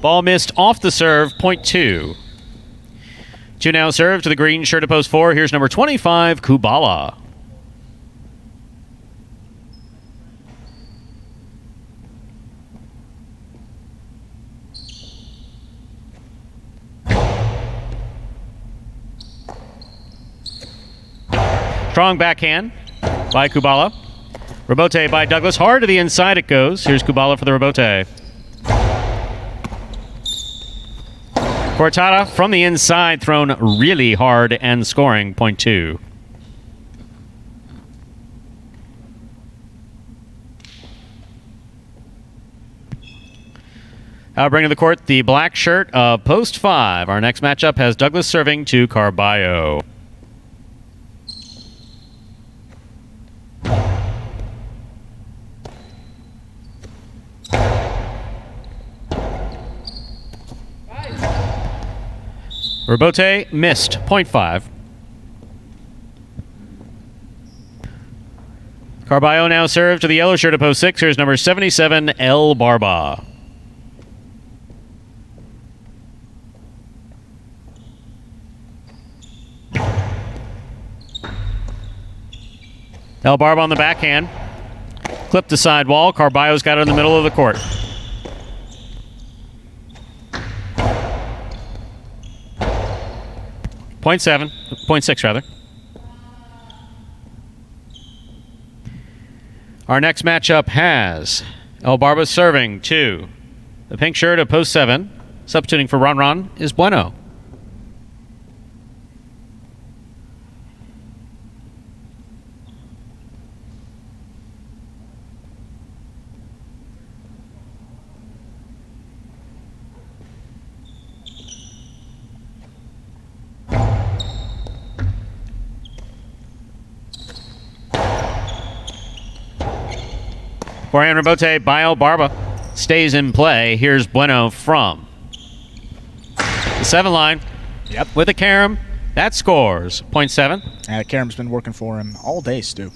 Ball missed off the serve, point 2. 2 now serve to the green shirt at post 4. Here's number 25, Kubala. Strong backhand by Kubala. Rebote by Douglas. Hard to the inside it goes. Here's Kubala for the rebote. Cortada from the inside, thrown really hard and scoring, point 2. I'll bring to the court the black shirt of post 5. Our next matchup has Douglas serving to Carballo. Rebote missed, point 5. Carballo now served to the yellow shirt of post 6. Here's number 77, El Barba. El Barba on the backhand. Clipped the sidewall. Carballo's got it in the middle of the court. Point 6 rather. Our next matchup has El Barba serving to the pink shirt of post 7. Substituting for Ron is Bueno. Forehand rebote by El Barba stays in play. Here's Bueno from the 7 line. Yep. With a carom. That scores. Point 7. Carom's been working for him all day, Stu.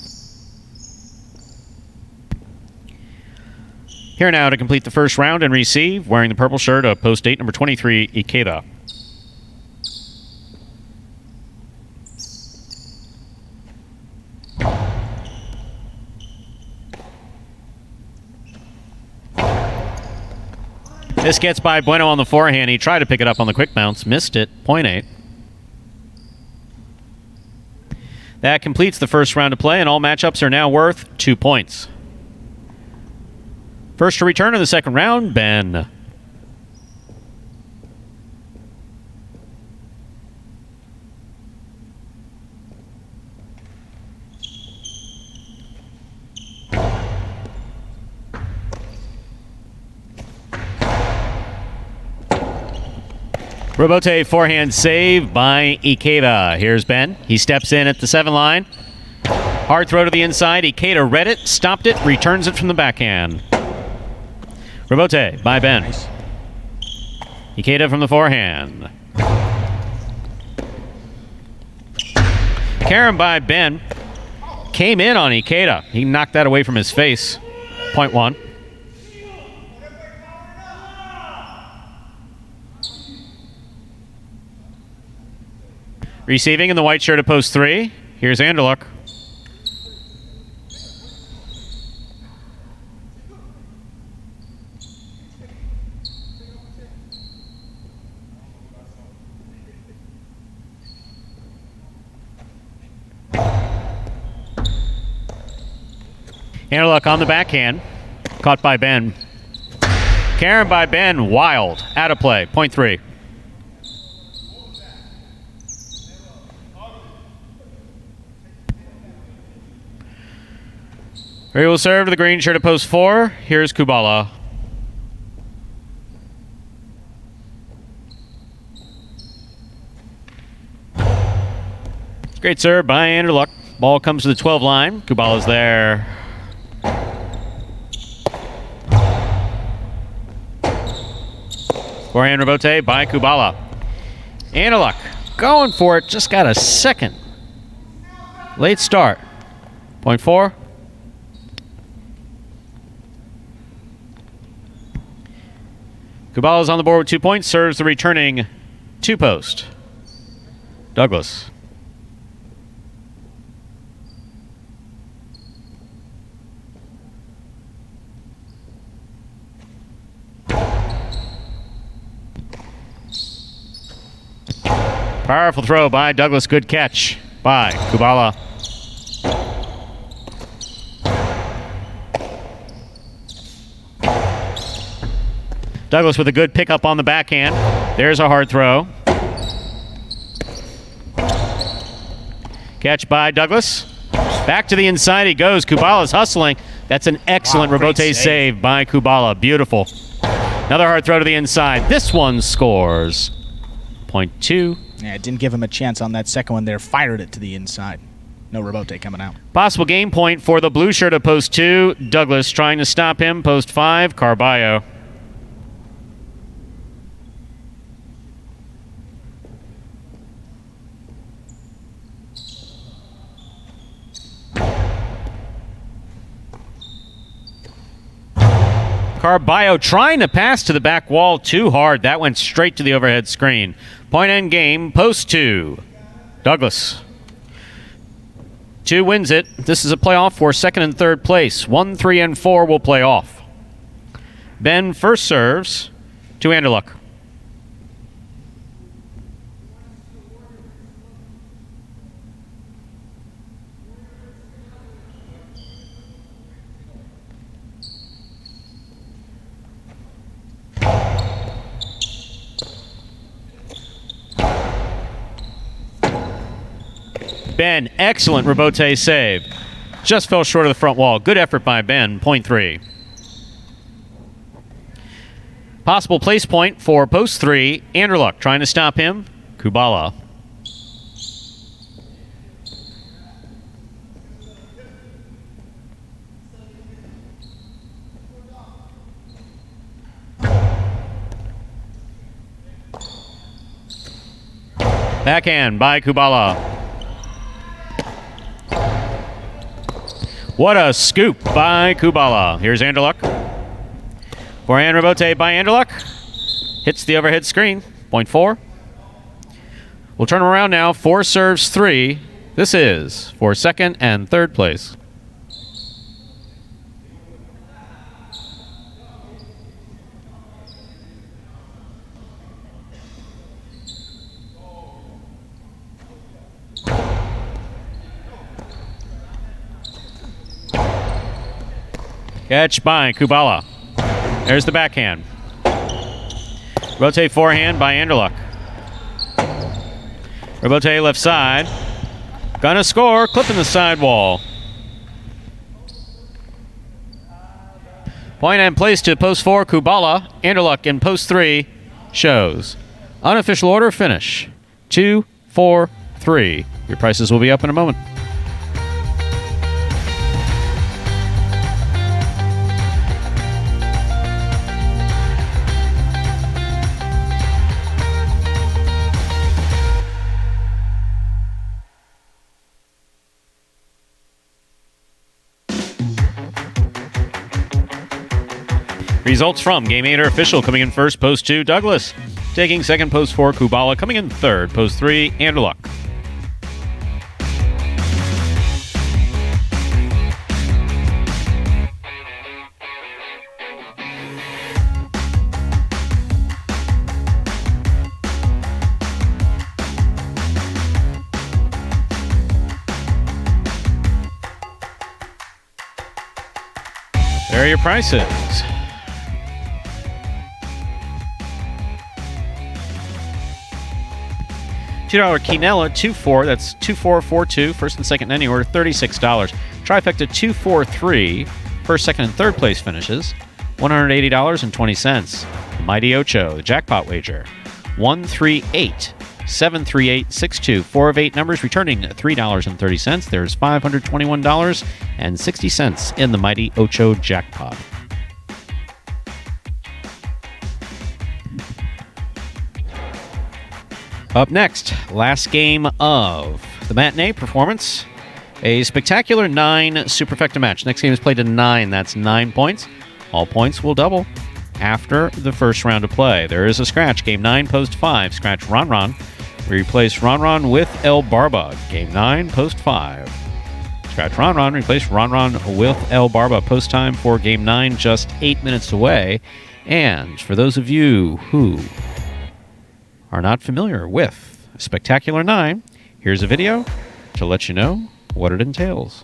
Here now to complete the first round and receive, wearing the purple shirt of post 8, number 23, Ikeda. This gets by Bueno on the forehand. He tried to pick it up on the quick bounce. Missed it. Point 8. That completes the first round of play, and all matchups are now worth 2 points. First to return in the second round, Ben. Robote forehand save by Ikeda. Here's Ben. He steps in at the 7 line. Hard throw to the inside. Ikeda read it, stopped it, returns it from the backhand. Robote by Ben. Nice. Ikeda from the forehand. Karen by Ben. Came in on Ikeda. He knocked that away from his face. Point 1. Receiving in the white shirt at post 3. Here's Anderluck. Anderluck on the backhand. Caught by Ben. Karen by Ben. Wild. Out of play. Point 3. He will serve to the green shirt at post 4. Here's Kubala. Great serve by Anderluck. Ball comes to the 12 line. Kubala's there. Forehand rebote by Kubala. Anderluck going for it. Just got a second. Late start. Point 4. Kubala's on the board with 2 points, serves the returning 2 post. Douglas. Powerful throw by Douglas. Good catch by Kubala. Douglas with a good pickup on the backhand. There's a hard throw. Catch by Douglas. Back to the inside he goes. Kubala's hustling. That's an excellent rebote save by Kubala. Beautiful. Another hard throw to the inside. This one scores. Point 2. Yeah, it didn't give him a chance on that second one there. Fired it to the inside. No rebote coming out. Possible game point for the blue shirt at post 2. Douglas trying to stop him. Post 5, Carballo. Carballo trying to pass to the back wall too hard. That went straight to the overhead screen. Point end game, post 2. Douglas. 2 wins it. This is a playoff for second and third place. 1, 3, and 4 will play off. Ben first serves to Anderluck. Ben, excellent rebote save. Just fell short of the front wall. Good effort by Ben, point 3. Possible place point for post 3. Anderluck trying to stop him. Kubala. Backhand by Kubala. What a scoop by Kubala. Here's Anderluck. Forehand rebote by Anderluck. Hits the overhead screen. Point 4. We'll turn them around now. 4 serves 3. This is for second and third place. Catch by Kubala. There's the backhand. Rotate forehand by Anderluck. Rebote left side. Gonna score, clipping the sidewall. Point and place to post 4, Kubala. Anderluck in post 3 shows. Unofficial order finish. 2, 4, 3. Your prices will be up in a moment. Results from Game 8 are official. Coming in first, post 2, Douglas. Taking second, post 4, Kubala. Coming in third, post 3, Anderluck. There are your prices. $2 Quinella 2-4. That's 2-4-4-2. First and second in any order, $36. Trifecta 2-4-3. First, second, and third place finishes, $180.20. Mighty Ocho, the jackpot wager, 138 738 62. 4 of 8 numbers returning $3.30. There's $521.60 in the Mighty Ocho jackpot. Up next, last game of the matinee performance. A spectacular 9 superfecta match. Next game is played to 9. That's 9 points. All points will double after the first round of play. There is a scratch. Game 9, post 5. Scratch Ron Ron. We replace Ron Ron with El Barba. Game 9, post 5. Scratch Ron Ron. Replace Ron Ron with El Barba. Post time for Game 9, just 8 minutes away. And for those of you who are not familiar with Spectacular 9, here's a video to let you know what it entails.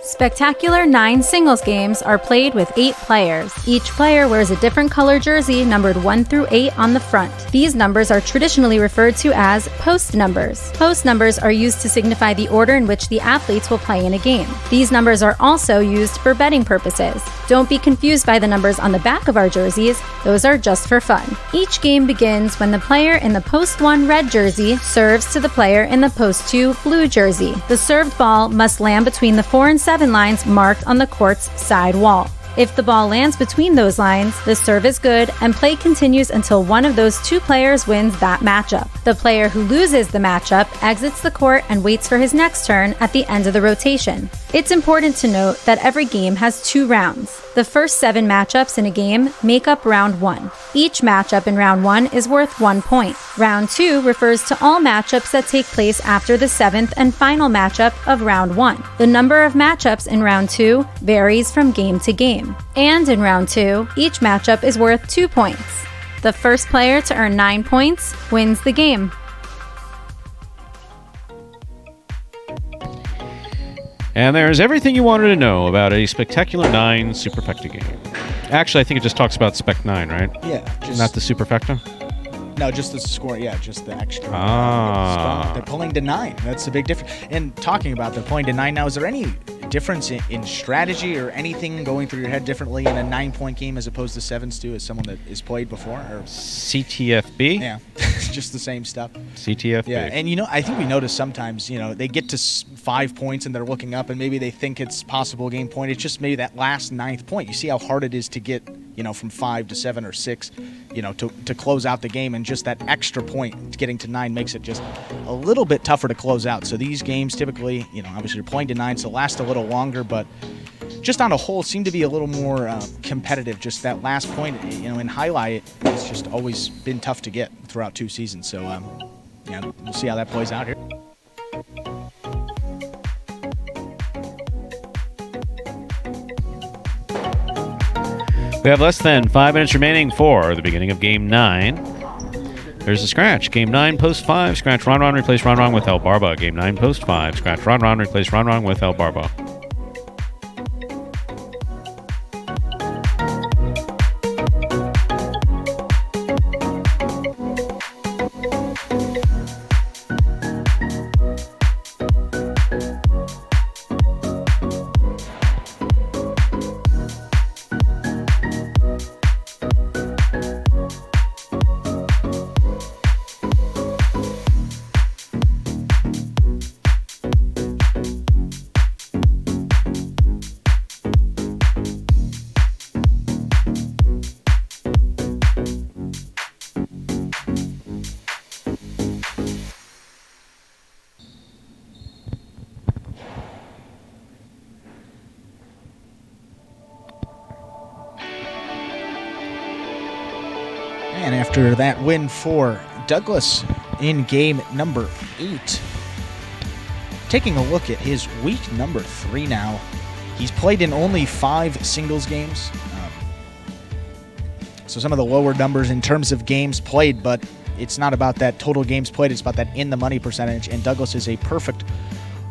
Spectacular 9 singles games are played with 8 players. Each player wears a different color jersey numbered 1 through 8 on the front. These numbers are traditionally referred to as post numbers. Post numbers are used to signify the order in which the athletes will play in a game. These numbers are also used for betting purposes. Don't be confused by the numbers on the back of our jerseys. Those are just for fun. Each game begins when the player in the post 1 red jersey serves to the player in the post 2 blue jersey. The served ball must land between the 4 and 7 lines marked on the court's side wall. If the ball lands between those lines, the serve is good and play continues until one of those 2 players wins that matchup. The player who loses the matchup exits the court and waits for his next turn at the end of the rotation. It's important to note that every game has 2 rounds. The first 7 matchups in a game make up round 1. Each matchup in round 1 is worth 1 point. Round 2 refers to all matchups that take place after the 7th and final matchup of round 1. The number of matchups in round 2 varies from game to game. And in round 2, each matchup is worth 2 points. The first player to earn 9 points wins the game. And there's everything you wanted to know about a Spectacular 9 Superfecta game. Actually, I think it just talks about Spec 9, right? Yeah. Not the Superfecta? No, just the score. Yeah, just the extra. They're pulling to 9. That's a big difference. And talking about the pulling to 9 now, is there any difference in strategy or anything going through your head differently in a 9-point game as opposed to 7s too, as someone that is played before? Or CTFB? Yeah, just the same stuff. CTFB. Yeah, and I think we notice sometimes, they get to 5 points and they're looking up and maybe they think it's possible game point. It's just maybe that last 9th point. You see how hard it is to get, from 5 to 7 or 6, to close out the game, and just that extra point getting to 9 makes it just a little bit tougher to close out. So these games typically, obviously you're playing to 9, so last a little longer, but just on a whole seem to be a little more competitive. Just that last point, in highlight, it's just always been tough to get throughout 2 seasons. So, we'll see how that plays out here. We have less than 5 minutes remaining for the beginning of Game 9. There's a scratch. Game 9, post 5. Scratch Ron Ron, replace Ron Ron with El Barba. Game 9, post 5. Scratch Ron Ron, replace Ron Ron with El Barba. And after that win for Douglas in game number 8, taking a look at his week number 3 now, he's played in only 5 singles games. So some of the lower numbers in terms of games played, but it's not about that total games played, it's about that in the money percentage. And Douglas is a perfect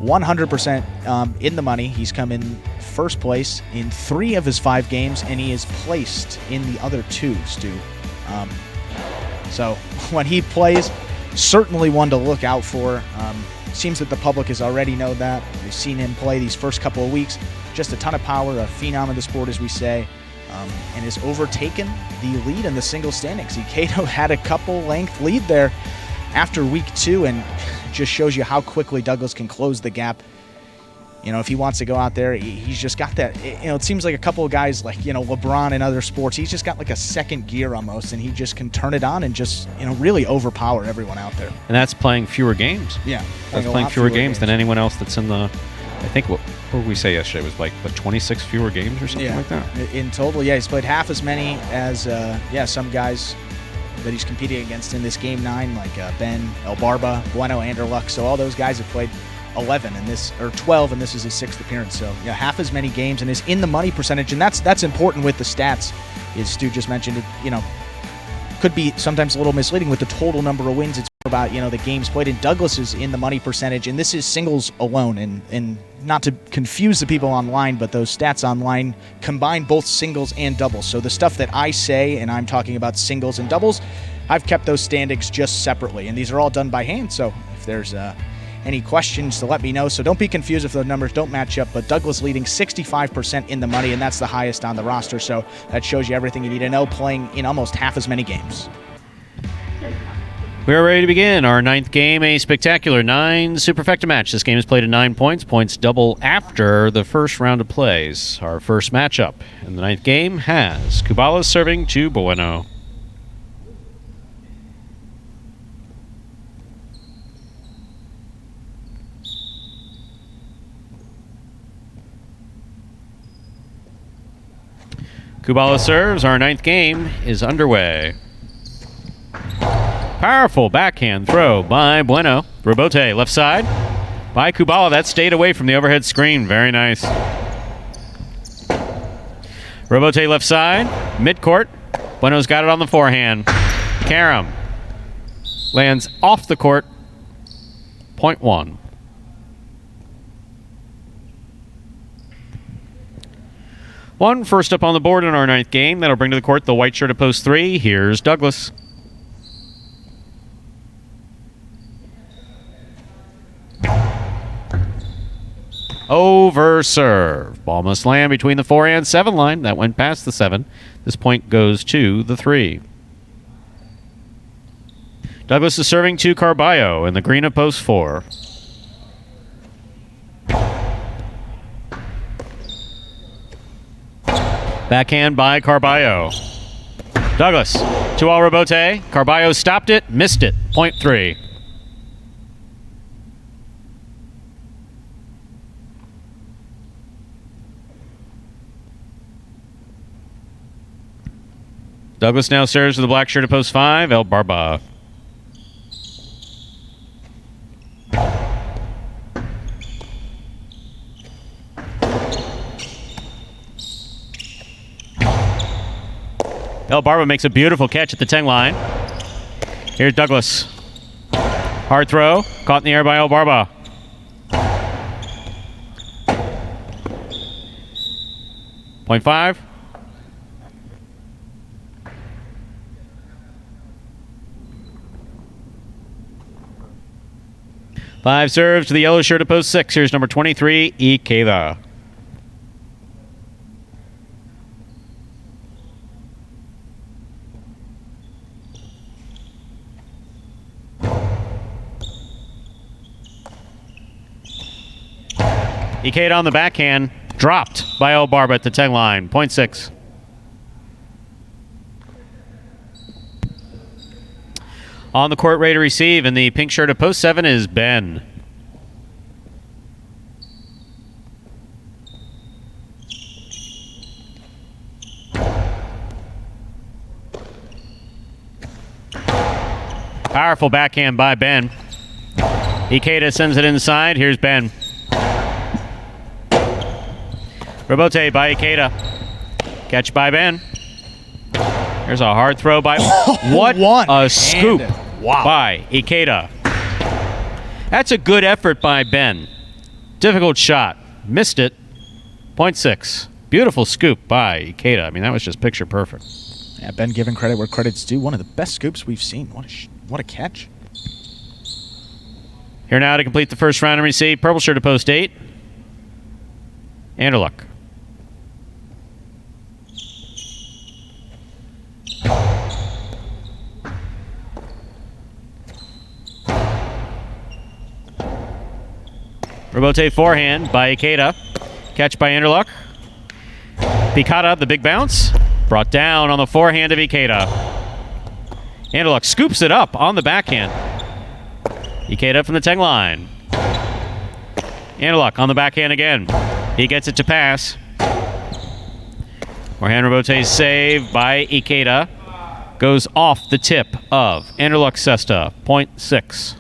100% in the money. He's come in first place in 3 of his 5 games, and he is placed in the other 2, Stu. So when he plays, certainly one to look out for. Seems that the public has already known that. We've seen him play these first couple of weeks. Just a ton of power, a phenom of the sport, as we say, and has overtaken the lead in the single standings. Iketo had a couple length lead there after week 2, and just shows you how quickly Douglas can close the gap. If he wants to go out there, he's just got that. It seems like a couple of guys like, LeBron and other sports, he's just got like a second gear almost, and he just can turn it on and just, really overpower everyone out there. And that's playing fewer games. Yeah. That's playing fewer games than anyone else that's in the, I think, what did we say yesterday? It was like, 26 fewer games or something like that? In total, he's played half as many as, some guys that he's competing against in this Game 9, like Ben, El Barba, Bueno, Anderluck. So all those guys have played 11 in this, or 12, and this is his 6th appearance. So half as many games, and is in the money percentage, and that's important with the stats. As Stu just mentioned, it could be sometimes a little misleading with the total number of wins. It's about the games played. And Douglas is in the money percentage, and this is singles alone. And not to confuse the people online, but those stats online combine both singles and doubles. So the stuff that I say, and I'm talking about singles and doubles, I've kept those standings just separately, and these are all done by hand. So if there's any questions, to let me know. So don't be confused if those numbers don't match up, but Douglas leading 65% in the money, and that's the highest on the roster. So that shows you everything you need to know, playing in almost half as many games. We are ready to begin our 9th game, a spectacular 9 superfecta match. This game is played at 9 points. Points double after the first round of plays. Our first matchup in the 9th game has Kubala serving to Bueno. Kubala serves. Our 9th game is underway. Powerful backhand throw by Bueno. Robote left side by Kubala. That stayed away from the overhead screen. Very nice. Robote left side. Midcourt. Bueno's got it on the forehand. Karam lands off the court. Point 1. One first up on the board in our 9th game. That'll bring to the court the white shirt at post 3. Here's Douglas. Over serve. Ball must land between the 4 and 7 line. That went past the 7. This point goes to the 3. Douglas is serving to Carballo in the green at post 4. Backhand by Carballo. Douglas to all Robote. Carballo stopped it, missed it. Point 3. Douglas now serves with the black shirt at post 5, El Barba. El Barba makes a beautiful catch at the 10 line. Here's Douglas. Hard throw, caught in the air by El Barba. Point 5. Five serves to the yellow shirt at post 6. Here's number 23, Ikeda. Ikeda on the backhand, dropped by El Barba at the 10 line. Point 6. On the court, ready to receive, in the pink shirt at post 7 is Ben. Powerful backhand by Ben. Ikeda sends it inside. Here's Ben. Rebote by Ikeda. Catch by Ben. There's a hard throw by... What a scoop by Ikeda. That's a good effort by Ben. Difficult shot. Missed it. Point 6. Beautiful scoop by Ikeda. I mean, that was just picture perfect. Yeah, Ben giving credit where credit's due. One of the best scoops we've seen. What a catch. Here now to complete the first round and receive. Purple shirt to post 8. Anderluck. Rebote forehand by Ikeda. Catch by Anderluck. Picata, the big bounce. Brought down on the forehand of Ikeda. Anderluck scoops it up on the backhand. Ikeda from the 10 line. Anderluck on the backhand again. He gets it to pass. Forehand rebote save by Ikeda. Goes off the tip of Anderluck Cesta. Point 6.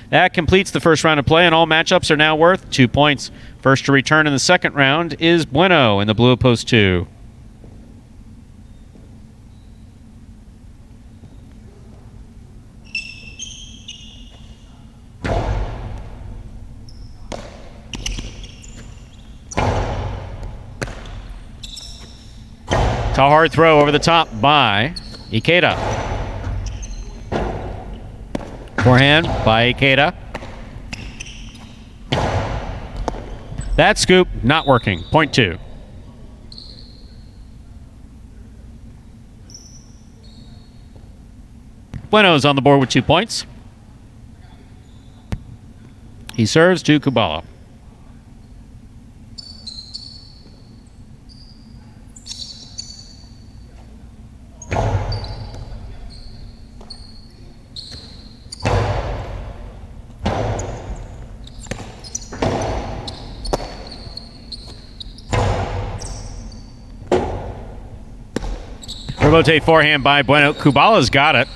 That completes the first round of play, and all matchups are now worth 2 points. First to return in the second round is Bueno in the blue at post 2. It's a hard throw over the top by Ikeda. Forehand by Ikeda. That scoop not working. Point 2. Bueno's on the board with 2 points. He serves to Kubala. Rebote forehand by Bueno. Kubala's got it.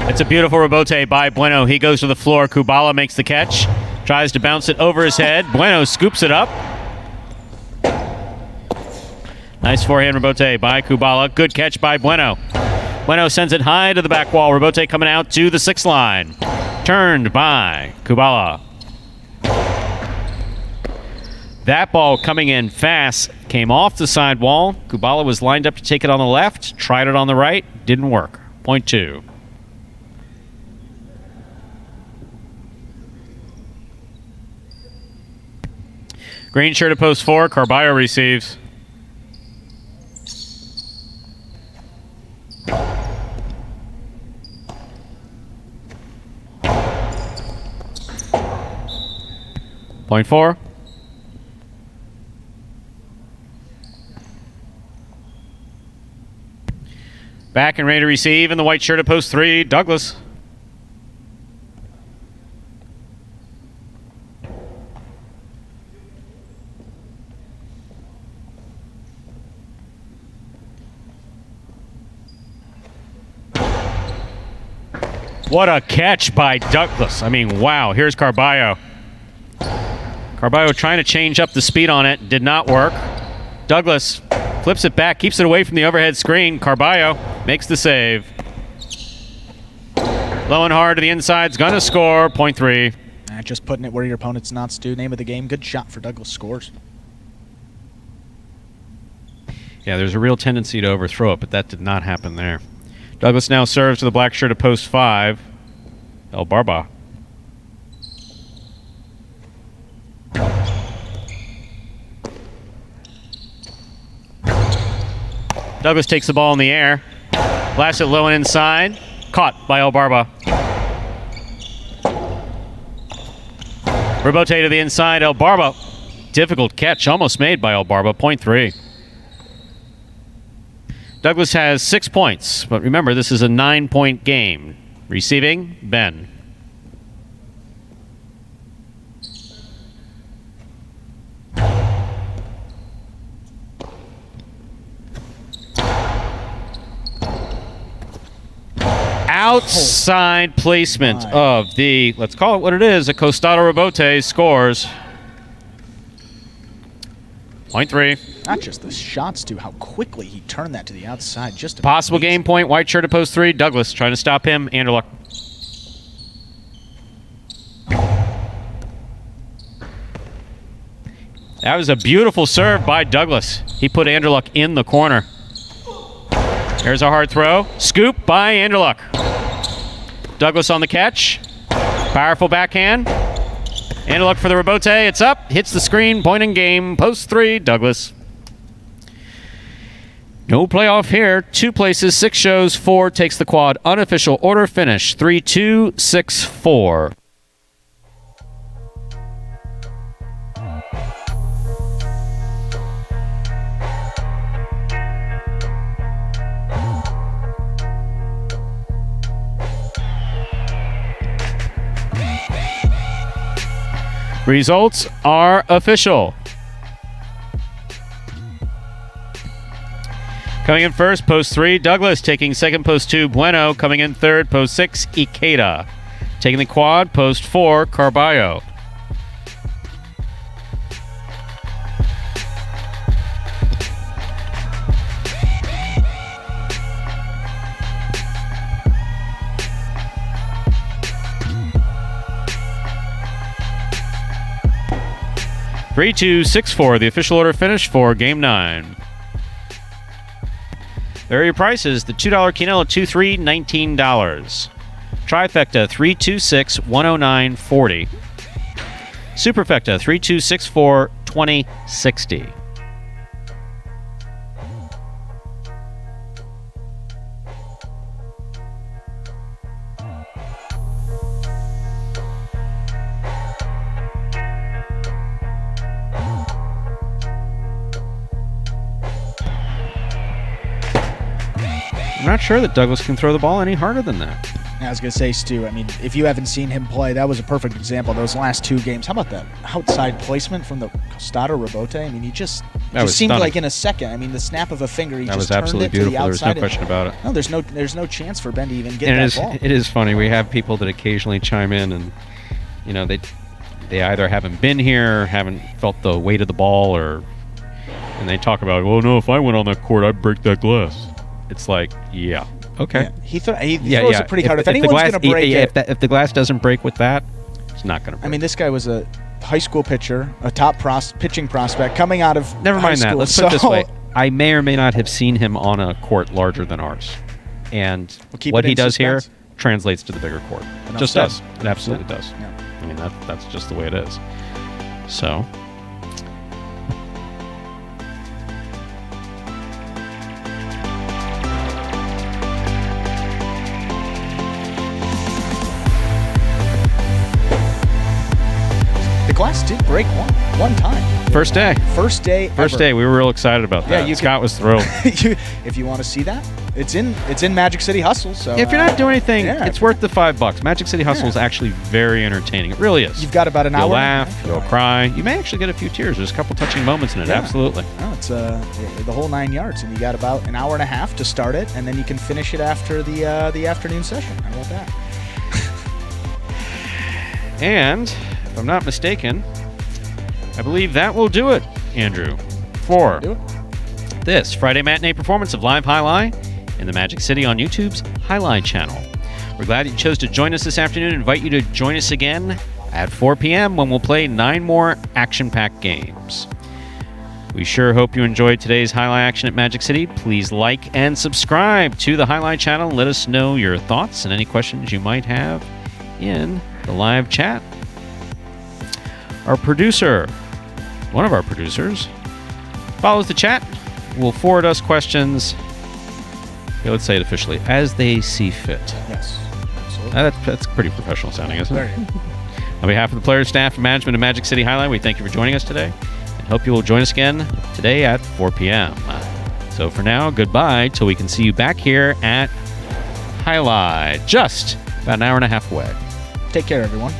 It's a beautiful rebote by Bueno. He goes to the floor. Kubala makes the catch. Tries to bounce it over his head. Bueno scoops it up. Nice forehand rebote by Kubala. Good catch by Bueno. Bueno sends it high to the back wall. Rebote coming out to the 6 line. Turned by Kubala. That ball coming in fast, came off the side wall. Kubala was lined up to take it on the left, tried it on the right, didn't work. Point 2. Green shirt at post 4, Carballo receives. Point 4. Back and ready to receive in the white shirt at post 3, Douglas. What a catch by Douglas. I mean, wow. Here's Carballo. Carballo trying to change up the speed on it. Did not work. Douglas flips it back, keeps it away from the overhead screen. Carballo makes the save. Low and hard to the inside's going to score. Point 3. Just putting it where your opponent's not, Stu. Name of the game. Good shot for Douglas. Scores. Yeah, there's a real tendency to overthrow it, but that did not happen there. Douglas now serves to the black shirt at post 5. El Barba. Douglas takes the ball in the air. Blasts it low and inside. Caught by El Barba. Rebote to the inside. El Barba. Difficult catch. Almost made by El Barba. Point 3. Douglas has 6 points, but remember, this is a 9-point game. Receiving, Ben. Outside placement of the, let's call it what it is, a Costado Rebote scores. Point 3. Not just the shots, Stu, how quickly he turned that to the outside. Just possible game point, white shirt at post 3. Douglas trying to stop him. Anderluck. That was a beautiful serve by Douglas. He put Anderluck in the corner. There's a hard throw. Scoop by Anderluck. Douglas on the catch. Powerful backhand. Anderluck for the rebote. It's up. Hits the screen. Point in game. Post 3. Douglas. No playoff here. 2 places. 6 shows. 4 takes the quad. Unofficial order finish. 3-2, 6-4. Results are official. Coming in first, post 3, Douglas. Taking second, post 2, Bueno. Coming in third, post 6, Ikeda. Taking the quad, post 4, Carballo. Three, 2, 6-4. The official order finish for Game 9. Area prices: the $2 Quinella 2-3, $19. Trifecta 3-2-6, $109.40. Superfecta 3-2-6-4, $20.60. I'm not sure that Douglas can throw the ball any harder than that. I was going to say, Stu, I mean, if you haven't seen him play, that was a perfect example of those last 2 games. How about that outside placement from the Costado Rebote? I mean, he just seemed stunning. Like in a second. I mean, the snap of a finger, he that just was turned absolutely it beautiful. to the outside. There's no question about it. No, there's no chance for Ben to even get and that ball. It is funny. We have people that occasionally chime in, and you know they either haven't been here, haven't felt the weight of the ball, and they talk about, well, no, if I went on that court, I'd break that glass. It's like, yeah. Okay. Yeah, he throws it pretty hard. If anyone's going to break it... If the glass doesn't break with that, it's not going to break. I mean, this guy was a high school pitcher, a top pitching prospect coming out of Never mind high that. school. Let's put it this way. I may or may not have seen him on a court larger than ours. And what he does here translates to the bigger court. It just does. It absolutely does. Yeah. I mean, that's just the way it is. So... glass did break one time. First day. First day. We were real excited about that. Yeah, Scott was thrilled. If you want to see that, it's in Magic City Hustle. So if you're not doing anything, it's worth the $5. Magic City Hustle is actually very entertaining. It really is. You've got about an hour. You'll laugh. You'll cry. You may actually get a few tears. There's a couple touching moments in it. Yeah. Absolutely. No, it's the whole 9 yards, and you got about an hour and a half to start it, and then you can finish it after the afternoon session. How about that? And if I'm not mistaken, I believe that will do it, Andrew, for this Friday matinee performance of Live Jai-Alai in the Magic City on YouTube's Jai-Alai Channel. We're glad you chose to join us this afternoon and invite you to join us again at 4 p.m. when we'll play 9 more action-packed games. We sure hope you enjoyed today's Jai-Alai action at Magic City. Please like and subscribe to the Jai-Alai channel. Let us know your thoughts and any questions you might have in the live chat. Our producer, one of our producers, follows the chat, will forward us questions, okay, let's say it officially, as they see fit. Yes, absolutely. That's pretty professional sounding, isn't it? On behalf of the players, staff, and management of Magic City Jai-Alai, we thank you for joining us today and hope you will join us again today at 4 p.m. So for now, goodbye till we can see you back here at Jai-Alai, just about an hour and a half away. Take care, everyone.